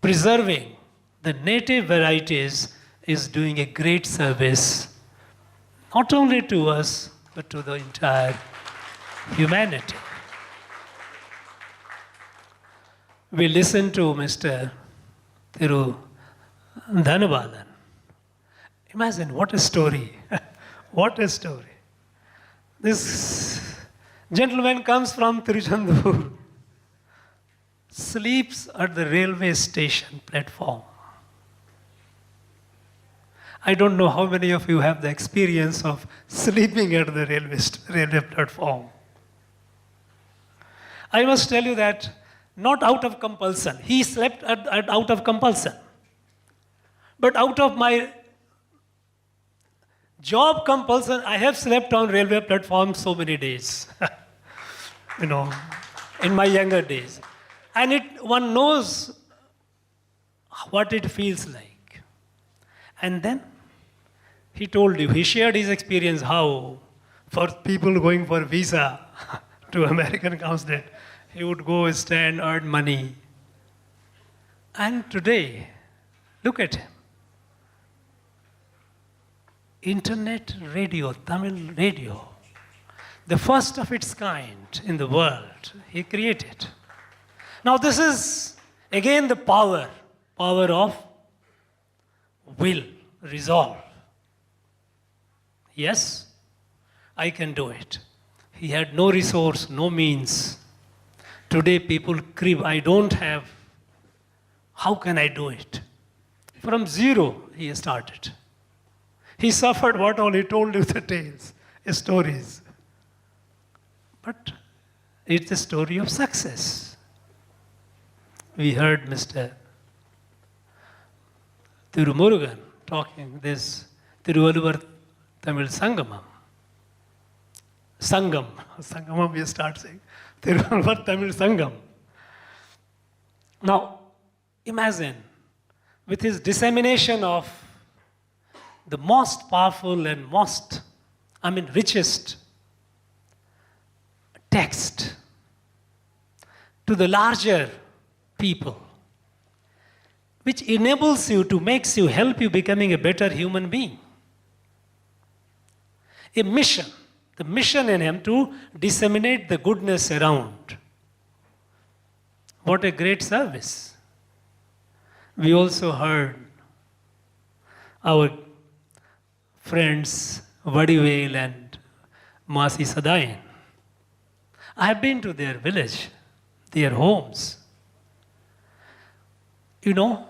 preserving the native varieties is doing a great service, not only to us, but to the entire humanity. We listen to Mr. Thiru Dhanabalan. Imagine what a story. What a story. This gentleman comes from Tiruchendur, sleeps at the railway station platform. I don't know how many of you have the experience of sleeping at the railway platform. I must tell you that not out of compulsion. He slept out of compulsion. But out of my job compulsion, I have slept on railway platforms so many days. In my younger days. And one knows what it feels like. And then he shared his experience how for people going for visa to American consulate, he would go stand, earn money. And today, look at him. Internet radio, Tamil radio, the first of its kind in the world, he created. Now this is again the power of will, resolve. Yes, I can do it. He had no resource, no means. Today people crib, I don't have, how can I do it? From zero he started. He suffered what all he told you the tales, stories. But it's a story of success. We heard Mr. Thirumurugan talking this Thiruvalluvar Tamil Sangamam. Sangam. Sangamam we start saying. Tirunalvar Tamil Sangam. Now, imagine, with his dissemination of the most powerful and richest text to the larger people, which enables you to help you becoming a better human being. A mission, the mission in him to disseminate the goodness around. What a great service. We also heard our friends Vadivel and Masi Sadayan. I have been to their village, their homes. You know,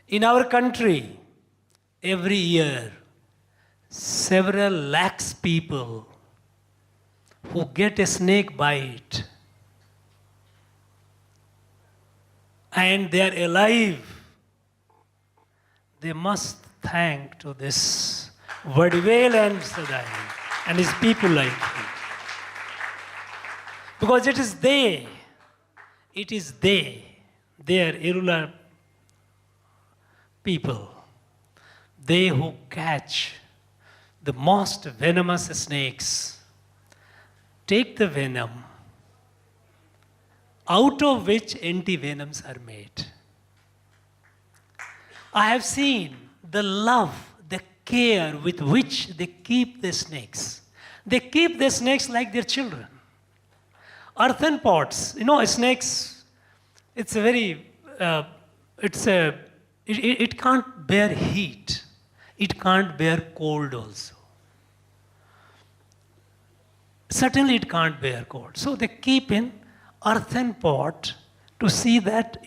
in our country, every year, several lakhs people who get a snake bite and they are alive, they must thank to this Vadivel and Sadayan and his people like him. Because it is they, are irregular people, they who catch the most venomous snakes, take the venom, out of which anti-venoms are made. I have seen the love, the care with which they keep the snakes. They keep the snakes like their children. Earthen pots, snakes, it can't bear heat. It can't bear cold also. Certainly it can't bear cold. So they keep in earthen pot to see that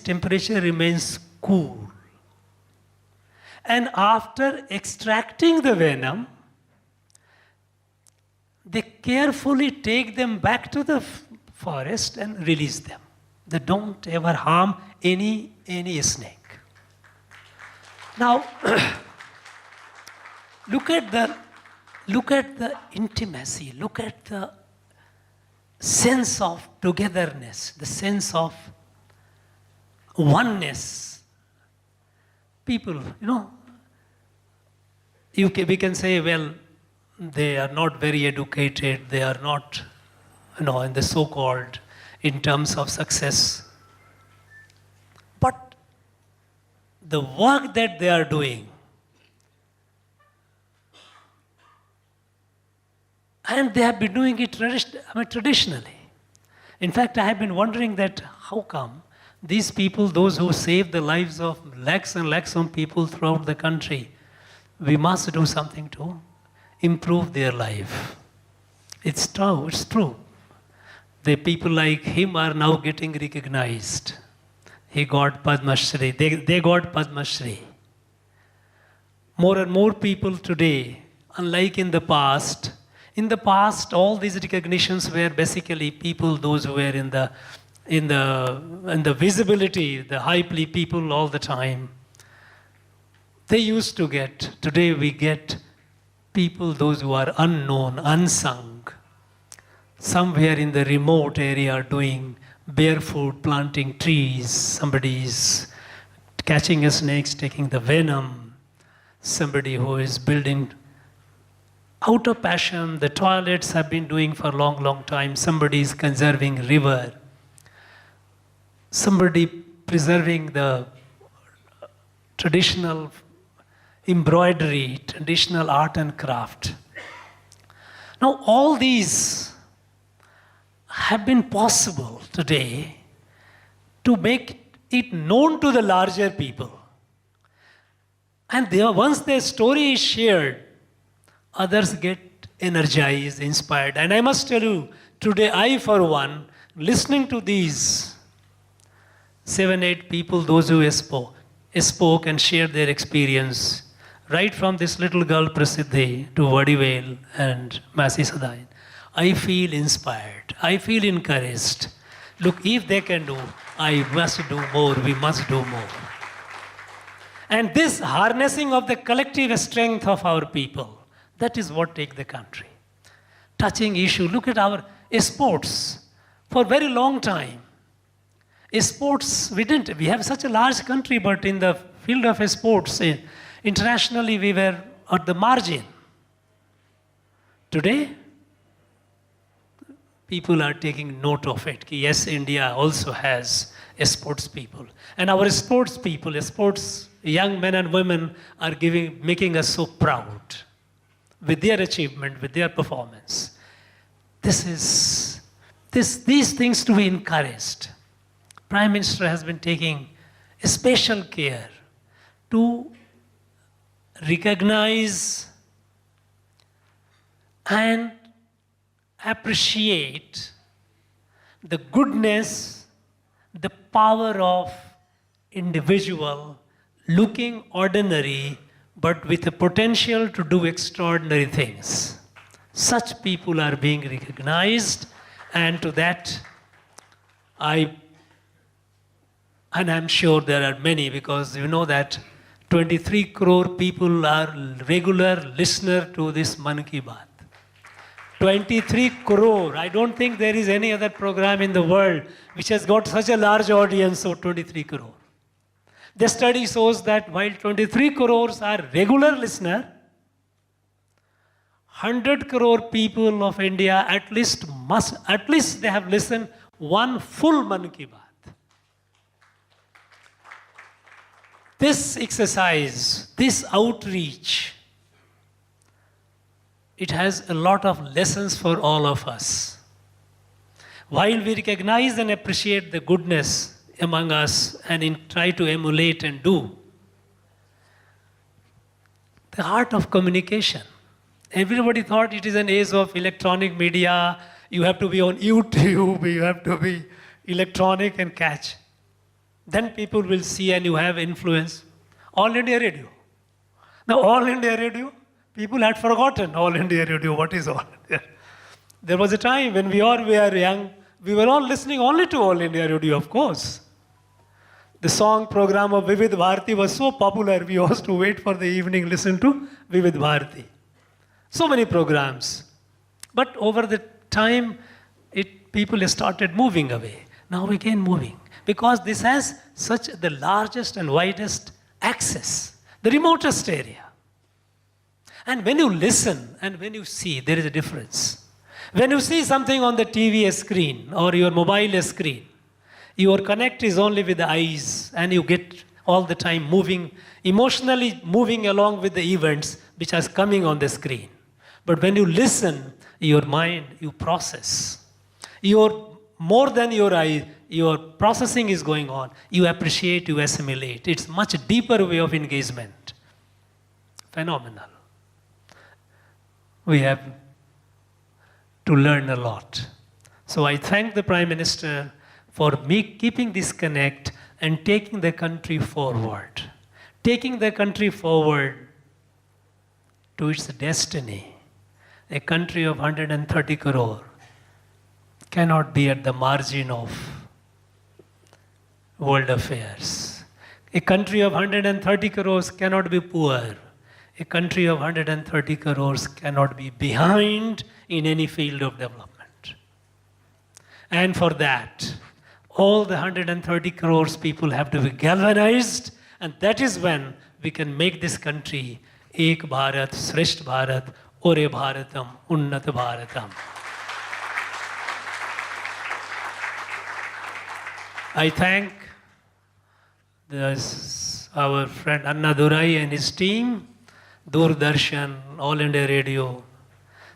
temperature remains cool. And after extracting the venom, they carefully take them back to the forest and release them. They don't ever harm any snake. Now, look at the intimacy, look at the sense of togetherness, the sense of oneness. People, we can say, well, they are not very educated, they are not, in the so-called, in terms of success. But the work that they are doing, and they have been doing it traditionally. In fact, I have been wondering that how come these people, those who save the lives of lakhs and lakhs of people throughout the country, we must do something to improve their life. It's true. The people like him are now getting recognized. He got Padma Shri. They got Padma Shri. More and more people today, unlike in the past, all these recognitions were basically people, those who were in the visibility, the high people all the time. They used to get. Today we get people, those who are unknown, unsung, somewhere in the remote area doing barefoot, planting trees. Somebody's catching a snake, taking the venom. Somebody who is building out of passion, the toilets have been doing for a long, long time. Somebody is conserving river. Somebody preserving the traditional embroidery, traditional art and craft. Now, all these have been possible today to make it known to the larger people. And once their story is shared, others get energized, inspired. And I must tell you, today I, for one, listening to these 7-8 people, those who spoke and shared their experience, right from this little girl Prasiddhi to Vadivel and Masi Sadayan, I feel inspired. I feel encouraged. Look, if they can do, I must do more. We must do more. And this harnessing of the collective strength of our people, that is what takes the country. touching issue. Look at our sports. For a very long time, sports, we have such a large country, but in the field of sports, internationally we were at the margin. Today, people are taking note of it. Yes, India also has sports people. And our sports people, sports young men and women are making us so proud with their achievement, with their performance. These things to be encouraged. Prime Minister has been taking special care to recognize and appreciate the goodness, the power of individual looking ordinary but with the potential to do extraordinary things. Such people are being recognized, and to that I'm sure there are many, because you know that 23 crore people are regular listener to this Mann Ki Baat. 23 crore. I don't think there is any other program in the world which has got such a large audience of 23 crore. The study shows that while 23 crores are regular listener, 100 crore people of India at least they have listened one full Mann Ki Baat. This exercise, this outreach, it has a lot of lessons for all of us. While we recognize and appreciate the goodness among us and try to emulate and do, the art of communication. Everybody thought it is an age of electronic media. You have to be on YouTube, you have to be electronic and catch. Then people will see and you have influence. All India Radio. Now All India Radio, people had forgotten All India Radio, what is All India? There was a time when we all were young, we were all listening only to All India Radio, of course. The song program of Vivid Bharati was so popular, we used to wait for the evening, listen to Vivid Bharati. So many programs. But over the time, people started moving away. Now again moving. Because this has such the largest and widest access, the remotest area. And when you listen and when you see, there is a difference. When you see something on the TV screen or your mobile screen, your connect is only with the eyes and you get all the time moving, emotionally moving along with the events which are coming on the screen. But when you listen, your mind, you process. More than your eye, your processing is going on. You appreciate, you assimilate. It's much deeper way of engagement. Phenomenal. We have to learn a lot. So I thank the Prime Minister for keeping this connect and taking the country forward. Taking the country forward to its destiny. A country of 130 crore cannot be at the margin of world affairs. A country of 130 crores cannot be poor. A country of 130 crores cannot be behind in any field of development. And for that, all the 130 crores people have to be galvanized, and that is when we can make this country Ek Bharat, Shreshth Bharat, Ore Bharatam, Unnat Bharatam. I thank our friend Anna Durai and his team, Doordarshan, All India Radio,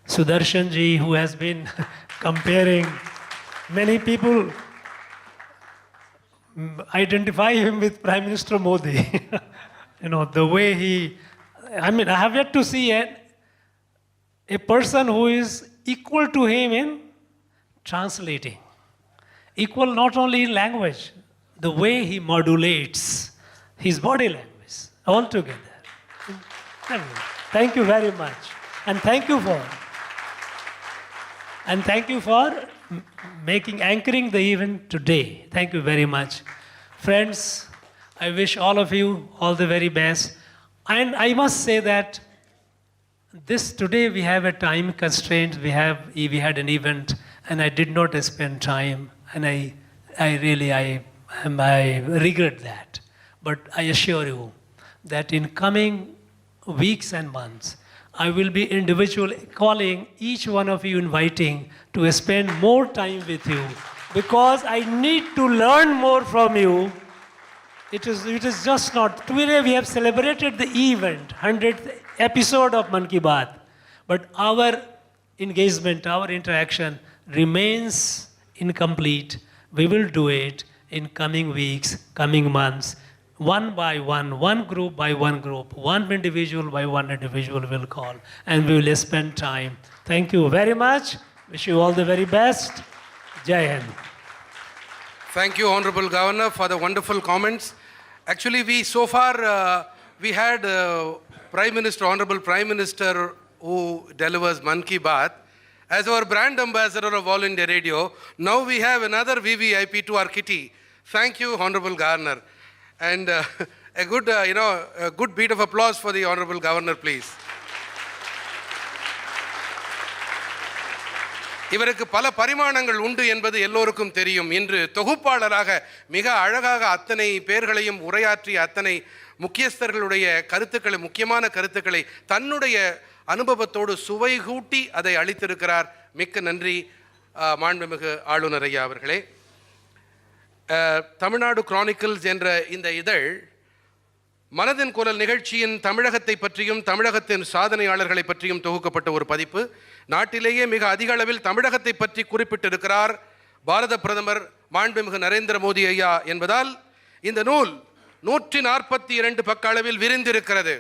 Sudarshan ji, who has been comparing, many people identify him with Prime Minister Modi. The way I have yet to see a person who is equal to him in translating. Equal not only in language, the way he modulates his body language altogether. Thank you very much. And thank you for anchoring the event today. Thank you very much. Friends, I wish all of you all the very best. And I must say that today we have a time constraint. We had an event, and I did not spend time, and I regret that. But I assure you that in coming weeks and months, I will be individually calling each one of you, inviting to spend more time with you, because I need to learn more from you. It is just not, today we have celebrated the event, 100th episode of Maan Ki Baat, but our engagement, our interaction remains incomplete. We will do it in coming weeks, coming months, one by one group by one group, one individual by one individual will call, and we will spend time. Thank you very much. Wish you all the very best. Jai Hind. Thank you, Honorable Governor, for the wonderful comments. Actually, we had Honorable Prime Minister who delivers Maan Ki Baat as our brand ambassador of All India Radio. Now we have another VVIP to our kitty. Thank you, Honorable Governor. And a good beat of applause for the Honorable Governor, please. இவருக்கு பல பரிமாணங்கள் உண்டு என்பது எல்லோருக்கும் தெரியும். இன்று தொகுப்பாளராக மிக அழகாக அத்தனை பேர்களையும் உரையாற்றிய அத்தனை முக்கியஸ்தர்களுடைய கருத்துக்களை, முக்கியமான கருத்துக்களை தன்னுடைய அனுபவத்தோடு சுவை கூட்டி அதை அளித்திருக்கிறார். மிக்க நன்றி மாண்புமிகு ஆளுநர் ஐயா அவர்களே. தமிழ்நாடு குரானிக்கல்ஸ் என்ற இந்த இதழ் மனதின் குரல் நிகழ்ச்சியின் தமிழகத்தை பற்றியும் தமிழகத்தின் சாதனையாளர்களை பற்றியும் தொகுக்கப்பட்ட ஒரு பதிப்பு. நாட்டிலேயே மிக அதிக அளவில் தமிழகத்தை பற்றி குறிப்பிட்டிருக்கிறார் பாரத பிரதமர் மாண்புமிகு நரேந்திர மோடி ஐயா என்பதால் இந்த நூல் 142 பக்க அளவில் விரிந்திருக்கிறது.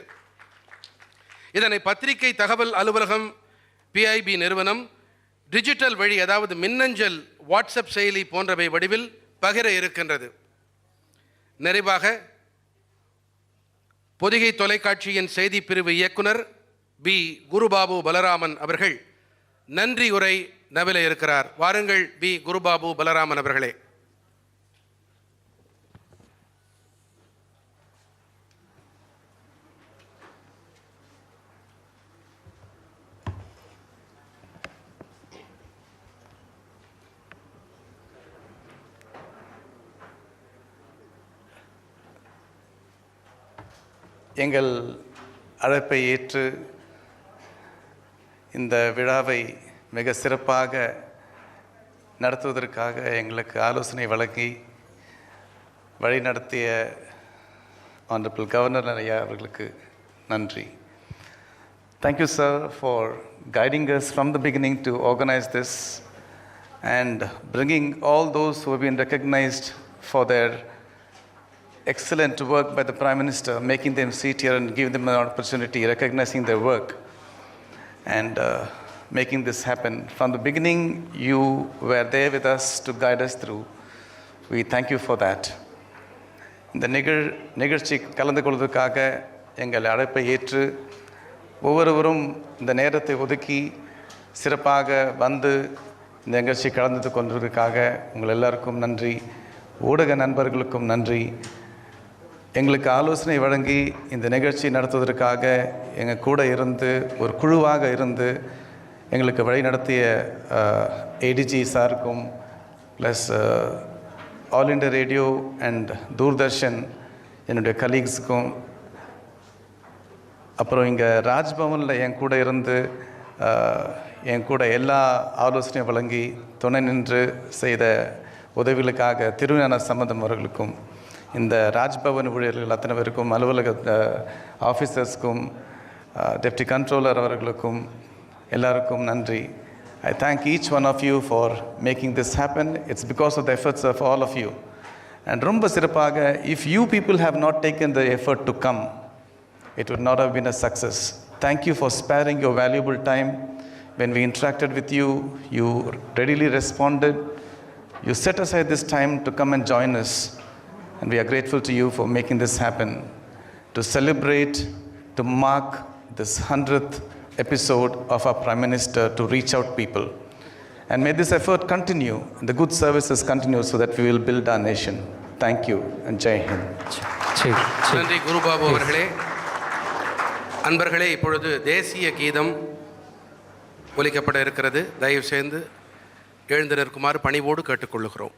இதனை பத்திரிகை தகவல் அலுவலகம் PIB நிறுவனம் டிஜிட்டல் வழி, அதாவது மின்னஞ்சல், வாட்ஸ்அப் செயலி போன்றவை வடிவில் பகிர இருக்கின்றது. நிறைவாக பொதிகை தொலைக்காட்சியின் செய்தி பிரிவு இயக்குனர் பி குருபாபு பலராமன் அவர்கள் நன்றி உரை நவில இருக்கிறார். வாருங்கள் பி குருபாபு பலராமன் அவர்களே. எங்கள் அழைப்பை ஏற்று இந்த விழாவை மிக சிறப்பாக நடத்துவதற்காக எங்களுக்கு ஆலோசனை வழங்கி வழிநடத்திய Honorable Governor ஐயா அவர்களுக்கு நன்றி. Thank you, sir, for guiding us from the beginning to organize this and bringing all those who have been recognized for their excellent work by the Prime Minister, making them sit here and give them an opportunity, recognizing their work and making this happen. From the beginning, you were there with us to guide us through. We thank you for that. இந்த நிகழ்ச்சி கலந்து கொள்வதற்காக எங்கள் அழைப்பை ஏற்று ஒவ்வொருவரும் இந்த நேரத்தை ஒதுக்கி சிறப்பாக வந்து இந்த நிகழ்ச்சி கலந்து கொண்டதற்காக உங்கள் எல்லாருக்கும் நன்றி. ஊடக நண்பர்களுக்கும் நன்றி. எங்களுக்கு ஆலோசனை வழங்கி இந்த நிகழ்ச்சி நடத்துவதற்காக எங்கள் கூட இருந்து ஒரு குழுவாக இருந்து எங்களுக்கு வழி நடத்திய ADG சாருக்கும் plus all India radio and Doordarshan என்னுடைய கலீக்ஸுக்கும், அப்புறம் இங்கே ராஜ்பவனில் என் கூட இருந்து என் கூட எல்லா ஆலோசனையும் வழங்கி துணை நின்று செய்த உதவிகளுக்காக திருஞான சம்பந்தம் அவர்களுக்கும், இந்த ராஜ்பவன் ஊழியர்கள் அத்தனை பேருக்கும், அலுவலக ஆஃபீஸர்ஸ்க்கும், டெப்டி கண்ட்ரோலர் அவர்களுக்கும் எல்லாருக்கும் நன்றி. I thank each one of you for making this happen. It's because of the efforts of all of you. And ரொம்ப சிறப்பாக, if you people have not taken the effort to come, it would not have been a success. Thank you for sparing your valuable time. When we interacted with you, you readily responded. You set aside this time to come and join us. And we are grateful to you for making this happen, to celebrate, to mark this 100th episode of our Prime Minister to reach out people. And may this effort continue, and the good services continue so that we will build our nation. Thank you and Jai Hind. நன்றி குருபாபு அவர்களே. அன்பர்களே, இப்பொழுது தேசிய கீதம் ஒலிக்கப்பட இருக்கிறது. தயவு செய்து எழுந்து நிற்குமாறு பணிவோடு கேட்டுக்கொள்ளுகிறோம்.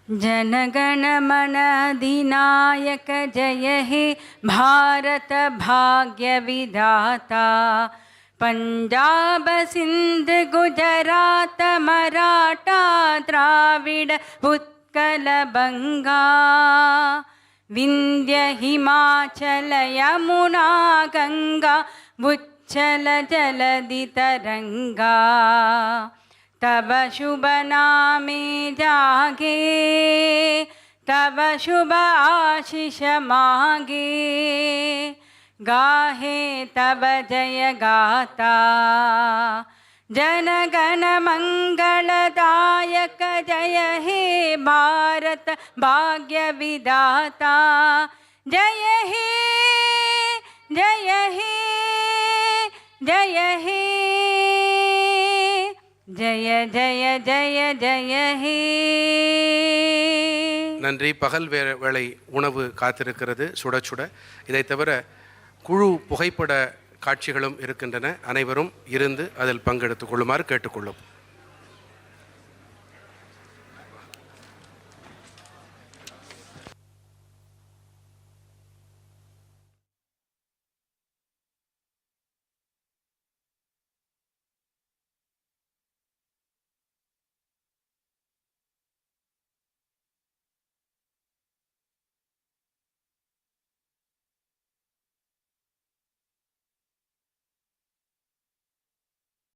जनगण मन अधिनायक जय हे भारत भाग्य विधाता, पंजाब सिंध गुजरात मराठा द्राविड उत्कल बंगा, विंध्य हिमाचल यमुना गंगा उच्चल जलधि तरंगा, तब शुभ नामे जागे, तब शुभ आशीष मांगे, गाहे तब जय गाता, जन गण मंगलदायक जय हे भारत भाग्य विधाता, जय हे जय हे जय हे जय जय जय जय हे. நன்றி. பகல் வேளை உணவு காத்திருக்கிறது சுட சுட. இதை தவிர குழு புகைப்பட காட்சிகளும் இருக்கின்றன. அனைவரும் இருந்து அதில் பங்கெடுத்துக் கொள்ளுமாறு கேட்டுக்கொள்ளும்.